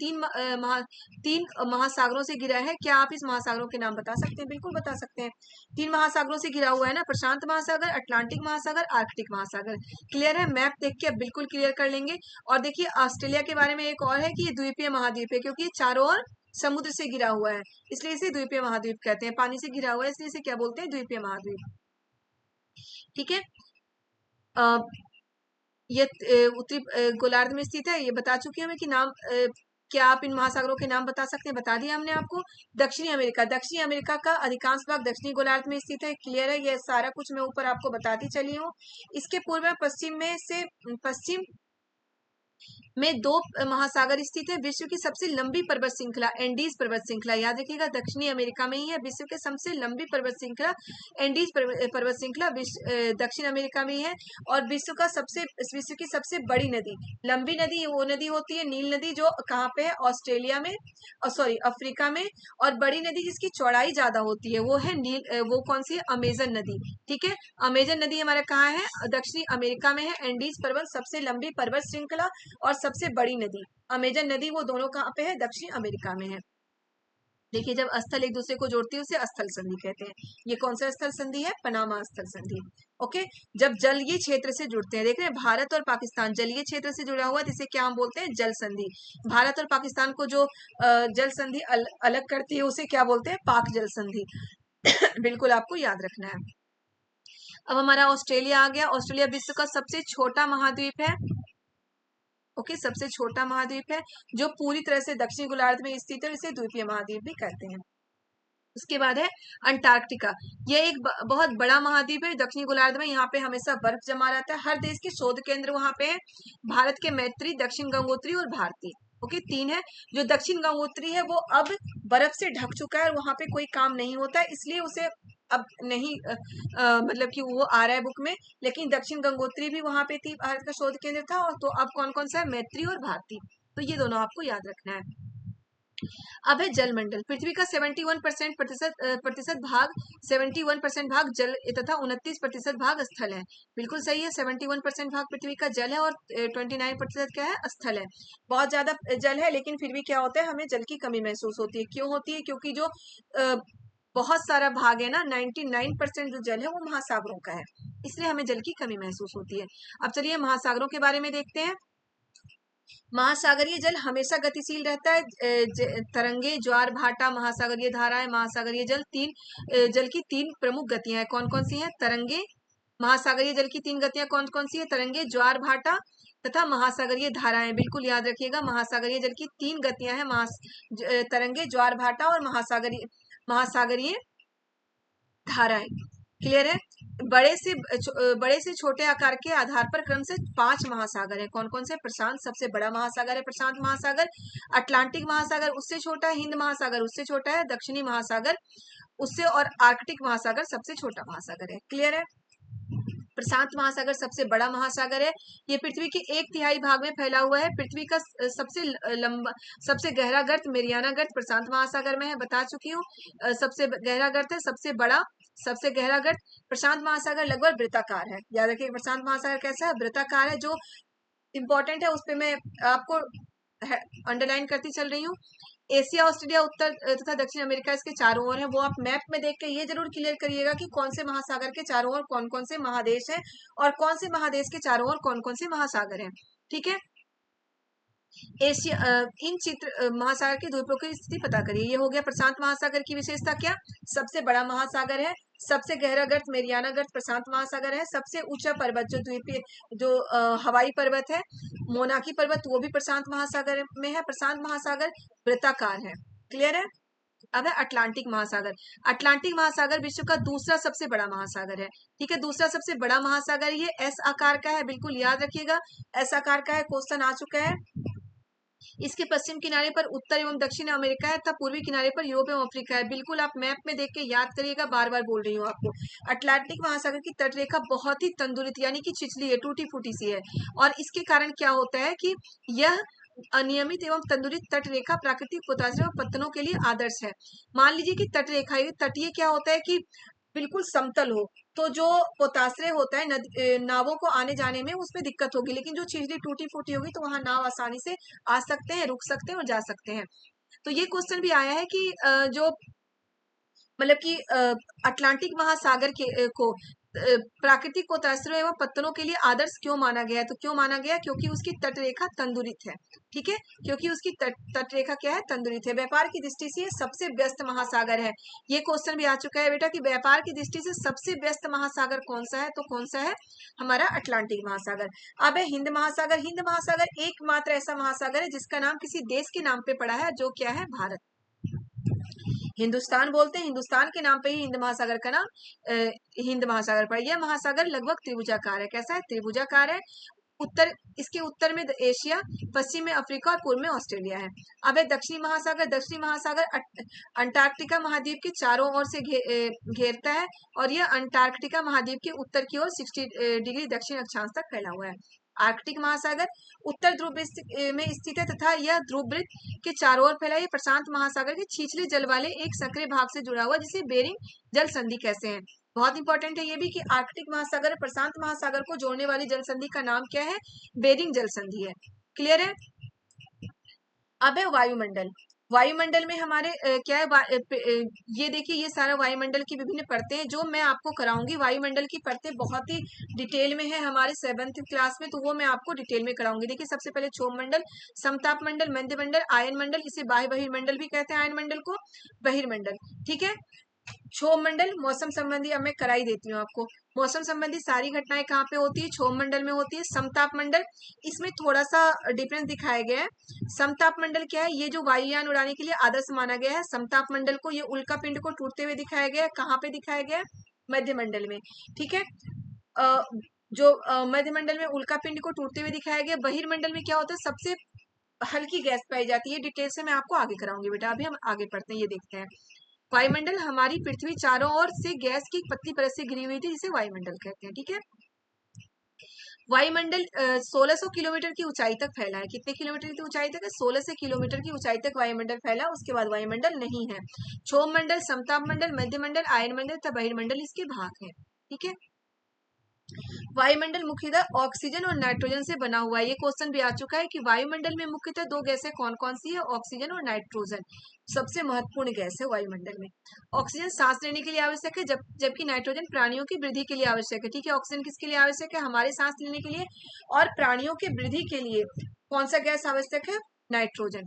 तीन महासागरों से घिरा है। क्या आप इस महासागरों के नाम बता सकते हैं? बिल्कुल बता सकते हैं। तीन महासागरों से घिरा हुआ है ना, प्रशांत महासागर, अटलांटिक महासागर, आर्कटिक महासागर। क्लियर है? मैप देख के अब बिल्कुल क्लियर कर लेंगे। और देखिए ऑस्ट्रेलिया के बारे में एक और है कि ये द्वीपीय महाद्वीप है, क्योंकि चारों ओर समुद्र से घिरा हुआ है, इसलिए इसे द्वीपीय महाद्वीप कहते हैं। पानी से घिरा हुआ है इसलिए इसे क्या बोलते हैं? द्वीपीय महाद्वीप। ठीक है, ये उत्तरी गोलार्ध में स्थित है, ये बता चुकी हूँ मैं कि नाम क्या आप इन महासागरों के नाम बता सकते हैं, बता दिया हमने आपको। दक्षिणी अमेरिका का अधिकांश भाग दक्षिणी गोलार्ध में स्थित है, क्लियर है, ये सारा कुछ मैं ऊपर आपको बताती चली हूँ। इसके पूर्व में पश्चिम में दो महासागर स्थित है। विश्व की सबसे लंबी पर्वत श्रृंखला एंडीज पर्वत श्रृंखला, याद रखिएगा, दक्षिणी अमेरिका में ही है। विश्व के सबसे लंबी पर्वत श्रृंखला एंडीज पर्वत श्रृंखला दक्षिण अमेरिका में ही है। और विश्व की सबसे बड़ी नदी, लंबी नदी वो नदी होती है नील नदी, जो कहाँ पे है, ऑस्ट्रेलिया में, सॉरी अफ्रीका में। और बड़ी नदी जिसकी चौड़ाई ज्यादा होती है वो है वो कौन सी है, अमेजन नदी। ठीक है, अमेजन नदी हमारा कहाँ है, दक्षिणी अमेरिका में है। एंडीज पर्वत सबसे लंबी पर्वत श्रृंखला और सबसे बड़ी नदी अमेजन नदी, वो दोनों कहाँ पे है, दक्षिण अमेरिका में है। देखिए, जब स्थल एक दूसरे को जोड़ती है उसे स्थल संधि कहते हैं। ये कौन सा स्थल संधि है, पनामा स्थल संधि। ओके, जब जलीय क्षेत्र से जुड़ते हैं, देख रहे हैं भारत और पाकिस्तान जलीय क्षेत्र से जुड़ा हुआ है, जिसे क्या हम बोलते हैं, जल संधि। भारत और पाकिस्तान को जो जल संधि अलग करती है उसे क्या बोलते हैं, पाक जल संधि। बिल्कुल आपको याद रखना है। अब हमारा ऑस्ट्रेलिया आ गया। ऑस्ट्रेलिया विश्व का सबसे छोटा महाद्वीप है। ओके, सबसे छोटा महाद्वीप है जो पूरी तरह से दक्षिणी गोलार्ध में स्थित है, इसे द्वीपीय महाद्वीप भी कहते हैं। उसके बाद है अंटार्कटिका। यह एक बहुत बड़ा महाद्वीप है दक्षिणी गोलार्ध में, यहाँ पे हमेशा बर्फ जमा रहता है। हर देश के शोध केंद्र वहां पे है। भारत के मैत्री, दक्षिण गंगोत्री और भारती, ओके, तीन है। जो दक्षिण गंगोत्री है वो अब बर्फ से ढक चुका है और वहां पे कोई काम नहीं होता है, इसलिए उसे अब नहीं मतलब कि वो आ रहा है बुक में। लेकिन दक्षिण गंगोत्री भी वहां पे थी, भारत का शोध केंद्र था। और तो अब कौन कौन सा है, मैत्री और भारती, तो ये दोनों आपको याद रखना है। अब है जलमंडल। पृथ्वी का 71% प्रतिशत भाग 71% भाग जल तथा 29% भाग स्थल है। बिल्कुल सही है, 71% भाग पृथ्वी का जल है और 29% क्या है, स्थल है। बहुत ज्यादा जल है, लेकिन फिर भी क्या होता है, हमें जल की कमी महसूस होती है। क्यों होती है, क्योंकि जो बहुत सारा भाग है ना, 99% जो जल है वो महासागरों का है, इसलिए हमें जल की कमी महसूस होती है। अब चलिए महासागरों के बारे में देखते हैं। महासागरीय जल हमेशा गतिशील रहता है। तरंगे, ज्वार भाटा, महासागरीय धाराएं, महासागरीय जल की तीन प्रमुख गतियां हैं। कौन कौन सी हैं, तरंगे, महासागरीय जल की तीन गतियां कौन कौन सी है, तरंगे, ज्वार भाटा तथा महासागरीय धाराएं। बिल्कुल याद रखिएगा, महासागरीय जल की तीन गतियां हैं, तरंगे, ज्वार भाटा और महासागरीय धाराएं। क्लियर है। बड़े से छोटे आकार के आधार पर क्रम से 5 महासागर है। कौन कौन से, प्रशांत सबसे बड़ा महासागर है, प्रशांत महासागर। अटलांटिक महासागर उससे छोटा है, हिंद महासागर उससे छोटा है, दक्षिणी महासागर उससे, और आर्कटिक महासागर सबसे छोटा महासागर है। क्लियर है। प्रशांत महासागर सबसे बड़ा महासागर है। ये पृथ्वी के 1/3 भाग में फैला हुआ है। पृथ्वी का सबसे गहरा गर्त मेरियाना गर्त प्रशांत महासागर में है, बता चुकी हूँ। सबसे गहरा गर्त है, सबसे गहरा गर्त प्रशांत महासागर लगभग वृत्ताकार है। याद रखिए, प्रशांत महासागर कैसा है, वृत्ताकार है। जो इंपॉर्टेंट है उस पर मैं आपको अंडरलाइन करती चल रही हूँ। एशिया, ऑस्ट्रेलिया, उत्तर तथा दक्षिण अमेरिका इसके चारों ओर है। वो आप मैप में देख के ये जरूर क्लियर करिएगा कि कौन से महासागर के चारों ओर कौन कौन से महादेश हैं और कौन से महादेश के चारों ओर कौन कौन से महासागर हैं। ठीक है। इन महासागर के द्वीपों की स्थिति पता करिए। ये हो गया प्रशांत महासागर की विशेषता, क्या, सबसे बड़ा महासागर है, सबसे गहरा गर्त मेरियाना गर्त प्रशांत महासागर है, सबसे ऊंचा पर्वत जो द्वीपीय जो हवाई पर्वत है, मोनाकी पर्वत, वो भी प्रशांत महासागर में है। प्रशांत महासागर वृत्ताकार है। क्लियर है। अब है अटलांटिक महासागर। अटलांटिक महासागर विश्व का दूसरा सबसे बड़ा महासागर है। ठीक है, दूसरा सबसे बड़ा महासागर, ये एस आकार का है, बिल्कुल याद रखिएगा, एस आकार का है, क्वेश्चन आ चुका है। इसके पश्चिम किनारे पर उत्तर एवं दक्षिण अमेरिका है तथा पूर्वी किनारे पर यूरोप एवं अफ्रीका है। बिल्कुल आप मैप में देख के याद करिएगा, बार बार बोल रही हूँ आपको। अटलांटिक महासागर की तटरेखा बहुत ही तंदुरुस्त यानी कि छिछली है, टूटी फूटी सी है। और इसके कारण क्या होता है कि यह अनियमित एवं तंदुरुस्त तटरेखा प्राकृतिक पोताश्रय और पत्तनों के लिए आदर्श है। मान लीजिए कि तटरेखा, तटीय क्या होता है कि बिल्कुल समतल हो, तो जो पोताश्रय होता है नावों को आने जाने में उसमें दिक्कत होगी, लेकिन जो छिछली टूटी फूटी होगी तो वहां नाव आसानी से आ सकते हैं, रुक सकते हैं और जा सकते हैं। तो ये क्वेश्चन भी आया है कि जो मतलब कि अटलांटिक महासागर को प्राकृतिक पोताश्रय एवं पत्तनों के लिए आदर्श क्यों माना गया है? तो क्यों माना गया? क्योंकि उसकी तटरेखा तंदुरित है। ठीक है, क्योंकि उसकी तटरेखा क्या है? तंदुरित है। व्यापार की दृष्टि से सबसे व्यस्त महासागर है। ये क्वेश्चन भी आ चुका है बेटा कि व्यापार की दृष्टि से सबसे व्यस्त महासागर कौन सा है? तो कौन सा है? हमारा अटलांटिक महासागर। अब है हिंद महासागर। हिंद महासागर एकमात्र ऐसा महासागर है जिसका नाम किसी देश के नाम पे पड़ा है, जो क्या है? भारत। हिंदुस्तान बोलते हैं, हिंदुस्तान के नाम पे ही हिंद महासागर का नाम हिंद महासागर पड़ा। यह महासागर लगभग त्रिभुजाकार है। कैसा है? त्रिभुजाकार है। उत्तर, इसके उत्तर में एशिया, पश्चिम में अफ्रीका और पूर्व में ऑस्ट्रेलिया है। अब है दक्षिणी महासागर। दक्षिणी महासागर अंटार्कटिका महाद्वीप के चारों ओर से घेरता है और यह अंटार्कटिका महाद्वीप के उत्तर की ओर 60 डिग्री दक्षिण अक्षांश तक फैला हुआ है। आर्कटिक महासागर उत्तर ध्रुव में स्थित है तथा यह ध्रुव वृत्त के चारों ओर फैला है। प्रशांत महासागर के छिछले जल वाले एक सक्रिय भाग से जुड़ा हुआ, जिसे बेरिंग जल संधि कहते हैं। बहुत इंपॉर्टेंट है ये भी कि आर्कटिक महासागर और प्रशांत महासागर को जोड़ने वाली जल संधि का नाम क्या है? बेरिंग जल संधि है। क्लियर है? अब है वायुमंडल। वायुमंडल में हमारे क्या है? ये देखिए, ये सारा वायुमंडल की विभिन्न परतें हैं जो मैं आपको कराऊंगी। वायुमंडल की परतें बहुत ही डिटेल में है हमारे 7th क्लास में, तो वो मैं आपको डिटेल में कराऊंगी। देखिए, सबसे पहले क्षोभ मंडल, समताप मंडल, मध्य मंडल, आयन मंडल, इसे बाह्य बहिर्मंडल भी कहते हैं। आयन मंडल को बहिर्मंडल। ठीक है, क्षोभ मंडल मौसम संबंधी, अब मैं कराई देती हूँ आपको। मौसम संबंधी सारी घटनाएं कहाँ पे होती है? क्षोभ मंडल में होती है। समताप मंडल, इसमें थोड़ा सा डिफरेंस दिखाया गया है। समताप मंडल क्या है? ये जो वायुयान उड़ाने के लिए आदर्श माना गया है समताप मंडल को। ये उल्का पिंड को टूटते हुए दिखाया गया है। कहाँ पे दिखाया गया है? मध्य मंडल में। ठीक है, जो मध्य मंडल में उल्का पिंड को टूटते हुए दिखाया गया। बहिर्मंडल में क्या होता है? सबसे हल्की गैस पाई जाती है। डिटेल से मैं आपको आगे कराऊंगी बेटा। अभी हम आगे पढ़ते हैं, ये देखते हैं। वायुमंडल, हमारी पृथ्वी चारों ओर से गैस की पतली परत से घिरी हुई थी, जिसे वायुमंडल कहते हैं। ठीक है, वायुमंडल 1600 किलोमीटर की ऊंचाई तक फैला है। कितने किलोमीटर की ऊंचाई तक है? 1600 किलोमीटर की ऊंचाई तक वायुमंडल फैला। उसके बाद वायुमंडल नहीं है। क्षोभ मंडल, समताप मंडल, मध्य मंडल, आयन मंडल तथा बहिर्मंडल इसके भाग हैं। ठीक है, वायुमंडल मुख्यतः ऑक्सीजन और नाइट्रोजन से बना हुआ है। ये क्वेश्चन भी आ चुका है कि वायुमंडल में मुख्यतः दो गैसें कौन कौन सी है? ऑक्सीजन और नाइट्रोजन सबसे महत्वपूर्ण गैस है वायुमंडल में। ऑक्सीजन सांस लेने के लिए आवश्यक है, जबकि नाइट्रोजन प्राणियों की वृद्धि के लिए आवश्यक है। ठीक है, ऑक्सीजन किसके लिए आवश्यक है? हमारे सांस लेने के लिए। और प्राणियों की वृद्धि के लिए कौन सा गैस आवश्यक है? नाइट्रोजन।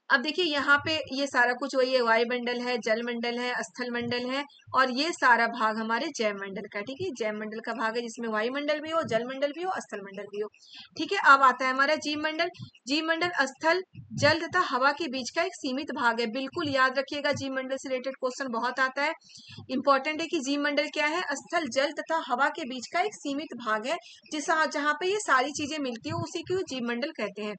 अब देखिए, यहाँ पे ये सारा कुछ वही है। वायुमंडल है, जल मंडल है, स्थल मंडल है, और ये सारा भाग हमारे जैव मंडल का। ठीक है, जैव मंडल का भाग है जिसमें वायुमंडल भी हो, जल मंडल भी हो, स्थल मंडल भी हो। ठीक है, अब आता है हमारा जीव मंडल। जीव मंडल स्थल, जल तथा हवा के बीच का एक सीमित भाग है। बिल्कुल याद रखिएगा, जीव मंडल से रिलेटेड क्वेश्चन बहुत आता है। इंपॉर्टेंट है कि जीव मंडल क्या है? स्थल, जल तथा हवा के बीच का एक सीमित भाग है, जहाँ पे ये सारी चीजें मिलती है, उसी को जीव मंडल कहते हैं।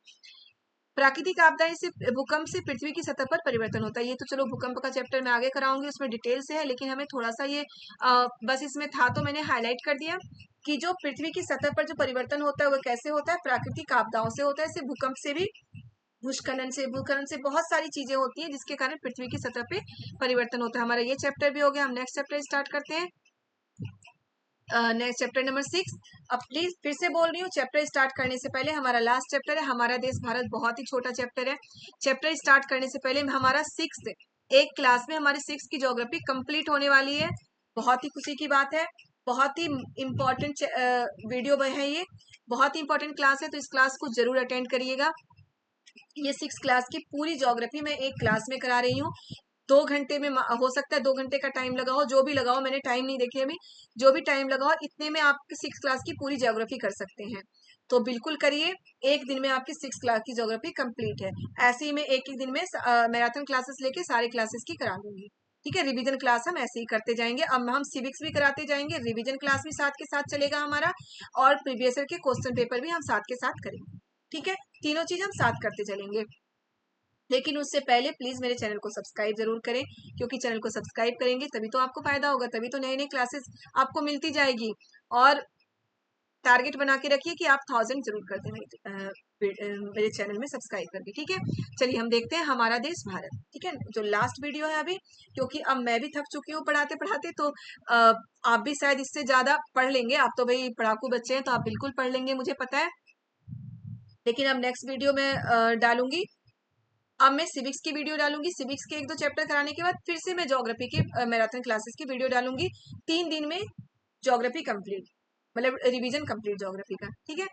प्राकृतिक आपदाएं से, भूकंप से पृथ्वी की सतह पर परिवर्तन होता है। ये तो चलो भूकंप का चैप्टर मैं आगे कराऊंगी, उसमें डिटेल से है, लेकिन हमें थोड़ा सा ये बस इसमें था तो मैंने हाईलाइट कर दिया कि जो पृथ्वी की सतह पर जो परिवर्तन होता है वो कैसे होता है? प्राकृतिक आपदाओं से होता है। जैसे भूकंप से भी, भूस्खलन से बहुत सारी चीजें होती हैं जिसके कारण पृथ्वी की सतह पे परिवर्तन होता है। हमारा ये चैप्टर भी हो गया। हम नेक्स्ट चैप्टर स्टार्ट करते हैं। Next chapter number 6। अब प्लीज फिर से बोल रही हूँ, चैप्टर स्टार्ट करने से पहले, हमारा लास्ट चैप्टर है हमारा देश भारत, बहुत ही छोटा चैप्टर है। चैप्टर स्टार्ट करने से पहले हमारा 6th, एक क्लास में हमारी 6 की ज्योग्राफी कंप्लीट होने वाली है। बहुत ही खुशी की बात है, बहुत ही इम्पोर्टेंट वीडियो है ये, बहुत ही इंपॉर्टेंट क्लास है, तो इस क्लास को जरूर अटेंड करिएगा। ये 6 क्लास की पूरी ज्योग्राफी मैं एक क्लास में करा रही हूँ। 2 घंटे में हो सकता है, 2 घंटे का टाइम लगाओ, जो भी लगाओ, मैंने टाइम नहीं देखी अभी, जो भी टाइम लगाओ इतने में आप 6 क्लास की पूरी ज्योग्राफी कर सकते हैं। तो बिल्कुल करिए, एक दिन में आपकी 6 क्लास की ज्योग्राफी कंप्लीट है। ऐसे ही मैं एक दिन में मैराथन क्लासेस लेके सारे क्लासेस की करा दूंगी। ठीक है, रिवीजन क्लास हम ऐसे ही करते जाएंगे। अब हम सिविक्स भी कराते जाएंगे, रिवीजन क्लास भी साथ के साथ चलेगा हमारा, और प्रीवियस ईयर के क्वेश्चन पेपर भी हम साथ के साथ करेंगे। ठीक है, तीनों चीज हम साथ करते चलेंगे। लेकिन उससे पहले प्लीज मेरे चैनल को सब्सक्राइब जरूर करें, क्योंकि चैनल को सब्सक्राइब करेंगे तभी तो आपको फायदा होगा, तभी तो नई नई क्लासेस आपको मिलती जाएगी। और टारगेट बना के रखिए कि आप 1000 जरूर कर दें मेरे चैनल में सब्सक्राइब करके। ठीक है, चलिए हम देखते हैं हमारा देश भारत। ठीक है, जो लास्ट वीडियो है अभी, क्योंकि अब मैं भी थक चुकी हूँ पढ़ाते पढ़ाते, तो आप भी शायद इससे ज्यादा पढ़ लेंगे। आप तो भाई पढ़ाकू बच्चे हैं, तो आप बिल्कुल पढ़ लेंगे, मुझे पता है। लेकिन अब नेक्स्ट वीडियो में डालूंगी, अब मैं सिविक्स की वीडियो डालूंगी, सिविक्स के 1-2 चैप्टर कराने के बाद फिर से मैं ज्योग्राफी के मैराथन क्लासेस की वीडियो डालूंगी। 3 दिन में ज्योग्राफी कंप्लीट, मतलब रिवीजन कंप्लीट ज्योग्राफी का, ठीक है।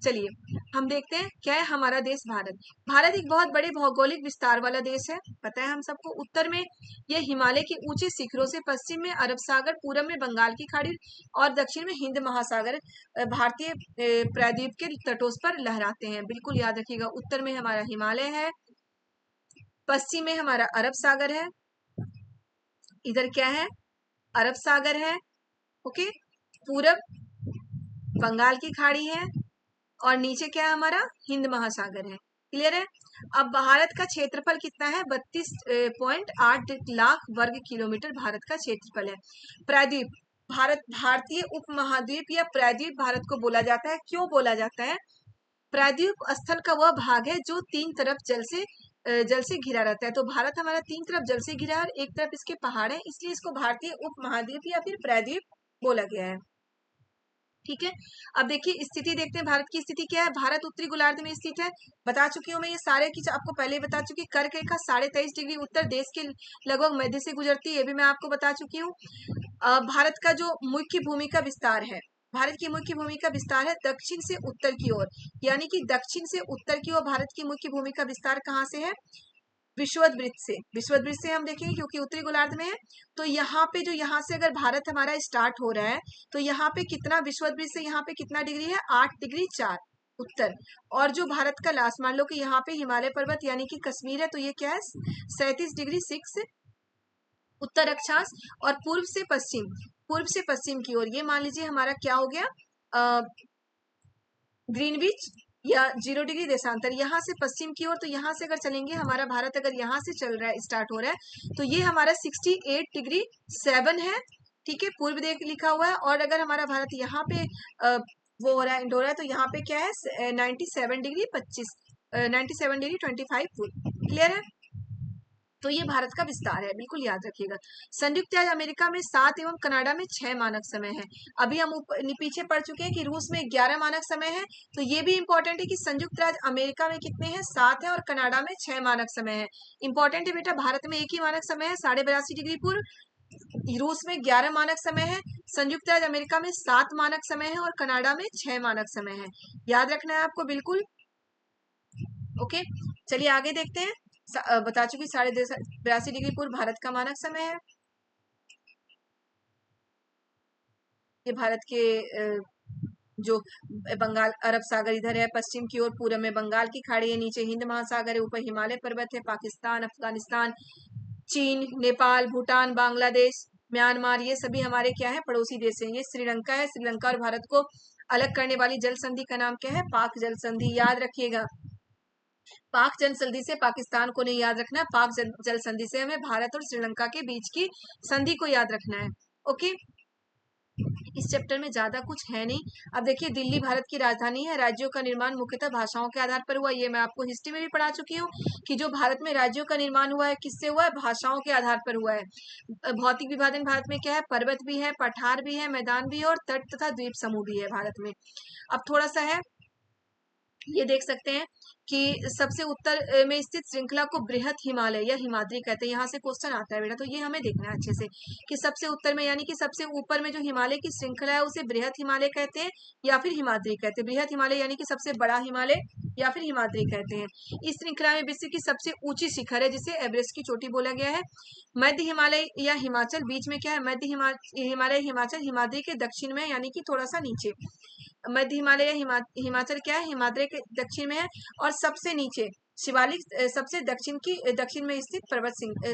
चलिए हम देखते हैं क्या है हमारा देश भारत। भारत एक बहुत बड़े भौगोलिक विस्तार वाला देश है, पता है हम सबको। उत्तर में यह हिमालय के ऊंचे शिखरों से, पश्चिम में अरब सागर, पूरब में बंगाल की खाड़ी और दक्षिण में हिंद महासागर भारतीय प्रायद्वीप के तटों पर लहराते हैं। बिल्कुल याद रखिएगा, उत्तर में हमारा हिमालय है, पश्चिम में हमारा अरब सागर है, इधर क्या है अरब सागर है, ओके, पूरब बंगाल की खाड़ी है और नीचे क्या है हमारा हिंद महासागर है। क्लियर है। अब भारत का क्षेत्रफल कितना है, 32.8 लाख वर्ग किलोमीटर भारत का क्षेत्रफल है। प्रायद्वीप, भारत भारतीय उपमहाद्वीप या प्रायद्वीप भारत को बोला जाता है। क्यों बोला जाता है? प्रायद्वीप स्थल का वह भाग है जो 3 तरफ जल से घिरा रहता है। तो भारत हमारा 3 तरफ जल से घिरा है और एक तरफ इसके पहाड़ है, इसलिए इसको भारतीय उपमहाद्वीप या फिर प्रायद्वीप बोला गया है। ठीक है। अब देखिए स्थिति देखते हैं, भारत की स्थिति क्या है। भारत उत्तरी गोलार्ध में स्थित है, बता चुकी हूँ मैं ये सारे की आपको पहले ही बता चुकी। कर्क रेखा 23.5 डिग्री उत्तर देश के लगभग मध्य से गुजरती है, ये भी मैं आपको बता चुकी हूँ। भारत का जो मुख्य भूमि का विस्तार है, भारत की मुख्य भूमि का विस्तार है दक्षिण से उत्तर की ओर, यानी कि दक्षिण से उत्तर की ओर भारत की मुख्य भूमि का विस्तार कहाँ से है, विषुववृत्त से। विषुववृत्त से हम देखेंगे क्योंकि उत्तरी गोलार्ध में है, तो यहाँ पे जो यहाँ से अगर भारत हमारा स्टार्ट हो रहा है तो यहाँ पे कितना विषुववृत्त से यहाँ पे कितना डिग्री है, 8 डिग्री 4 उत्तर। और जो भारत का लास्ट, मान लो कि यहाँ पे हिमालय पर्वत यानी कि कश्मीर है, तो ये क्या है 37 डिग्री 6 उत्तर अक्षांश। और पूर्व से पश्चिम की ओर ये मान लीजिए हमारा क्या हो गया, ग्रीनविच या 0 डिग्री देशांतर। यहाँ से पश्चिम की ओर, तो यहाँ से अगर चलेंगे हमारा भारत अगर यहाँ से चल रहा है, स्टार्ट हो रहा है, तो ये हमारा 68 डिग्री 7 है, ठीक है, पूर्व देख लिखा हुआ है। और अगर हमारा भारत यहाँ पे वो हो रहा है, एंड हो रहा है, तो यहाँ पे क्या है 97 डिग्री 25 97 डिग्री 25 क्लियर है। तो ये भारत का विस्तार है, बिल्कुल याद रखिएगा। संयुक्त राज्य अमेरिका में 7 एवं कनाडा में 6 मानक समय है। अभी हम पीछे पढ़ चुके हैं कि रूस में 11 मानक समय है, तो ये भी इंपॉर्टेंट है कि संयुक्त राज्य अमेरिका में कितने हैं, 7 है, और कनाडा में 6 मानक समय है। इंपॉर्टेंट है बेटा, भारत में एक ही मानक समय है 82.5 डिग्री पूर्व, रूस में 11 मानक समय है, संयुक्त राज्य अमेरिका में 7 मानक समय है और कनाडा में 6 मानक समय है। याद रखना है आपको, बिल्कुल ओके। चलिए आगे देखते हैं। बता चुकी 82.5 डिग्री पूर्व भारत का मानक समय है। ये भारत के जो बंगाल अरब सागर इधर है, पश्चिम की ओर पूरब में बंगाल की खाड़ी है, नीचे हिंद महासागर है, ऊपर हिमालय पर्वत है, पाकिस्तान, अफगानिस्तान, चीन, नेपाल, भूटान, बांग्लादेश, म्यांमार, ये सभी हमारे क्या है, पड़ोसी देश हैं। ये श्रीलंका है, श्रीलंका और भारत को अलग करने वाली जल संधि का नाम क्या है, पाक जल संधि। याद रखिएगा, पाक जल संधि से पाकिस्तान को नहीं याद रखना है, पाक जल संधि से हमें भारत और श्रीलंका के बीच की संधि को याद रखना है। ओके, इस चैप्टर में ज्यादा कुछ है नहीं। अब देखिए, दिल्ली भारत की राजधानी है, राज्यों का निर्माण मुख्यतः भाषाओं के आधार पर हुआ। ये मैं आपको हिस्ट्री में भी पढ़ा चुकी हूँ कि जो भारत में राज्यों का निर्माण हुआ है किससे हुआ है, भाषाओं के आधार पर हुआ है। भौतिक विभाजन भारत में क्या है, पर्वत भी है, पठार भी है, मैदान भी है और तट तथा द्वीप समूह भी है भारत में। अब थोड़ा सा है, ये देख सकते हैं कि सबसे उत्तर में स्थित श्रृंखला को बृहत हिमालय या हिमाद्री कहते हैं। यहाँ से क्वेश्चन आता है बेटा, तो ये हमें देखना है अच्छे से कि सबसे उत्तर में यानी कि सबसे ऊपर में जो हिमालय की श्रृंखला है उसे बृहत हिमालय कहते हैं या फिर हिमाद्री कहते हैं। बृहत हिमालय यानी कि सबसे बड़ा हिमालय या फिर हिमाद्री कहते हैं। इस श्रृंखला में विश्व की सबसे ऊंची शिखर है जिसे एवरेस्ट की चोटी बोला गया है। मध्य हिमालय या हिमाचल बीच में क्या है, मध्य हिमालय हिमाचल हिमाद्री के दक्षिण में यानी कि थोड़ा सा नीचे। मध्य हिमालय या हिमाचल क्या है, हिमाद्री के दक्षिण में है। और सबसे नीचे शिवालिक सबसे दक्षिण में स्थित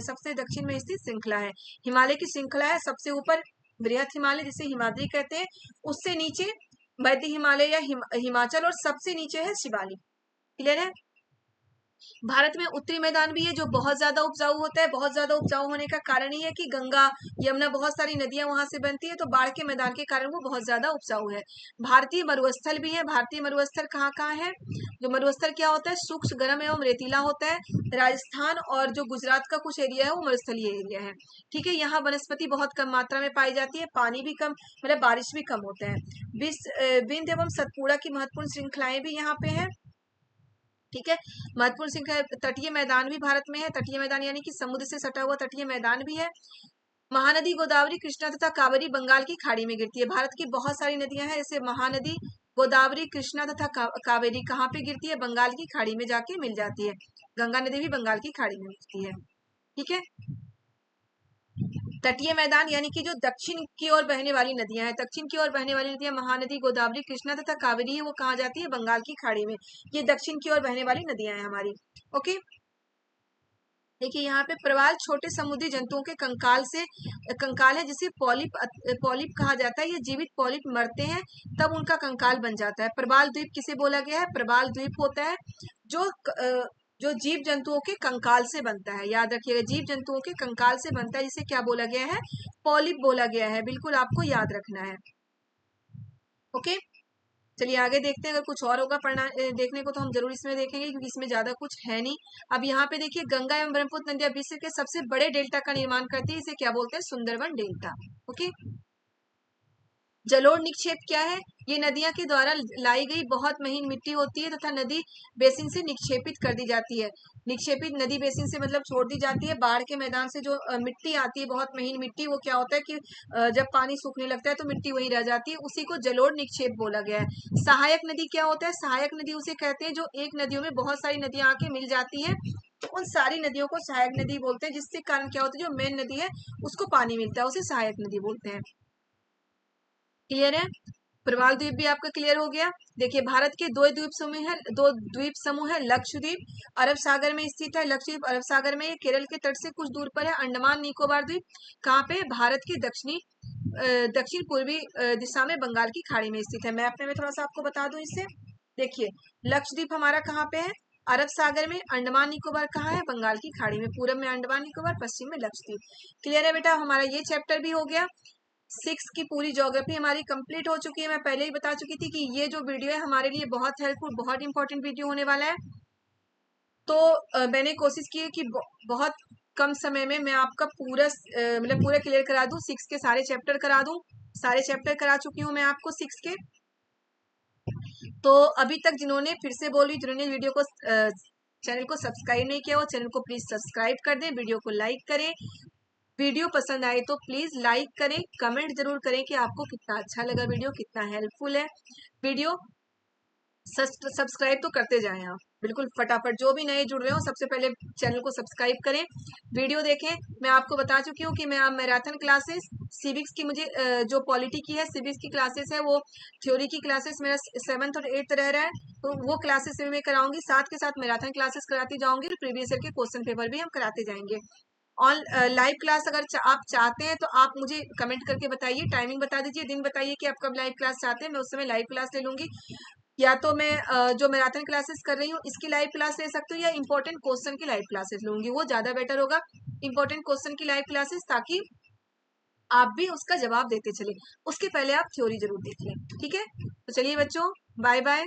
सबसे दक्षिण में स्थित श्रृंखला है, हिमालय की श्रृंखला है। सबसे ऊपर बृहत हिमालय जिसे हिमाद्री कहते हैं, उससे नीचे मध्य हिमालय या हिमाचल और सबसे नीचे है शिवालिक। क्लियर है। भारत में उत्तरी मैदान भी है जो बहुत ज्यादा उपजाऊ होता है। बहुत ज्यादा उपजाऊ होने का कारण ये है कि गंगा यमुना बहुत सारी नदियां वहां से बनती है, तो बाढ़ के मैदान के कारण वो बहुत ज्यादा उपजाऊ है। भारतीय मरुस्थल भी है। भारतीय मरुस्थल कहाँ कहाँ है, जो मरुस्थल क्या होता है, शुष्क, गर्म एवं रेतीला होता है। राजस्थान और जो गुजरात का कुछ एरिया है वो मरुस्थलीय एरिया है। ठीक है, यहाँ वनस्पति बहुत कम मात्रा में पाई जाती है, पानी भी कम, मतलब बारिश भी कम होता है। विंध्य एवं सतपुड़ा की महत्वपूर्ण श्रृंखलाएं भी यहाँ पे है। ठीक है। महत्वपूर्ण संख्या तटीय मैदान भी भारत में है। तटीय मैदान यानी कि समुद्र से सटा हुआ तटीय मैदान भी है। महानदी गोदावरी, कृष्णा तथा कावेरी बंगाल की खाड़ी में गिरती है। भारत की बहुत सारी नदियां हैं, जैसे महानदी गोदावरी, कृष्णा तथा कावेरी कहाँ पे गिरती है? बंगाल की खाड़ी में जाके मिल जाती है। गंगा नदी भी बंगाल की खाड़ी में मिलती है। ठीक है। तटीय मैदान यानी कि जो दक्षिण की ओर बहने वाली नदियां हैं, दक्षिण की ओर बहने वाली नदियां महानदी गोदावरी, कृष्णा तथा कावेरी है, वो कहाँ जाती है? बंगाल की खाड़ी में। ये दक्षिण की ओर बहने वाली नदियां हैं हमारी। ओके, देखिए यहाँ पे प्रवाल छोटे समुद्री जंतुओं के कंकाल है, जिसे पॉलिप कहा जाता है। ये जीवित पॉलिप मरते हैं तब उनका कंकाल बन जाता है। प्रवाल द्वीप किसे बोला गया है? प्रवाल द्वीप होता है जो जीव जंतुओं के कंकाल से बनता है। याद रखिएगा, जीव जंतुओं के कंकाल से बनता है, जिसे क्या बोला गया है? पॉलिप बोला गया है। बिल्कुल आपको याद रखना है। ओके, चलिए आगे देखते हैं। अगर कुछ और होगा पढ़ना देखने को तो हम जरूर इसमें देखेंगे, क्योंकि इसमें ज्यादा कुछ है नहीं। अब यहाँ पे देखिए, गंगा एवं ब्रह्मपुत्र नदियां विश्व के सबसे बड़े डेल्टा का निर्माण करती है। इसे क्या बोलते हैं? सुंदरवन डेल्टा। ओके, जलोढ़ निक्षेप क्या है? ये नदियां के द्वारा लाई गई बहुत महीन मिट्टी होती है तथा नदी बेसिन से निक्षेपित कर दी जाती है। निक्षेपित नदी बेसिन से मतलब छोड़ दी जाती है। बाढ़ के मैदान से जो मिट्टी आती है, बहुत महीन मिट्टी, वो क्या होता है कि जब पानी सूखने लगता है तो मिट्टी वहीं रह जाती है, उसी को जलोढ़ निक्षेप बोला गया है। सहायक नदी क्या होता है? सहायक नदी उसे कहते हैं जो एक नदियों में बहुत सारी नदियां आके मिल जाती हैं, तो उन सारी नदियों को सहायक नदी बोलते हैं, जिससे कारण क्या होता है, जो मेन नदी है उसको पानी मिलता है, उसे सहायक नदी बोलते हैं। क्लियर है? प्रवाल द्वीप भी आपका क्लियर हो गया। देखिए, भारत के दो द्वीप समूह है। लक्षद्वीप अरब सागर में स्थित है। लक्षद्वीप अरब सागर में, केरल के तट से कुछ दूर पर है। अंडमान निकोबार द्वीप कहाँ पे? भारत के दक्षिण पूर्वी दिशा में बंगाल की खाड़ी में स्थित है। मैप में मैं थोड़ा सा आपको बता दूं इससे। देखिए, लक्षद्वीप हमारा कहाँ पे है? अरब सागर में। अंडमान निकोबार कहाँ है? बंगाल की खाड़ी में। पूरब में अंडमान निकोबार, पश्चिम में लक्षद्वीप। क्लियर है बेटा? हमारा ये चैप्टर भी हो गया। 6 की पूरी ज्योग्राफी हमारी कंप्लीट हो चुकी है। मैं पहले ही बता चुकी थी कि ये जो वीडियो है हमारे लिए बहुत हेल्पफुल, बहुत इंपॉर्टेंट वीडियो होने वाला है। तो मैंने कोशिश की है कि बहुत कम समय में मैं आपका पूरा क्लियर करा दूं। 6 के सारे चैप्टर करा दूं। सारे चैप्टर करा चुकी हूँ मैं आपको 6 के। तो अभी तक जिन्होंने, फिर से बोल रही, जिन्होंने वीडियो को चैनल को सब्सक्राइब नहीं किया, वो चैनल को प्लीज सब्सक्राइब कर दें, वीडियो को लाइक करें। वीडियो पसंद आए तो प्लीज लाइक करें, कमेंट जरूर करें कि आपको कितना अच्छा लगा वीडियो, कितना हेल्पफुल है वीडियो। सब्सक्राइब तो करते जाएं आप, बिल्कुल फटाफट। जो भी नए जुड़ रहे हो, सबसे पहले चैनल को सब्सक्राइब करें, वीडियो देखें। मैं आपको बता चुकी हूँ कि मैं आप मैराथन क्लासेस, सिविक्स की मुझे जो पॉलिटी की है, सिविक्स की क्लासेस है, वो थ्योरी की क्लासेस मेरा 7th और 8th रह रहा है, तो वो क्लासेस मैं कराऊंगी। साथ के साथ मैराथन क्लासेस कराती जाऊंगी, प्रीवियस ईयर के क्वेश्चन पेपर भी हम कराते जाएंगे। ऑन लाइव क्लास अगर आप चाहते हैं तो आप मुझे कमेंट करके बताइए, टाइमिंग बता दीजिए, दिन बताइए कि आप कब लाइव क्लास चाहते हैं, मैं उस समय लाइव क्लास ले लूंगी। या तो मैं जो मैराथन क्लासेस कर रही हूँ इसकी लाइव क्लास ले सकती हूँ, या इंपॉर्टेंट क्वेश्चन की लाइव क्लासेस लूंगी, वो ज्यादा बेटर होगा। इंपॉर्टेंट क्वेश्चन की लाइव क्लासेस, ताकि आप भी उसका जवाब देते चले, उसके पहले आप थ्योरी जरूर देख लें। ठीक है, तो चलिए बच्चों, बाय बाय।